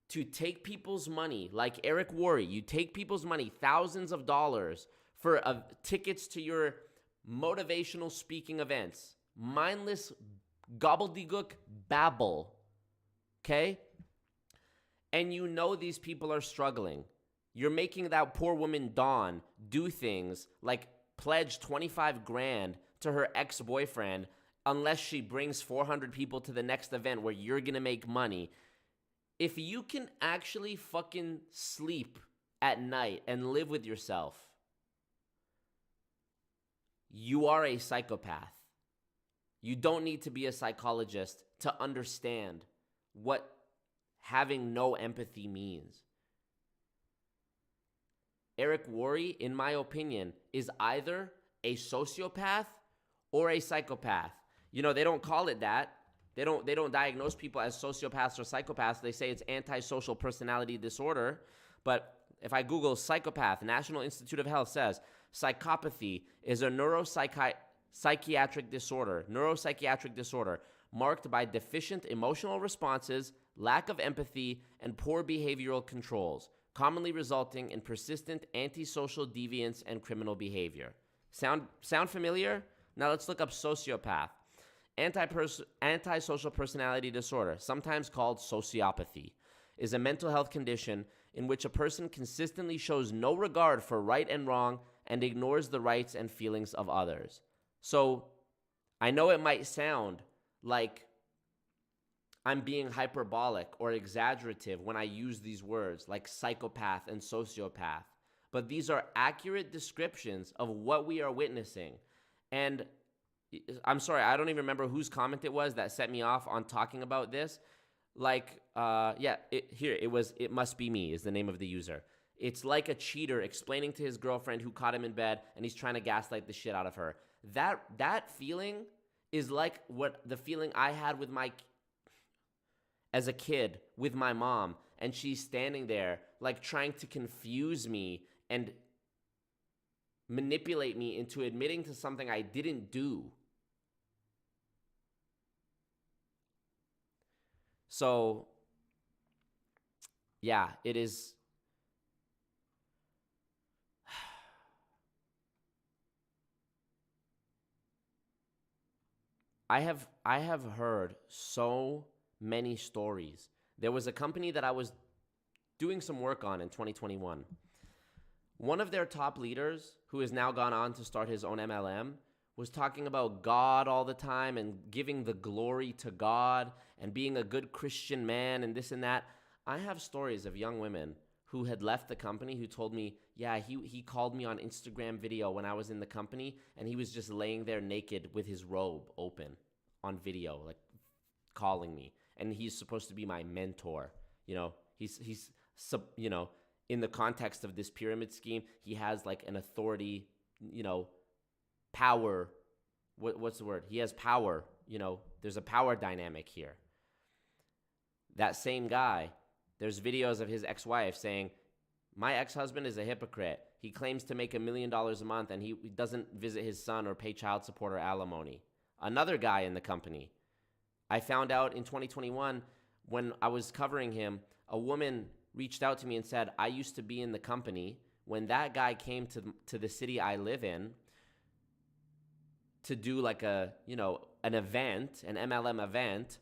to take people's money, like Eric Worre, you take people's money, thousands of dollars for tickets to your motivational speaking events, mindless gobbledygook babble, okay? And you know these people are struggling. You're making that poor woman Dawn do things like pledge 25 grand to her ex-boyfriend unless she brings 400 people to the next event where you're going to make money. If you can actually fucking sleep at night and live with yourself, you are a psychopath. You don't need to be a psychologist to understand what having no empathy means. Eric Worre, in my opinion, is either a sociopath or a psychopath. You know, they don't call it that. They don't diagnose people as sociopaths or psychopaths. They say it's antisocial personality disorder. But if I Google psychopath, National Institute of Health says psychopathy is a neuropsychiatric disorder marked by deficient emotional responses, lack of empathy, and poor behavioral controls, commonly resulting in persistent antisocial deviance and criminal behavior. Sound familiar? Now let's look up sociopath. Antisocial personality disorder, sometimes called sociopathy, is a mental health condition in which a person consistently shows no regard for right and wrong and ignores the rights and feelings of others. So I know it might sound like I'm being hyperbolic or exaggerative when I use these words like psychopath and sociopath, but these are accurate descriptions of what we are witnessing. And I'm sorry, I don't even remember whose comment it was that set me off on talking about this. Like, it must be me is the name of the user. It's like a cheater explaining to his girlfriend who caught him in bed and he's trying to gaslight the shit out of her. That feeling is like what the feeling I had with as a kid with my mom, and she's standing there like trying to confuse me and manipulate me into admitting to something I didn't do. So, yeah, it is. I have heard so many stories. There was a company that I was doing some work on in 2021. One of their top leaders, who has now gone on to start his own MLM, was talking about God all the time and giving the glory to God and being a good Christian man and this and that. I have stories of young women who had left the company who told me, yeah, he called me on Instagram video when I was in the company and he was just laying there naked with his robe open on video, like calling me. And he's supposed to be my mentor. You know, he's you know, in the context of this pyramid scheme, he has like an authority, you know, power. What's the word? He has power. You know, there's a power dynamic here. That same guy, there's videos of his ex-wife saying, my ex-husband is a hypocrite. He claims to make $1 million a month and he doesn't visit his son or pay child support or alimony. Another guy in the company, I found out in 2021 when I was covering him, a woman reached out to me and said, I used to be in the company when that guy came to the city I live in to do like an event, an MLM event.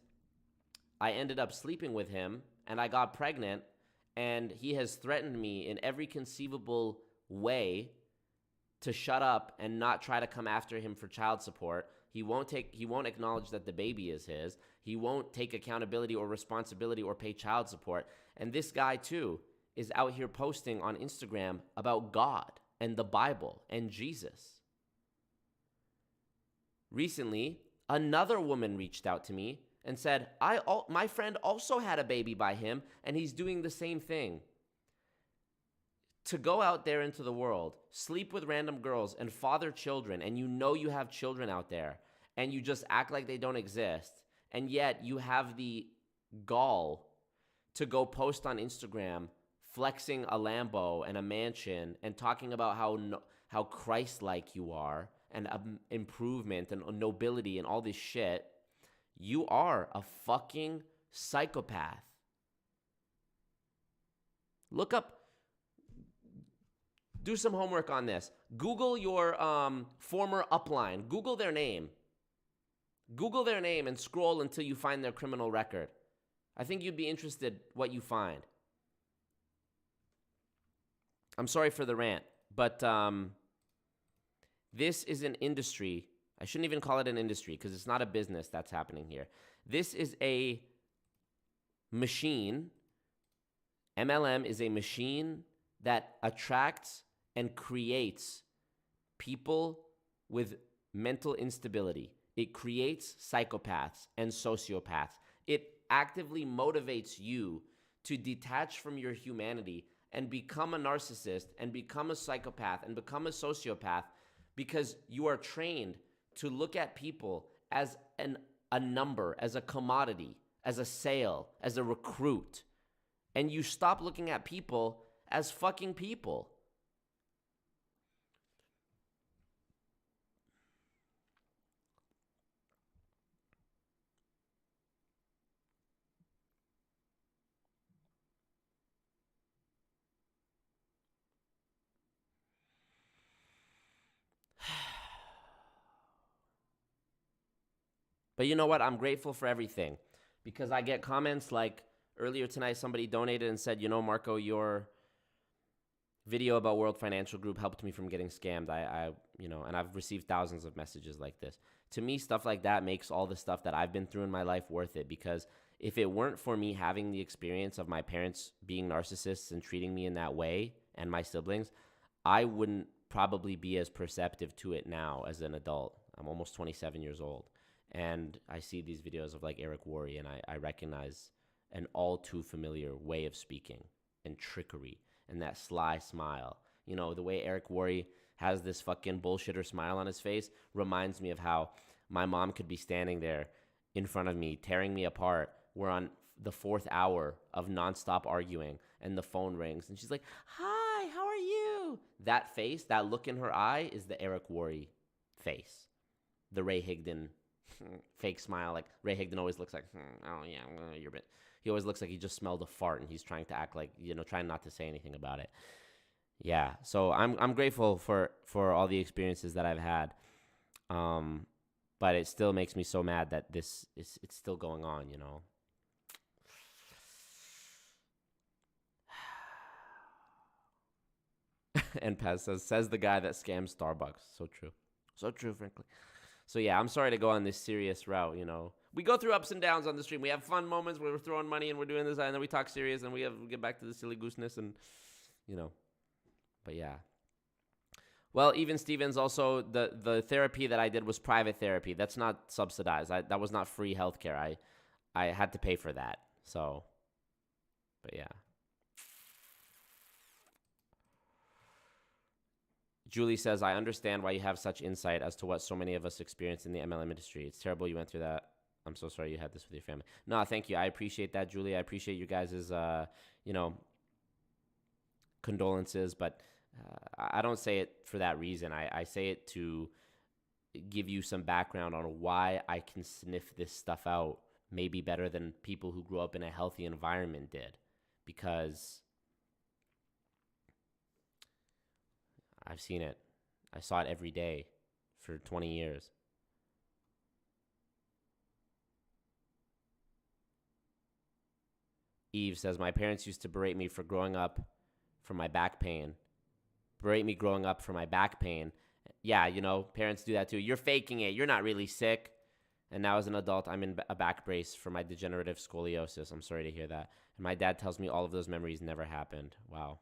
I ended up sleeping with him and I got pregnant, and he has threatened me in every conceivable way to shut up and not try to come after him for child support. He won't acknowledge that the baby is his. He won't take accountability or responsibility or pay child support. And this guy too is out here posting on Instagram about God and the Bible and Jesus. Recently, another woman reached out to me and said, my friend also had a baby by him, and he's doing the same thing. To go out there into the world, sleep with random girls, and father children, and you know you have children out there, and you just act like they don't exist, and yet you have the gall to go post on Instagram flexing a Lambo and a mansion and talking about how Christ-like you are and improvement and nobility and all this shit. You are a fucking psychopath. Look up, do some homework on this. Google your former upline. Google their name. Google their name and scroll until you find their criminal record. I think you'd be interested what you find. I'm sorry for the rant, but this is an industry. I shouldn't even call it an industry because it's not a business that's happening here. This is a machine. MLM is a machine that attracts and creates people with mental instability. It creates psychopaths and sociopaths. It actively motivates you to detach from your humanity and become a narcissist and become a psychopath and become a sociopath because you are trained to look at people as a number, as a commodity, as a sale, as a recruit. And you stop looking at people as fucking people. But you know what? I'm grateful for everything because I get comments like earlier tonight, somebody donated and said, Marco, your video about World Financial Group helped me from getting scammed. And I've received thousands of messages like this. To me, stuff like that makes all the stuff that I've been through in my life worth it, because if it weren't for me having the experience of my parents being narcissists and treating me in that way and my siblings, I wouldn't probably be as perceptive to it now as an adult. I'm almost 27 years old. And I see these videos of like Eric Worre, and I recognize an all too familiar way of speaking and trickery and that sly smile. The way Eric Worre has this fucking bullshitter smile on his face reminds me of how my mom could be standing there in front of me, tearing me apart. We're on the 4th hour of nonstop arguing, and the phone rings, and she's like, "Hi, how are you?" That face, that look in her eye is the Eric Worre face. The Ray Higdon fake smile, like Ray Higdon always looks like, oh yeah, you're a bit. He always looks like he just smelled a fart and he's trying to act like, trying not to say anything about it. Yeah, so I'm grateful for all the experiences that I've had, but it still makes me so mad that it's still going on, And Paz says the guy that scams Starbucks. So true, frankly. So yeah, I'm sorry to go on this serious route, We go through ups and downs on the stream. We have fun moments where we're throwing money and we're doing this, and then we talk serious, and we get back to the silly gooseness, and, But yeah. Well, even Stevens, also, the therapy that I did was private therapy. That's not subsidized. That was not free healthcare. I had to pay for that. So, but yeah. Julie says, I understand why you have such insight as to what so many of us experience in the MLM industry. It's terrible you went through that. I'm so sorry you had this with your family. No, thank you. I appreciate that, Julie. I appreciate you guys' condolences, but I don't say it for that reason. I say it to give you some background on why I can sniff this stuff out maybe better than people who grew up in a healthy environment did, because I've seen it. I saw it every day for 20 years. Eve says, my parents used to berate me for growing up for my back pain. Berate me growing up for my back pain. Yeah, you know, parents do that too. You're faking it. You're not really sick. And now as an adult, I'm in a back brace for my degenerative scoliosis. I'm sorry to hear that. And my dad tells me all of those memories never happened. Wow.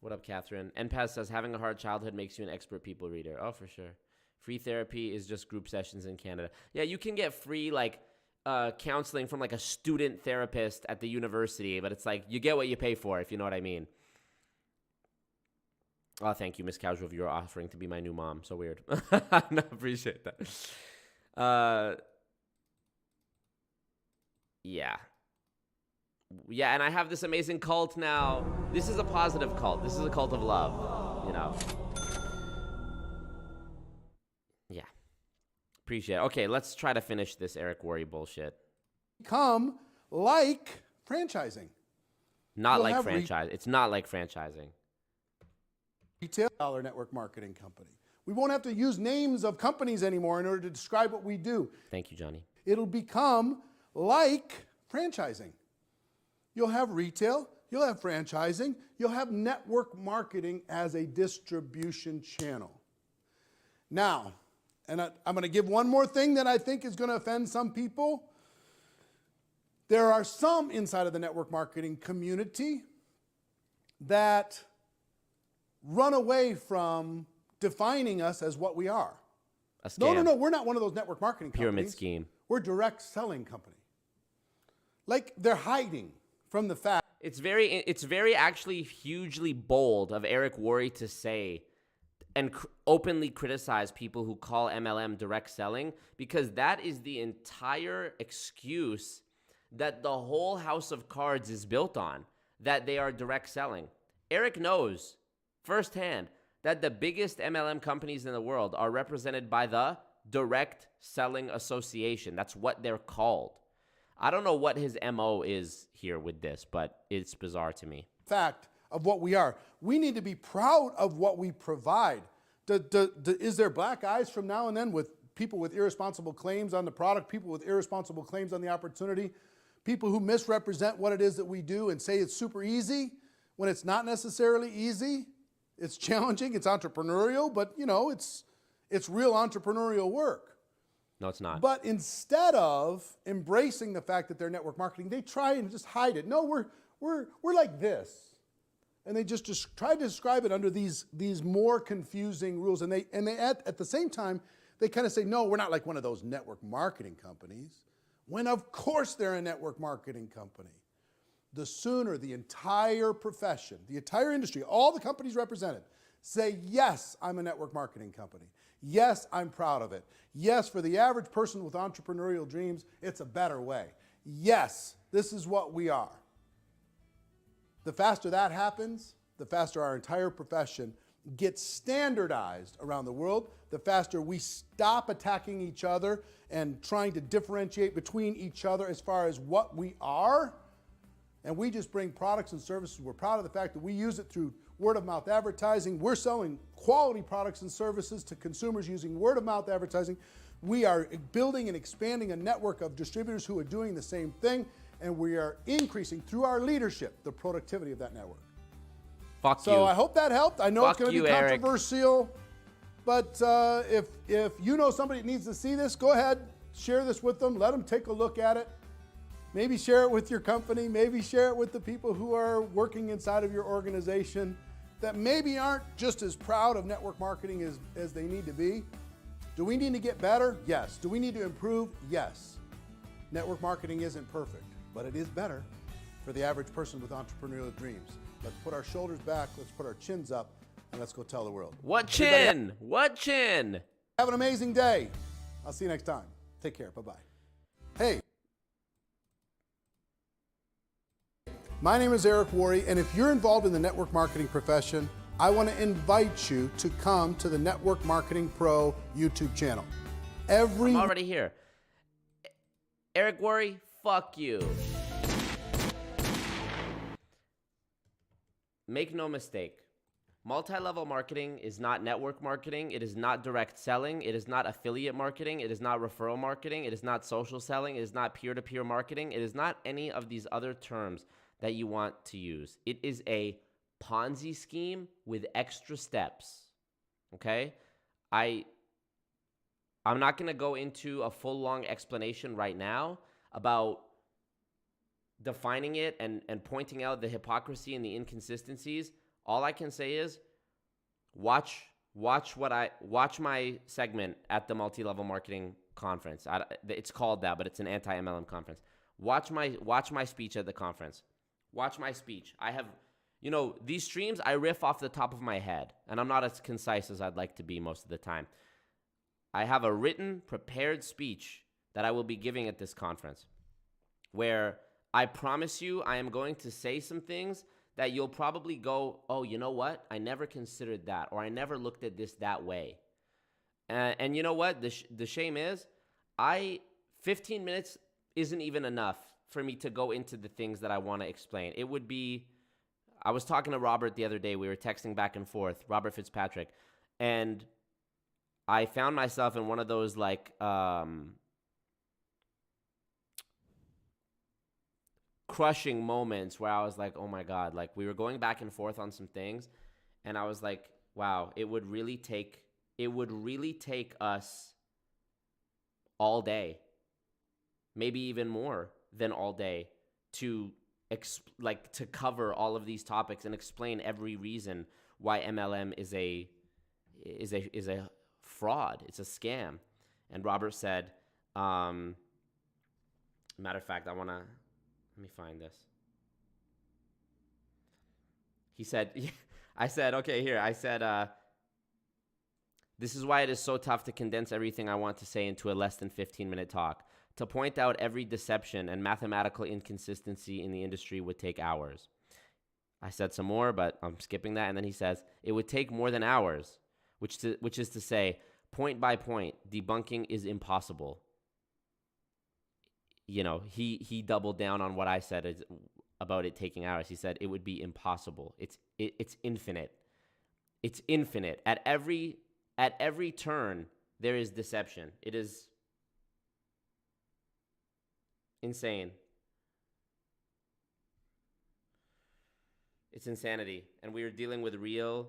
What up, Catherine? NPAS says, having a hard childhood makes you an expert people reader. Oh, for sure. Free therapy is just group sessions in Canada. Yeah, you can get free, like, counseling from, like, a student therapist at the university, but it's like, you get what you pay for, if you know what I mean. Oh, thank you, Miss Casual, for your offering to be my new mom. So weird. No, appreciate that. Yeah. Yeah, and I have this amazing cult now. This is a positive cult. This is a cult of love, you know. Yeah. Appreciate it. Okay, let's try to finish this Eric Worre bullshit. Become like franchising. Not like franchise. It's not like franchising. Retail dollar network marketing company. We won't have to use names of companies anymore in order to describe what we do. Thank you, Johnny. It'll become like franchising. You'll have retail, you'll have franchising, you'll have network marketing as a distribution channel. Now, and I'm going to give one more thing that I think is going to offend some people. There are some inside of the network marketing community that run away from defining us as what we are. A scam. No, we're not one of those network marketing companies. Pyramid scheme. We're a direct selling company. Like, they're hiding from the fact. It's very actually hugely bold of Eric Worre to say and openly criticize people who call MLM direct selling, because that is the entire excuse that the whole house of cards is built on, that they are direct selling. Eric knows firsthand that the biggest MLM companies in the world are represented by the Direct Selling Association. That's what they're called. I don't know what his MO is here with this, but it's bizarre to me. Fact of what we are. We need to be proud of what we provide. Is there black eyes from now and then with people with irresponsible claims on the product, people with irresponsible claims on the opportunity, people who misrepresent what it is that we do and say it's super easy when it's not necessarily easy? It's challenging, it's entrepreneurial, but you know, it's real entrepreneurial work. No, it's not. But instead of embracing the fact that they're network marketing, they try and just hide it. No, we're like this. And they just try to describe it under these more confusing rules. And they at the same time, they kind of say, no, we're not like one of those network marketing companies. When of course they're a network marketing company. The sooner the entire profession, the entire industry, all the companies represented say, yes, I'm a network marketing company. Yes, I'm proud of it. Yes, for the average person with entrepreneurial dreams, it's a better way. Yes, this is what we are. The faster that happens, the faster our entire profession gets standardized around the world, the faster we stop attacking each other and trying to differentiate between each other as far as what we are. And we just bring products and services. We're proud of the fact that we use it through word-of-mouth advertising. We're selling quality products and services to consumers using word-of-mouth advertising. We are building and expanding a network of distributors who are doing the same thing, and we are increasing through our leadership the productivity of that network. Fuck you. So I hope that helped. I know Fuck it's going to be you, controversial, but if you know somebody that needs to see this, go ahead, share this with them. Let them take a look at it. Maybe share it with your company. Maybe share it with the people who are working inside of your organization that maybe aren't just as proud of network marketing as they need to be. Do we need to get better? Yes. Do we need to improve? Yes. Network marketing isn't perfect, but it is better for the average person with entrepreneurial dreams. Let's put our shoulders back, let's put our chins up, and let's go tell the world. What chin? What chin? Have an amazing day. I'll see you next time. Take care. Bye-bye. Hey. My name is Eric Worre, and if you're involved in the network marketing profession, I want to invite you to come to the Network Marketing Pro YouTube channel. I'm already here. Eric Worre, fuck you. Make no mistake. Multi-level marketing is not network marketing. It is not direct selling. It is not affiliate marketing. It is not referral marketing. It is not social selling. It is not peer-to-peer marketing. It is not any of these other terms that you want to use. It is a Ponzi scheme with extra steps. Okay? I'm not going to go into a full long explanation right now about defining it and pointing out the hypocrisy and the inconsistencies. All I can say is watch my segment at the Multi-Level Marketing Conference. It's called that, but it's an anti-MLM conference. Watch my speech at the conference. Watch my speech. I have, these streams, I riff off the top of my head, and I'm not as concise as I'd like to be most of the time. I have a written, prepared speech that I will be giving at this conference where I promise you I am going to say some things that you'll probably go, oh, you know what? I never considered that, or I never looked at this that way. And you know what? The shame is 15 minutes isn't even enough for me to go into the things that I want to explain. It would be, I was talking to Robert the other day. We were texting back and forth, Robert Fitzpatrick, and I found myself in one of those crushing moments where I was like, oh my God, we were going back and forth on some things, and I was like, wow, it would really take us all day, maybe even more than all day, to cover all of these topics and explain every reason why MLM is a fraud. It's a scam. And Robert said, matter of fact, let me find this. He said, I said, okay, here. I said, this is why it is so tough to condense everything I want to say into a less than 15-minute talk. To point out every deception and mathematical inconsistency in the industry would take hours. I said some more, but I'm skipping that. And then he says, it would take more than hours, which is to say, point by point, debunking is impossible. He doubled down on what I said about it taking hours. He said it would be impossible. It's infinite. It's infinite. At every turn, there is deception. It is insane. It's insanity. And we are dealing with real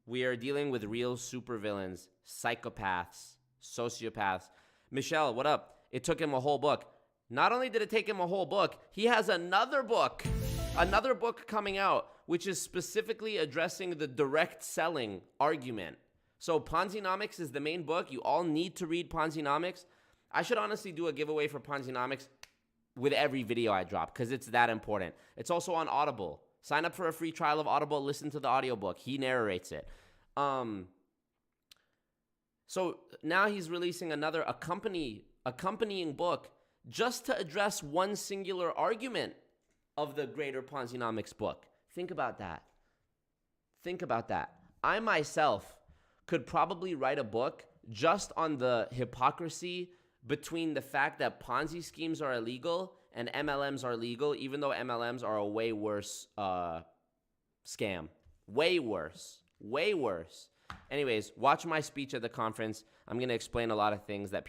supervillains, psychopaths, sociopaths. Michelle, what up? It took him a whole book. Not only did it take him a whole book, he has another book coming out, which is specifically addressing the direct selling argument. So Ponzinomics is the main book. You all need to read Ponzinomics. I should honestly do a giveaway for Ponzinomics with every video I drop because it's that important. It's also on Audible. Sign up for a free trial of Audible. Listen to the audiobook. He narrates it. So now he's releasing another accompanying book just to address one singular argument of the greater Ponzinomics book. Think about that. I myself could probably write a book just on the hypocrisy between the fact that Ponzi schemes are illegal and MLMs are legal, even though MLMs are a way worse scam. Way worse. Anyways, watch my speech at the conference. I'm going to explain a lot of things that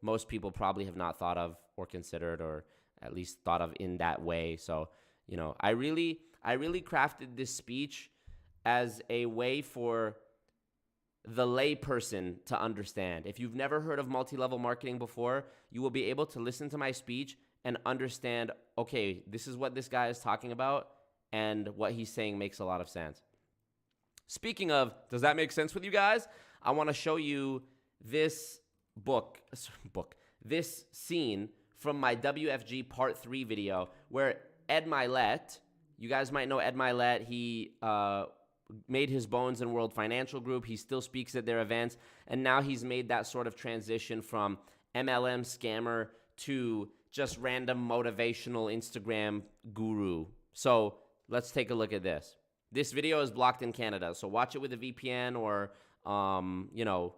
most people probably have not thought of or considered, or at least thought of in that way. So, I really crafted this speech as a way for the layperson to understand. If you've never heard of multi-level marketing before, you will be able to listen to my speech and understand, okay, this is what this guy is talking about, and what he's saying makes a lot of sense. Speaking of, does that make sense with you guys? I want to show you this this scene from my WFG Part 3 video where Ed Mylett, you guys might know Ed Mylett, he made his bones in World Financial Group. He still speaks at their events, and now he's made that sort of transition from MLM scammer to just random motivational Instagram guru. So let's take a look at this. This video is blocked in Canada, so watch it with a VPN or, you know,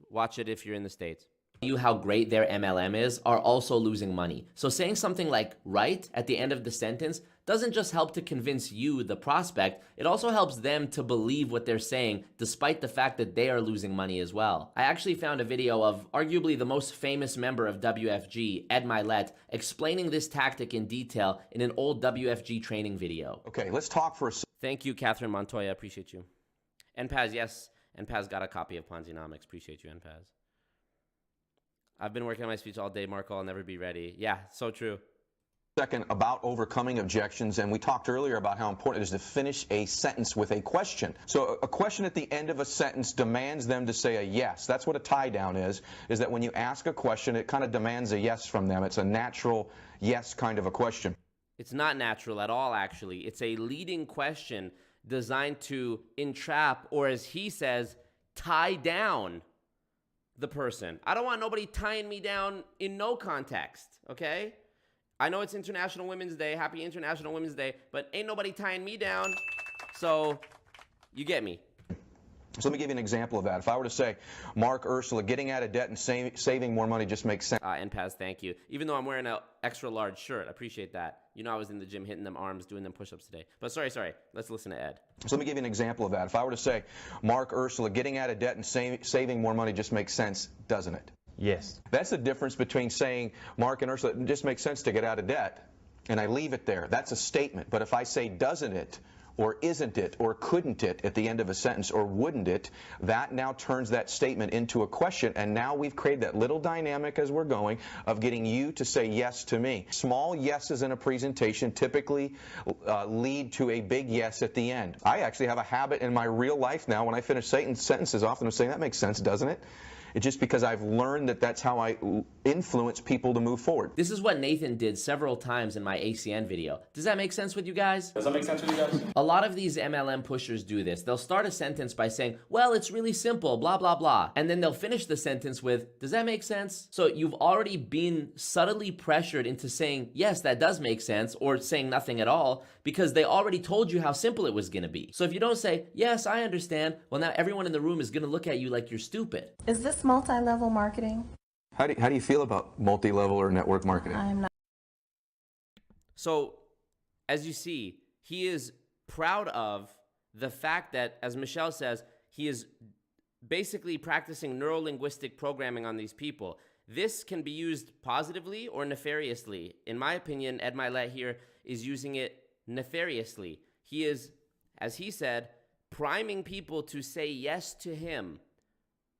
watch it if you're in the States. You how great their MLM is are also losing money. So saying something like right at the end of the sentence doesn't just help to convince you, the prospect, it also helps them to believe what they're saying despite the fact that they are losing money as well. I actually found a video of arguably the most famous member of WFG, Ed Mylett, explaining this tactic in detail in an old WFG training video. Okay, let's talk for a second. Thank you, Catherine Montoya. Appreciate you. NPAZ, yes. NPAZ got a copy of Ponzinomics. Appreciate you, NPAZ. I've been working on my speech all day, Marco. I'll never be ready. Yeah, so true. Second, about overcoming objections, and we talked earlier about how important it is to finish a sentence with a question. So a question at the end of a sentence demands them to say a yes. That's what a tie down is that when you ask a question, it kind of demands a yes from them. It's a natural yes kind of a question. It's not natural at all, actually. It's a leading question designed to entrap, or as he says, tie down the person. I don't want nobody tying me down in no context, okay? I know it's International Women's Day. Happy International Women's Day, but ain't nobody tying me down, so you get me. So let me give you an example of that. If I were to say, Mark, Ursula, getting out of debt and saving more money just makes sense. NPAZ, thank you. Even though I'm wearing an extra large shirt, I appreciate that. You know I was in the gym hitting them arms, doing them push-ups today. But sorry. Let's listen to Ed. So let me give you an example of that. If I were to say, Mark, Ursula, getting out of debt and saving more money just makes sense, doesn't it? Yes. That's the difference between saying, Mark and Ursula, it just makes sense to get out of debt, and I leave it there. That's a statement. But if I say, doesn't it, or isn't it, or couldn't it at the end of a sentence, or wouldn't it, that now turns that statement into a question, and now we've created that little dynamic as we're going of getting you to say yes to me. Small yeses in a presentation typically lead to a big yes at the end. I actually have a habit in my real life now when I finish sentences often of saying, that makes sense, doesn't it? It's just because I've learned that that's how I influence people to move forward. This is what Nathan did several times in my ACN video. Does that make sense with you guys? Does that make sense with you guys? A lot of these MLM pushers do this. They'll start a sentence by saying, well, it's really simple, blah, blah, blah. And then they'll finish the sentence with, does that make sense? So you've already been subtly pressured into saying, yes, that does make sense, or saying nothing at all, because they already told you how simple it was going to be. So if you don't say, yes, I understand, well, now everyone in the room is going to look at you like you're stupid. Is this multi-level marketing? How do you feel about multi-level or network marketing? I'm not. So, as you see, he is proud of the fact that, as Michelle says, he is basically practicing neuro-linguistic programming on these people. This can be used positively or nefariously. In my opinion, Ed Mylett here is using it nefariously. He is, as he said, priming people to say yes to him.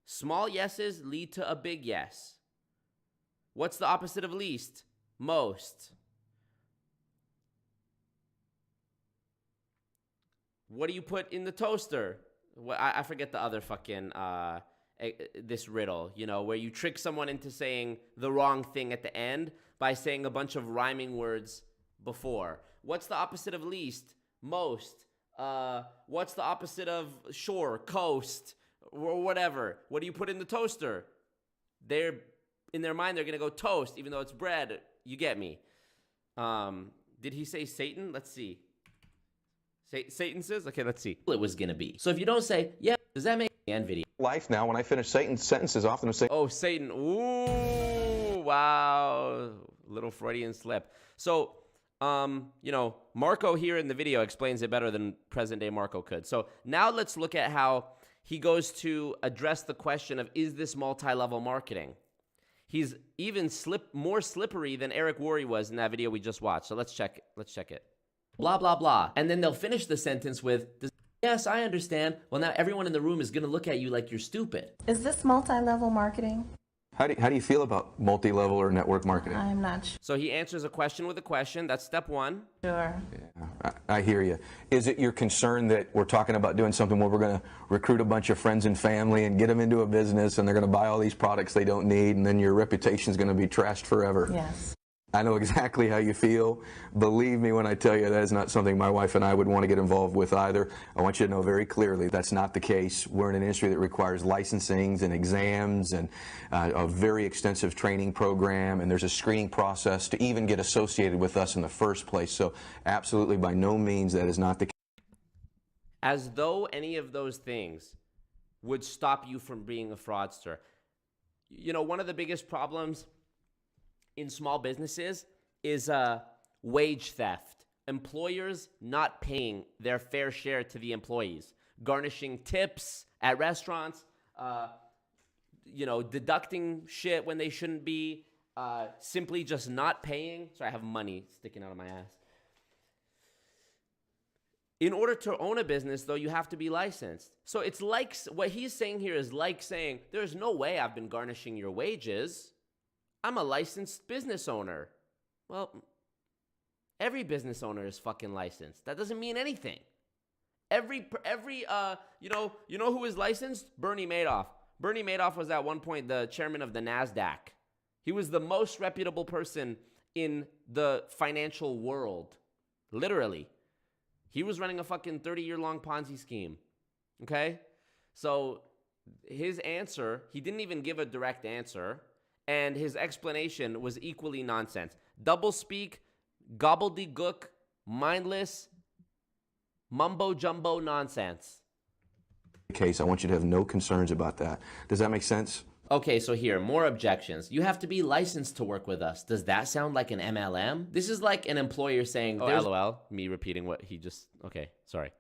Small yeses lead to a big yes. What's the opposite of least? Most. What do you put in the toaster? I forget the other fucking, this riddle, you know, where you trick someone into saying the wrong thing at the end by saying a bunch of rhyming words before. What's the opposite of least? Most. What's the opposite of shore, coast, or whatever? What do you put in the toaster? In their mind, they're going to go toast, even though it's bread. You get me. Did he say Satan? Let's see. Satan says? Okay, let's see. It was going to be. So if you don't say, yeah, does that make end video? Life now, when I finish sentences, often I say, oh, Satan. Ooh, wow. Little Freudian slip. So, you know, Marco here in the video explains it better than present-day Marco could. So now let's look at how he goes to address the question of, is this multi-level marketing? He's even more slippery than Eric Worre was in that video we just watched. So let's check it. Blah, blah, blah. And then they'll finish the sentence with, yes, I understand. Well, now everyone in the room is going to look at you like you're stupid. Is this multi-level marketing? How do you feel about multi-level or network marketing? I'm not So he answers a question with a question. That's step one. sure. Yeah, I hear you. Is it your concern that we're talking about doing something where we're going to recruit a bunch of friends and family and get them into a business and they're going to buy all these products they don't need and then your reputation is going to be trashed forever? Yes. I know exactly how you feel. Believe me when I tell you that is not something my wife and I would want to get involved with either. I want you to know very clearly that's not the case. We're in an industry that requires licensings and exams and a very extensive training program, and there's a screening process to even get associated with us in the first place. So absolutely, by no means, that is not the case. As though any of those things would stop you from being a fraudster. You know, one of the biggest problems in small businesses is wage theft. Employers not paying their fair share to the employees, garnishing tips at restaurants, you know, deducting shit when they shouldn't be, simply just not paying. Sorry, I have money sticking out of my ass. In order to own a business, though, you have to be licensed. So it's like, what he's saying here is like saying, there's no way I've been garnishing your wages. I'm a licensed business owner. Well, every business owner is fucking licensed. That doesn't mean anything. You know who is licensed? Bernie Madoff. Bernie Madoff was at one point the chairman of the NASDAQ. He was the most reputable person in the financial world. Literally. He was running a fucking 30-year-long Ponzi scheme. Okay? So his answer, he didn't even give a direct answer. And his explanation was equally nonsense. Doublespeak, gobbledygook, mindless, mumbo-jumbo nonsense. Case, I want you to have no concerns about that. Does that make sense? Okay, so here, more objections. You have to be licensed to work with us. Does that sound like an MLM? This is like an employer saying, oh, LOL, me repeating what he just, okay, sorry.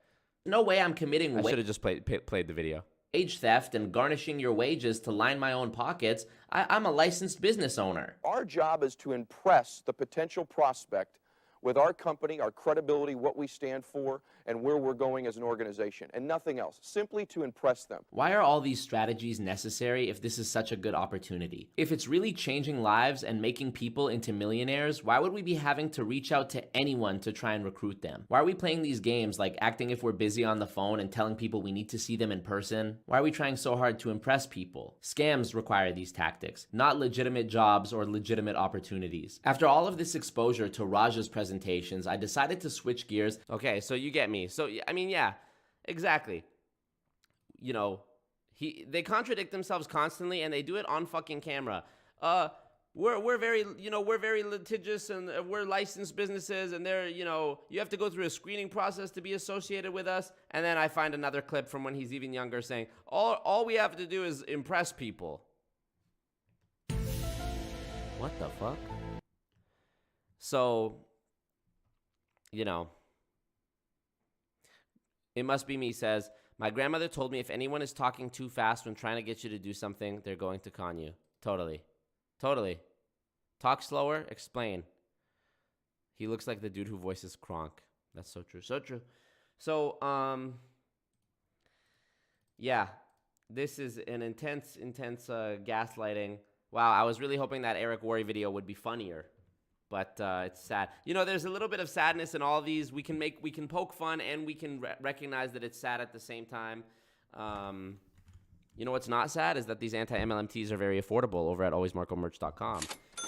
No way I'm committing I should have just played the video. Wage theft and garnishing your wages to line my own pockets. I'm a licensed business owner. Our job is to impress the potential prospect with our company, our credibility, what we stand for, and where we're going as an organization, and nothing else, simply to impress them. Why are all these strategies necessary if this is such a good opportunity? If it's really changing lives and making people into millionaires, why would we be having to reach out to anyone to try and recruit them? Why are we playing these games like acting if we're busy on the phone and telling people we need to see them in person? Why are we trying so hard to impress people? Scams require these tactics, not legitimate jobs or legitimate opportunities. After all of this exposure to Raja's presentations, I decided to switch gears. Okay, so you get me. So, I mean, yeah, exactly. You know, they contradict themselves constantly and they do it on fucking camera. We're very litigious and we're licensed businesses and they're, you have to go through a screening process to be associated with us. And then I find another clip from when he's even younger saying, all we have to do is impress people. What the fuck? So, It Must Be Me says, my grandmother told me if anyone is talking too fast when trying to get you to do something, they're going to con you. Totally. Talk slower, explain. He looks like the dude who voices Kronk. That's so true. So true. So, yeah, this is an intense gaslighting. Wow, I was really hoping that Eric Worre video would be funnier. But it's sad. There's a little bit of sadness in all of these. We can poke fun and we can recognize that it's sad at the same time. What's not sad is that these anti-MLM teas are very affordable over at alwaysmarcomerch.com.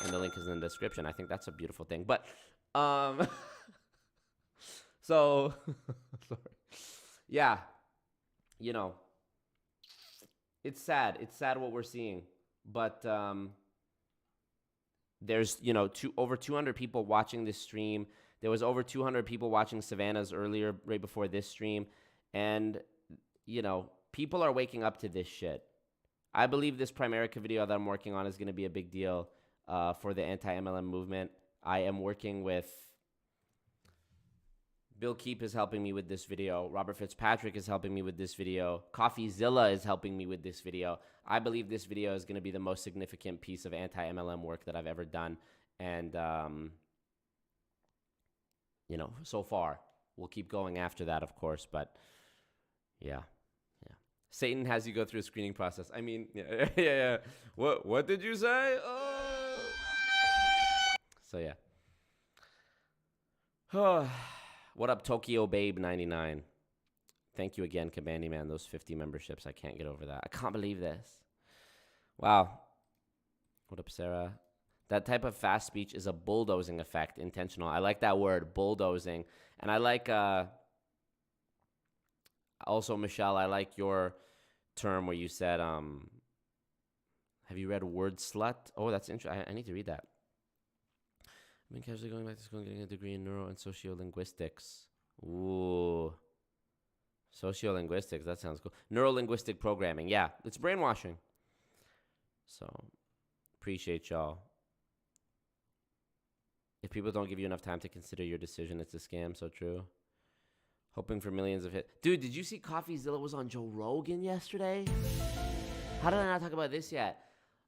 And the link is in the description. I think that's a beautiful thing. But, so, sorry. Yeah, it's sad. It's sad what we're seeing. But, there's, over 200 people watching this stream. There was over 200 people watching Savannah's earlier, right before this stream. And, people are waking up to this shit. I believe this Primerica video that I'm working on is going to be a big deal for the anti-MLM movement. I am working with Bill Keep is helping me with this video. Robert Fitzpatrick is helping me with this video. Coffeezilla is helping me with this video. I believe this video is going to be the most significant piece of anti-MLM work that I've ever done. And, so far. We'll keep going after that, of course. But, yeah. Satan has you go through a screening process. I mean, yeah. What did you say? Oh. So yeah. What up, Tokyo Babe 99? Thank you again, Kabandi Man. Those 50 memberships. I can't get over that. I can't believe this. Wow. What up, Sarah? That type of fast speech is a bulldozing effect, intentional. I like that word, bulldozing. And I like, also, Michelle, I like your term where you said, have you read Word Slut? Oh, that's interesting. I need to read that. I've been casually going back to school and getting a degree in neuro and sociolinguistics. Ooh. Sociolinguistics, that sounds cool. Neuro-linguistic programming. Yeah, it's brainwashing. So, appreciate y'all. If people don't give you enough time to consider your decision, it's a scam. So true. Hoping for millions of hits. Dude, did you see CoffeeZilla was on Joe Rogan yesterday? How did I not talk about this yet?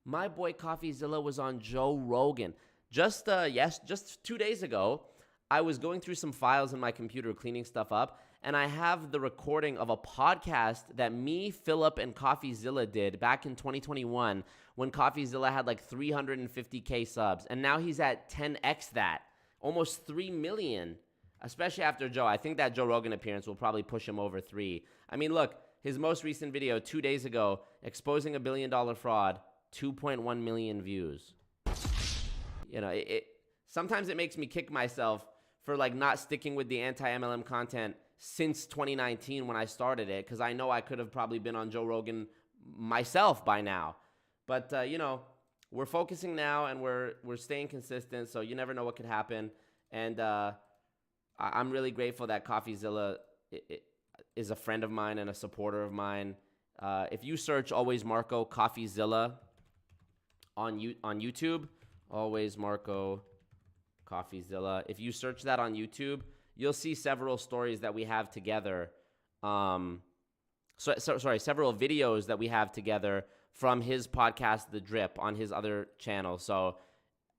My boy CoffeeZilla was on Joe Rogan. Just 2 days ago, I was going through some files in my computer, cleaning stuff up, and I have the recording of a podcast that me, Philip, and CoffeeZilla did back in 2021 when CoffeeZilla had like 350K subs, and now he's at 10x that, almost 3 million, especially after Joe. I think that Joe Rogan appearance will probably push him over 3. I mean, look, his most recent video 2 days ago, exposing $1 billion fraud, 2.1 million views. You know, sometimes it makes me kick myself for like not sticking with the anti-MLM content since 2019 when I started it, because I know I could have probably been on Joe Rogan myself by now. But, you know, we're focusing now and we're staying consistent, so you never know what could happen. And I'm really grateful that CoffeeZilla is a friend of mine and a supporter of mine. If you search Always Marco CoffeeZilla on YouTube, Always Marco CoffeeZilla. If you search that on YouTube, you'll see several stories that we have together. Several videos that we have together from his podcast, The Drip, on his other channel. So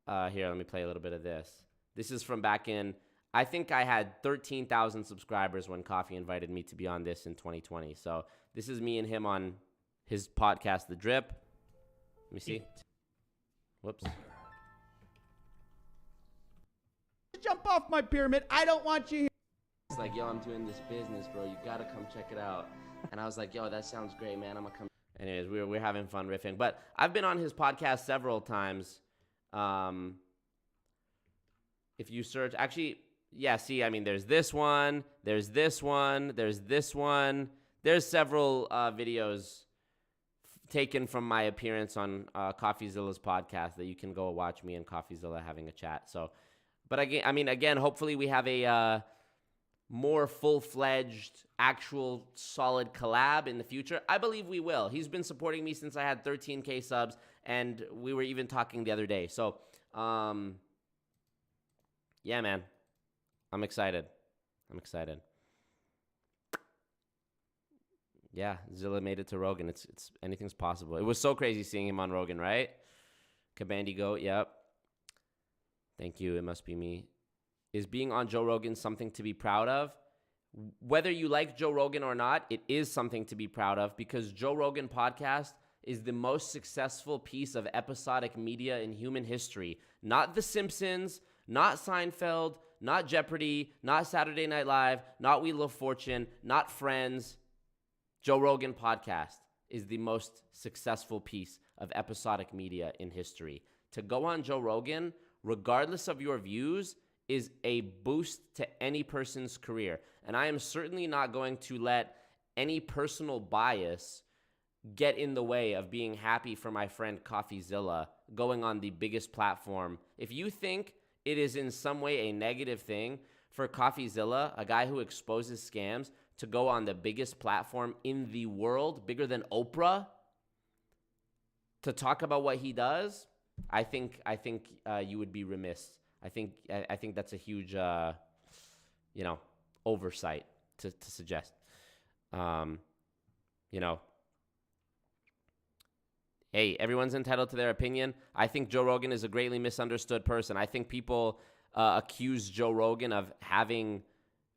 here, let me play a little bit of this. This is from back in, I think I had 13,000 subscribers when Coffee invited me to be on this in 2020. So this is me and him on his podcast, The Drip. Let me see. Whoops. Jump off my pyramid. I don't want you here. It's like, yo, I'm doing this business, bro. You gotta come check it out. And I was like, yo, that sounds great, man. I'm gonna come. Anyways, we're having fun riffing. But I've been on his podcast several times. If you search, actually, yeah, see, I mean, there's this one, there's this one, there's this one. There's several videos taken from my appearance on CoffeeZilla's podcast that you can go watch me and CoffeeZilla having a chat. So, but again, hopefully we have a more full-fledged, actual solid collab in the future. I believe we will. He's been supporting me since I had 13K subs, and we were even talking the other day. So, yeah, man, I'm excited. Yeah, Zilla made it to Rogan. It's anything's possible. It was so crazy seeing him on Rogan, right? Kabandi Goat, yep. Thank you. It must be me. Is being on Joe Rogan something to be proud of? Whether you like Joe Rogan or not, it is something to be proud of, because Joe Rogan podcast is the most successful piece of episodic media in human history. Not The Simpsons, not Seinfeld, not Jeopardy, not Saturday Night Live, not Wheel of Fortune, not Friends. Joe Rogan podcast is the most successful piece of episodic media in history. To go on Joe Rogan, regardless of your views, is a boost to any person's career. And I am certainly not going to let any personal bias get in the way of being happy for my friend CoffeeZilla going on the biggest platform. If you think it is in some way a negative thing for CoffeeZilla, a guy who exposes scams, to go on the biggest platform in the world, bigger than Oprah, to talk about what he does, I think you would be remiss. I think that's a huge, oversight to suggest. Hey, everyone's entitled to their opinion. I think Joe Rogan is a greatly misunderstood person. I think people accuse Joe Rogan of having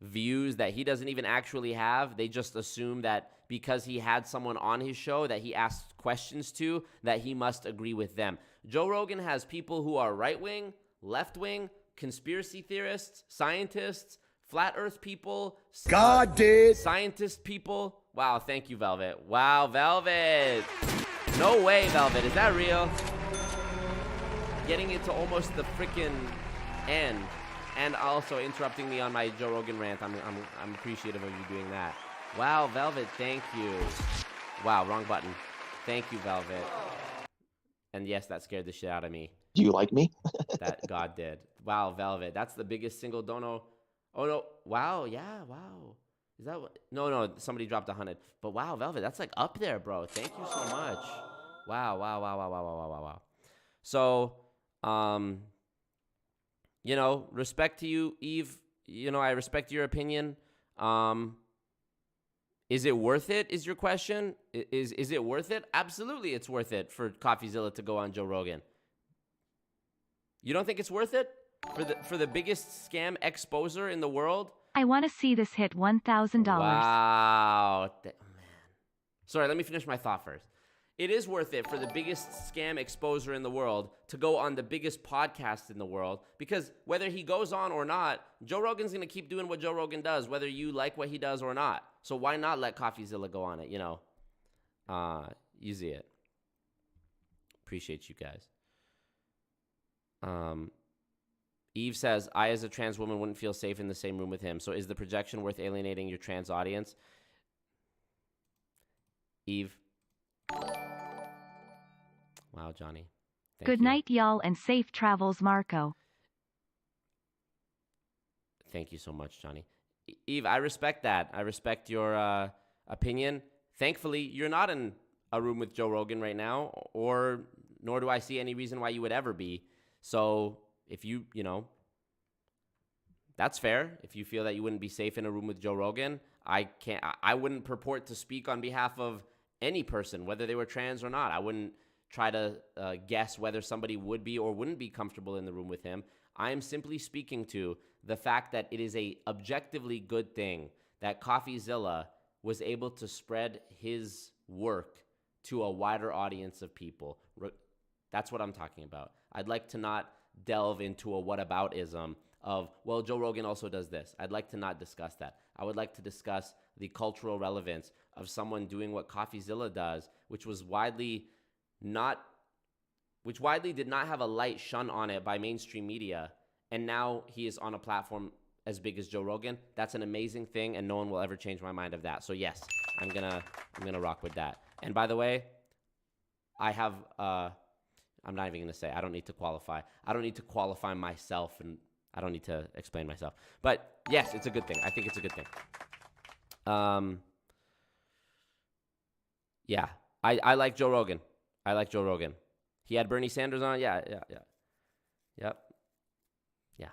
views that he doesn't even actually have. They just assume that because he had someone on his show that he asked questions to that he must agree with them. Joe Rogan has people who are right-wing, left-wing, conspiracy theorists, scientists, flat earth people. God did. Scientist people. Wow, thank you, Velvet. Wow, Velvet. No way, Velvet. Is that real? Getting it to almost the freaking end. And also interrupting me on my Joe Rogan rant. I'm appreciative of you doing that. Wow, Velvet, thank you. Wow, wrong button. Thank you, Velvet. And yes, that scared the shit out of me. Do you like me? That God did. Wow, Velvet. That's the biggest single dono. Oh, no. Wow, yeah, wow. Is that what? No, somebody dropped 100. But wow, Velvet, that's like up there, bro. Thank you so much. Wow. So, you know, respect to you, Eve. You know, I respect your opinion. Is it worth it, is your question? Is it worth it? Absolutely, it's worth it for CoffeeZilla to go on Joe Rogan. You don't think it's worth it? For the biggest scam exposer in the world? I want to see this hit $1,000. Wow. Man. Sorry, let me finish my thought first. It is worth it for the biggest scam exposer in the world to go on the biggest podcast in the world, because whether he goes on or not, Joe Rogan's going to keep doing what Joe Rogan does, whether you like what he does or not. So why not let CoffeeZilla go on it, you know? You see it. Appreciate you guys. Eve says, I as a trans woman wouldn't feel safe in the same room with him. So is the projection worth alienating your trans audience? Eve. Wow, Johnny. Good night, y'all, and safe travels, Marco. Thank you so much, Johnny. Eve, I respect that. I respect your opinion. Thankfully, you're not in a room with Joe Rogan right now, nor do I see any reason why you would ever be. So if you know, that's fair. If you feel that you wouldn't be safe in a room with Joe Rogan, I wouldn't purport to speak on behalf of any person, whether they were trans or not. I wouldn't try to guess whether somebody would be or wouldn't be comfortable in the room with him. I am simply speaking to the fact that it is a objectively good thing that CoffeeZilla was able to spread his work to a wider audience of people. That's what I'm talking about. I'd like to not delve into a whataboutism of, well, Joe Rogan also does this. I'd like to not discuss that. I would like to discuss the cultural relevance of someone doing what CoffeeZilla does, which widely did not have a light shone on it by mainstream media, and now he is on a platform as big as Joe Rogan. That's an amazing thing, and no one will ever change my mind of that. So yes, I'm gonna rock with that. And by the way, I have I'm not even gonna say. I don't need to qualify. I don't need to qualify myself, and I don't need to explain myself. But yes, it's a good thing. I think it's a good thing. Yeah, I like Joe Rogan. I like Joe Rogan. He had Bernie Sanders on. Yeah. Yep. Yeah.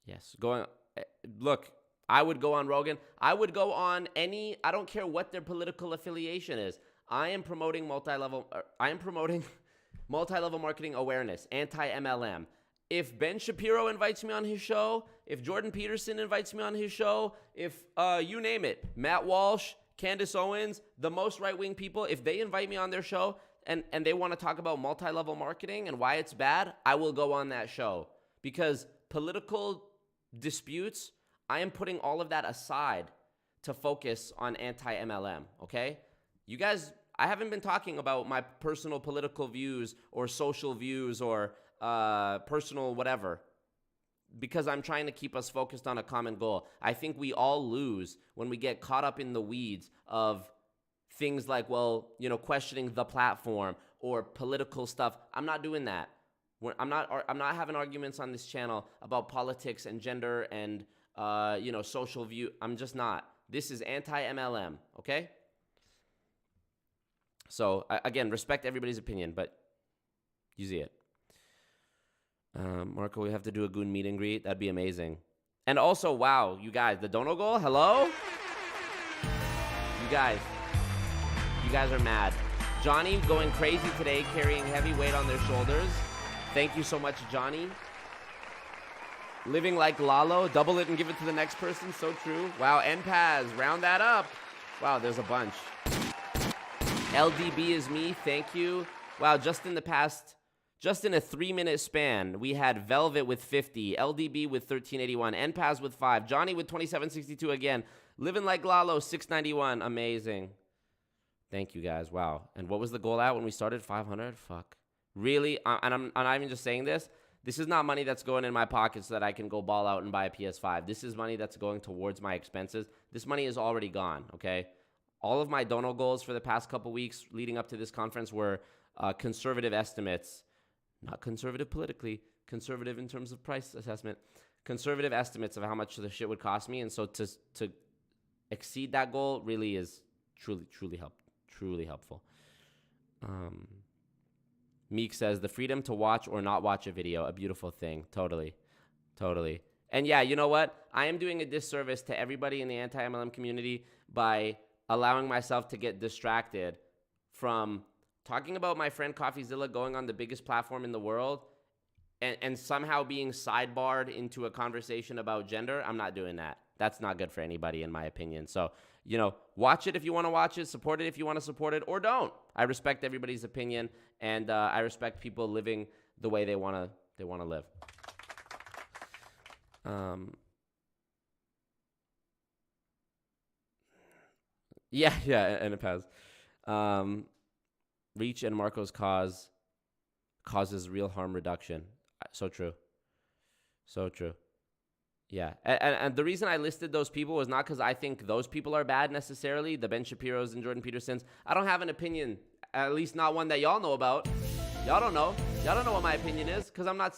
Yes. Look, I would go on Rogan. I would go on I don't care what their political affiliation is. I am promoting multi-level marketing awareness, anti-MLM. If Ben Shapiro invites me on his show, if Jordan Peterson invites me on his show, if you name it, Matt Walsh, Candace Owens, the most right-wing people, if they invite me on their show and they want to talk about multi-level marketing and why it's bad, I will go on that show. Because political disputes, I am putting all of that aside to focus on anti-MLM, okay? You guys, I haven't been talking about my personal political views or social views or personal whatever, because I'm trying to keep us focused on a common goal. I think we all lose when we get caught up in the weeds of things like, well, you know, questioning the platform or political stuff. I'm not doing that. I'm not having arguments on this channel about politics and gender and social view. I'm just not. This is anti-MLM, okay? So again, respect everybody's opinion, but you see it. Marco, we have to do a goon meet and greet. That'd be amazing. And also, wow, you guys, the dono goal, hello? You guys are mad. Johnny going crazy today, carrying heavy weight on their shoulders. Thank you so much, Johnny. Living like Lalo. Double it and give it to the next person. So true. Wow, NPAZ. Round that up. Wow, there's a bunch. LDB is me. Thank you. Wow, just in a 3-minute span, we had Velvet with 50, LDB with 1381, NPAZ with 5, Johnny with 2762 again, Living Like Lalo 691. Amazing. Thank you guys. Wow. And what was the goal at when we started? 500? Fuck. Really? And I'm not even just saying this. This is not money that's going in my pocket so that I can go ball out and buy a PS5. This is money that's going towards my expenses. This money is already gone, okay? All of my dono goals for the past couple weeks leading up to this conference were conservative estimates. Not conservative politically, conservative in terms of price assessment. Conservative estimates of how much the shit would cost me. And so to exceed that goal really is truly helpful. Meek says, the freedom to watch or not watch a video, a beautiful thing. Totally. And yeah, you know what? I am doing a disservice to everybody in the anti-MLM community by allowing myself to get distracted from talking about my friend CoffeeZilla going on the biggest platform in the world and somehow being sidebarred into a conversation about gender. I'm not doing that. That's not good for anybody, in my opinion. So, watch it if you want to watch it, support it if you want to support it, or don't. I respect everybody's opinion, and I respect people living the way they want to live. Yeah, and it has. Reach and Marco's causes real harm reduction. So true. Yeah, and the reason I listed those people was not because I think those people are bad necessarily, the Ben Shapiros and Jordan Petersons. I don't have an opinion, at least not one that y'all know about. Y'all don't know what my opinion is, because I'm not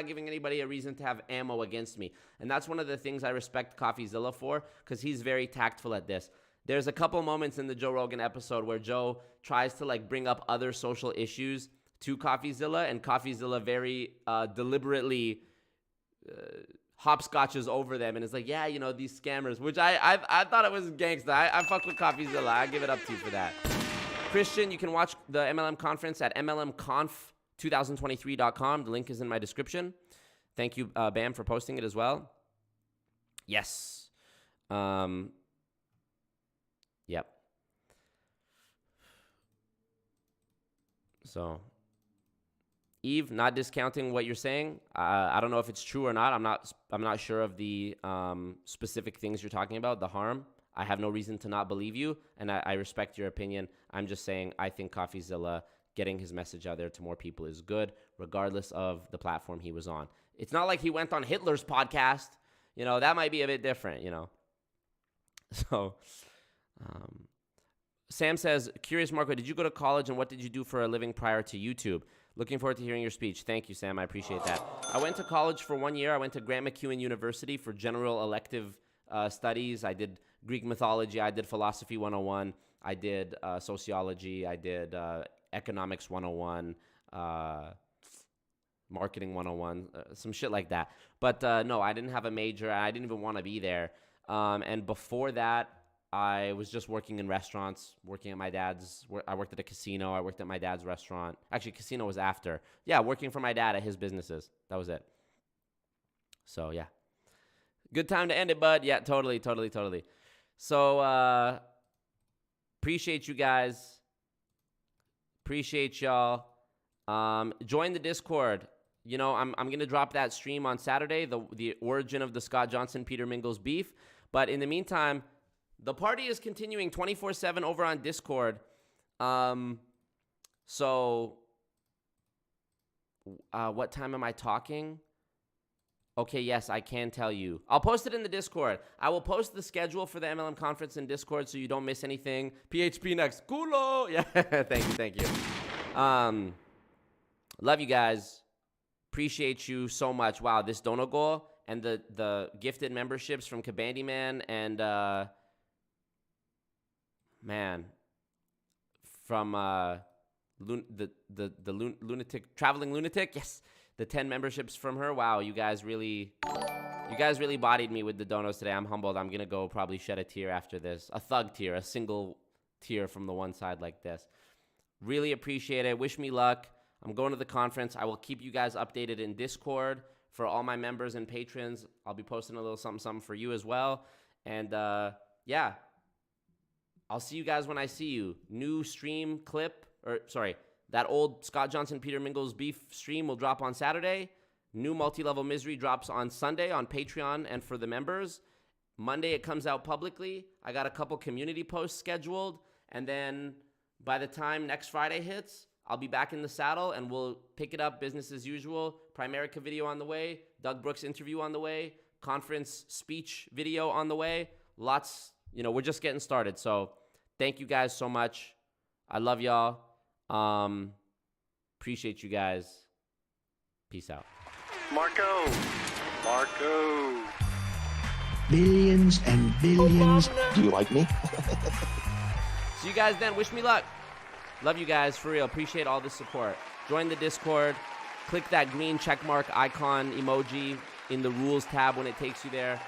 giving anybody a reason to have ammo against me. And that's one of the things I respect CoffeeZilla for, because he's very tactful at this. There's a couple moments in the Joe Rogan episode where Joe tries to bring up other social issues to CoffeeZilla, and CoffeeZilla very deliberately hopscotches over them and is like, yeah, these scammers, which I thought it was gangsta. I fuck with CoffeeZilla. I give it up to you for that. Christian, you can watch the MLM conference at mlmconf2023.com. The link is in my description. Thank you, Bam, for posting it as well. Yes. Yep. So, Eve, not discounting what you're saying. I don't know if it's true or not. I'm not sure of the specific things you're talking about, the harm. I have no reason to not believe you, and I respect your opinion. I'm just saying I think CoffeeZilla getting his message out there to more people is good, regardless of the platform he was on. It's not like he went on Hitler's podcast. That might be a bit different, So, Sam says, curious, Marco, did you go to college and what did you do for a living prior to YouTube? Looking forward to hearing your speech. Thank you, Sam. I appreciate that. I went to college for 1 year. I went to Grant McEwen University for general elective studies. I did Greek mythology. I did philosophy 101. I did sociology. I did economics 101, marketing 101, some shit like that. But no, I didn't have a major. I didn't even want to be there. And before that, I was just working in restaurants, working at my dad's. I worked at a casino. I worked at my dad's restaurant. Actually, casino was after. Yeah, working for my dad at his businesses. That was it. So, yeah. Good time to end it, bud. Yeah, totally. So, appreciate you guys. Appreciate y'all. Join the Discord. I'm going to drop that stream on Saturday, the origin of the Scott Johnson-Peter Mingles beef. But in the meantime, the party is continuing 24/7 over on Discord. So, what time am I talking? Okay, yes, I can tell you. I'll post it in the Discord. I will post the schedule for the MLM conference in Discord so you don't miss anything. PHP next. Culo! Yeah, thank you. Love you guys. Appreciate you so much. Wow, this dono goal and the gifted memberships from Kabandyman and from the lunatic traveling lunatic. Yes, the 10 memberships from her. Wow, you guys really bodied me with the donos today. I'm humbled. I'm gonna go probably shed a tear after this. A thug tear, a single tear from the one side like this. Really appreciate it. Wish me luck. I'm going to the conference. I will keep you guys updated in Discord for all my members and patrons. I'll be posting a little something for you as well. And yeah, I'll see you guys when I see you. New stream clip, that old Scott Johnson, Peter Mingles beef stream will drop on Saturday. New Multi-Level Misery drops on Sunday on Patreon and for the members. Monday it comes out publicly. I got a couple community posts scheduled. And then by the time next Friday hits, I'll be back in the saddle and we'll pick it up business as usual. Primerica video on the way. Doug Brooks interview on the way. Conference speech video on the way. Lots, we're just getting started. So thank you guys so much. I love y'all. Appreciate you guys. Peace out. Marco. Billions and billions. Do you like me? See you guys then. Wish me luck. Love you guys, for real. Appreciate all the support. Join the Discord. Click that green checkmark icon emoji in the rules tab when it takes you there.